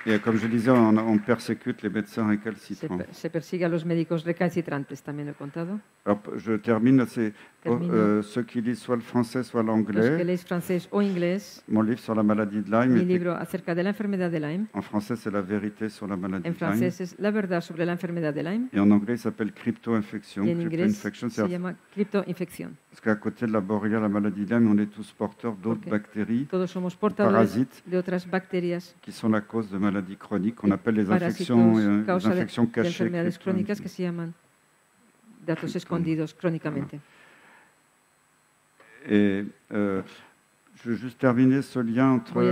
Et comme je disais, on persécute les médecins récalcitrants. Se persigue a los médicos recalcitrantes, también he contado. Alors, je termine, c'est ceux qui lisent soit le français, soit l'anglais. Los que leéis francés o inglés. Mon livre sur la maladie de Lyme. Mi libro acerca de la enfermedad de Lyme. En français, c'est la vérité sur la maladie de Lyme. En francés es la verdad sobre la enfermedad de Lyme. Et en anglais, il s'appelle crypto-infection. Y en inglés se llama criptoinfección. Parce qu'à côté de la borrelia, la maladie de Lyme, on est tous porteurs d'autres bactéries, todos somos portadores parasites, de otras bacterias, qui sont la cause de maladies chroniques, qu'on appelle les infections cachées. Enfermedades crónicas que se llaman datos escondidos crónicamente. Et je veux juste terminer ce lien entre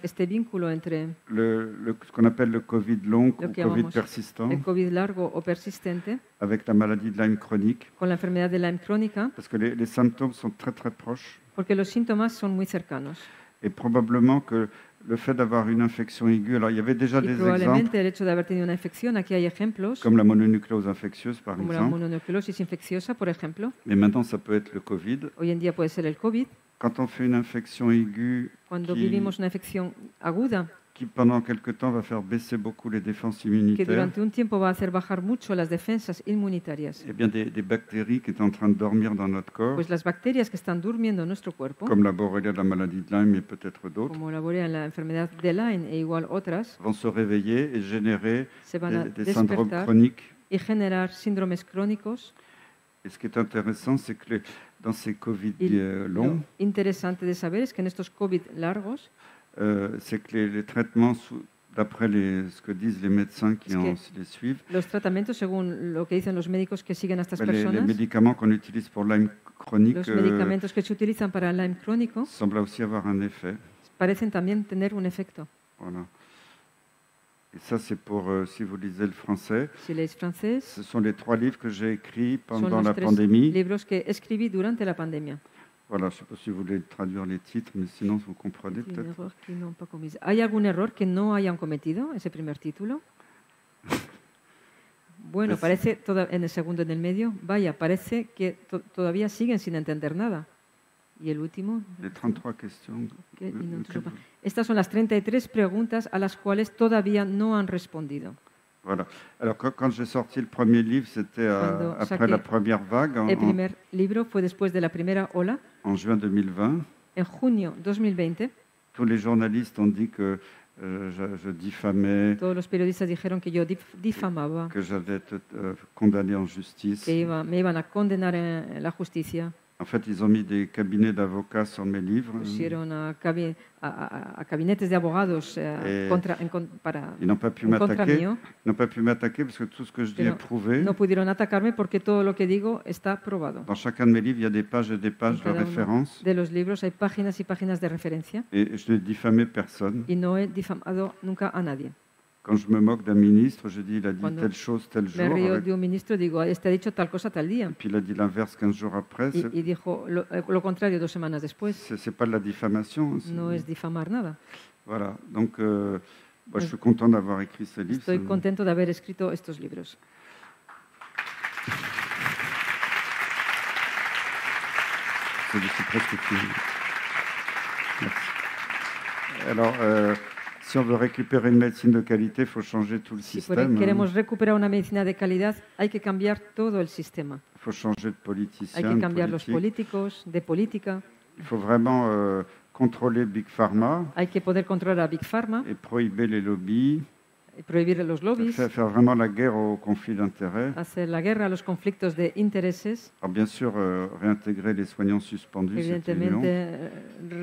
este vínculo entre ce qu'on appelle le Covid long ou Covid persistant, el COVID largo o persistente, avec la maladie de Lyme chronique, con la enfermedad de Lyme crónica, parce que les symptômes sont très très proches. Porque los síntomas son muy cercanos. Et probablement que le fait d'avoir une infection aiguë, alors il y avait déjà des exemples, el hecho de haber tenido una infección, aquí hay ejemplos, comme la mononucléose infectieuse par como exemple. La mononucleosis infecciosa, por ejemplo. Mais maintenant, ça peut être le Covid. Hoy en día puede ser el COVID. Quand on fait une infection aiguë vivimos una infección aguda, qui pendant quelque temps va faire baisser beaucoup les défenses que immunitaires, durante un tiempo va a hacer bajar mucho las defensas inmunitarias. eh bien des bactéries qui étaient en train de dormir dans notre corps, Pues las bacterias que están durmiendo en nuestro cuerpo, comme la borrelia de la maladie de Lyme et peut-être d'autres, como la borrelia en la enfermedad de Lyme e igual otras, vont se réveiller et générer se van a des syndromes despertar chroniques. y generar síndromes crónicos. Et ce qui est intéressant, c'est que dans ces Covid longs, interesante de saber es que en estos COVID largos, c'est que les traitements d'après ce que disent les médecins qui les suivent. Los tratamientos, según lo que dicen los médicos que siguen a estas personas. Les médicaments qu'on utilise pour Lyme chronique. Los medicamentos que se utilizan para Lyme crónico. Semblent aussi avoir un effet. Parecen también tener un efecto. Voilà. Et ça, c'est pour, si vous lisez le français, si lees francés, ce sont les 3 livres que j'ai écrits pendant la pandémie. Libros que escribí durante la pandemia. Voilà, je ne sais pas si vous voulez traduire les titres, mais sinon, vous comprenez peut-être. ¿Hay algún error que no hayan cometido ese primer título? Bueno, parece, en el segundo, en el medio, vaya, parece que todavía siguen sin entender nada. ¿Y el último? Les 33 questions. Estas son las 33 preguntas a las cuales todavía no han respondido. Voilà. Alors, quand j'ai sorti le premier livre, c'était après la première vague. El primer libro fue después de la primera ola. En juin 2020. En junio 2020. Tous les journalistes ont dit que je diffamais. Todos los periodistas dijeron que yo difamaba. Que j'allais être condamné en justice. Que me iban a condenar en la justicia. En fait, ils ont mis des cabinets d'avocats sur mes livres. Pusieron a gabinetes de abogados para ils n'ont pas pu m'attaquer. Ils n'ont pas pu m'attaquer parce que tout ce que je dis est prouvé. No pudieron atacarme porque todo lo que digo está probado. Dans chacun de mes livres, il y a des pages et des pages de référence. De los libros hay páginas y páginas de referencia. Et je n'ai diffamé personne. Y no he difamado nunca a nadie. Quand je me moque d'un ministre, je dis il a dit telle chose tel jour. Me río de un ministro, digo, este ha dicho tal cosa tal día. Et puis il a dit l'inverse 15 jours après. Y dijo lo contrario 2 semanas después. C'est pas de la diffamation. No es difamar nada. Voilà. Donc, je suis content d'avoir écrit ce livre. Estoy contento de haber escrito estos libros. C'est presque fini. Merci. Alors. Si on veut récupérer une médecine de qualité, il faut changer tout le système. Si queremos recuperar una medicina de calidad, hay que cambiar todo el sistema. Il faut changer de politicien. Hay que cambiar los políticos, de política. Il faut vraiment contrôler Big Pharma. Hay que poder controlar a Big Pharma. Et prohiber les lobbies. Prohibir los lobbies. Faire vraiment la guerre aux conflits d'intérêts. Hacer la guerra a los conflictos de intereses. Alors bien sûr, réintégrer les soignants suspendus. Evidentemente,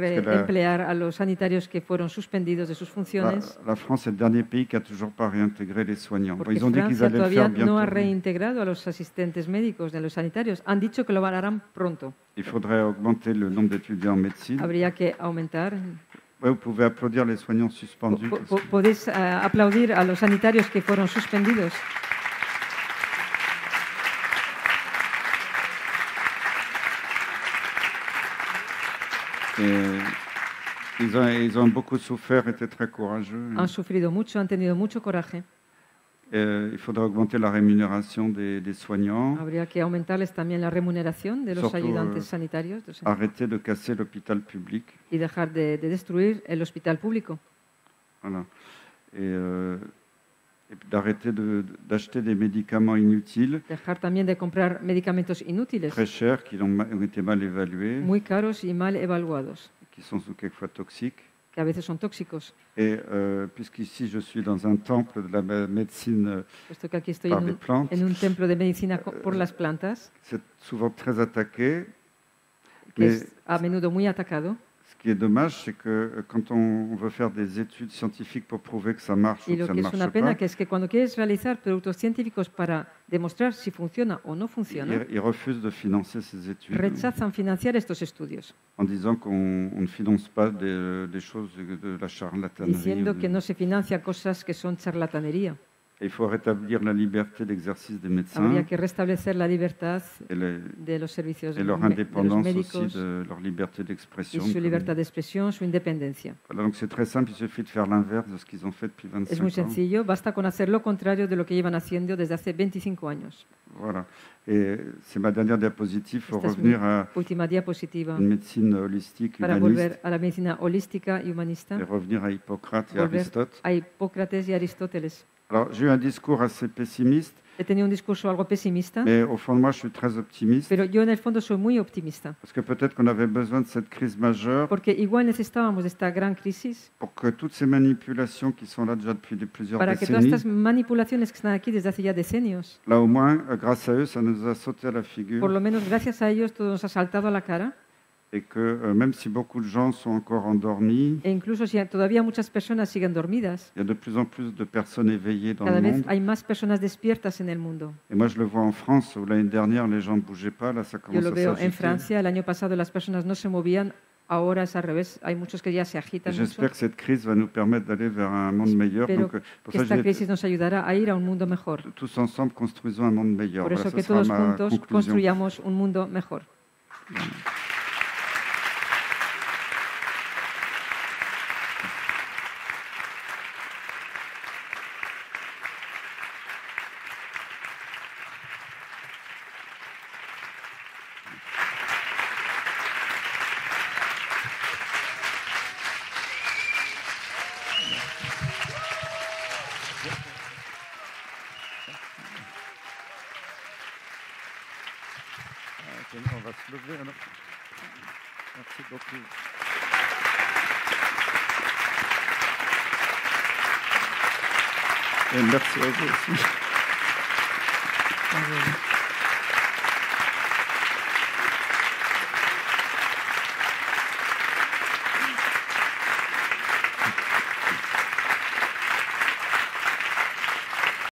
emplear a los sanitarios que fueron suspendidos de sus funciones. La France est le dernier pays qui a toujours pas réintégré les soignants. Porque ils ont dit qu'ils allaient le faire bientôt. No ha reintegrado a los asistentes médicos de los sanitarios. Han dicho que lo harán pronto. Il faudrait augmenter le nombre d'étudiants en médecine. Habría que aumentar. Vous pouvez applaudir les soignants suspendus. Podéis aplaudir a los sanitarios que fueron suspendidos. Ils ont beaucoup souffert, étaient très courageux. Han sufrido mucho, han tenido mucho coraje. Il faudra augmenter la rémunération des soignants. Habría que aumentarles también la remuneración de los ayudantes sanitarios. Arrêter de casser l'hôpital public. Y dejar de destruir el hospital público. Voilà. Et d'arrêter d'acheter des médicaments inutiles. Dejar también de comprar medicamentos inútiles. Très chers, qui ont été mal évalués. Muy caros y mal evaluados. Qui sont quelquefois toxiques. Que a veces son tóxicos. Et puisqu'ici je suis dans un temple de la médecine par des plantes, en un templo de medicina por las plantas, c'est souvent très attaqué. Que es a menudo muy atacado. Ce qui est dommage, c'est que quand on veut faire des études scientifiques pour prouver que ça marche ou que ça ne marche pas, y lo que es una pena que es que cuando quieres realizar productos científicos para demostrar si funciona o no funciona, ils refusent de financer ces études. Rechazan financiar estos estudios. En disant qu'on ne finance pas des choses de la charlatanerie. Diciendo que no se financia cosas que son charlatanería. Il faut rétablir la liberté d'exercice des médecins. Habría que restablecer la libertad de los servicios et leur indépendance aussi, de leur liberté d'expression. Y su libertad de expresión, su independencia. Voilà, donc c'est très simple, il suffit de faire l'inverse de ce qu'ils ont fait depuis 25 ans. Es muy sencillo, basta con hacer lo contrario de lo que llevan haciendo desde hace 25 años. Voilà. Et c'est ma dernière diapositive, il faut revenir à une médecine holistique, para humaniste. Volver a la medicina holística y humanista. Et revenir à Hippocrate et Aristote. A Hipócrates y Aristóteles. Alors, j'ai eu un discours assez pessimiste. He tenido un discurso algo pesimista. Mais au fond de moi, je suis très optimiste. Pero yo en el fondo soy muy optimista. Parce que peut-être qu'on avait besoin de cette crise majeure. Porque igual necesitábamos de esta gran crisis. Pour que toutes ces manipulations qui sont là déjà depuis plusieurs para décennies. Para que todas estas manipulaciones que están aquí desde hace ya decenios. Là au moins, grâce à eux, ça nous a sauté à la figure. Por lo menos gracias a ellos todo nos ha saltado a la cara. Et que même si beaucoup de gens sont encore endormis, e incluso si todavía muchas personas siguen dormidas, il y a de plus en plus de personnes éveillées dans cada le vez monde. hay más personas despiertas en el mundo. Et moi, je le vois en France, où l'année dernière, les gens ne bougeaient pas. Là, ça Yo commence lo à veo en s'agiter. Francia, el año pasado las personas no se movían, ahora es al revés, hay muchos que ya se agitan mucho. J'espère que cette crise va nous permettre d'aller vers un monde meilleur. Pero Donc, pour que ça, esta crisis nos ayudará a ir a un mundo mejor. tous ensemble, construisons un monde meilleur. Por eso Voilà, que ce sera todos ma juntos conclusion. construyamos un mundo mejor. On va se lever alors. Merci beaucoup. Et merci à vous aussi.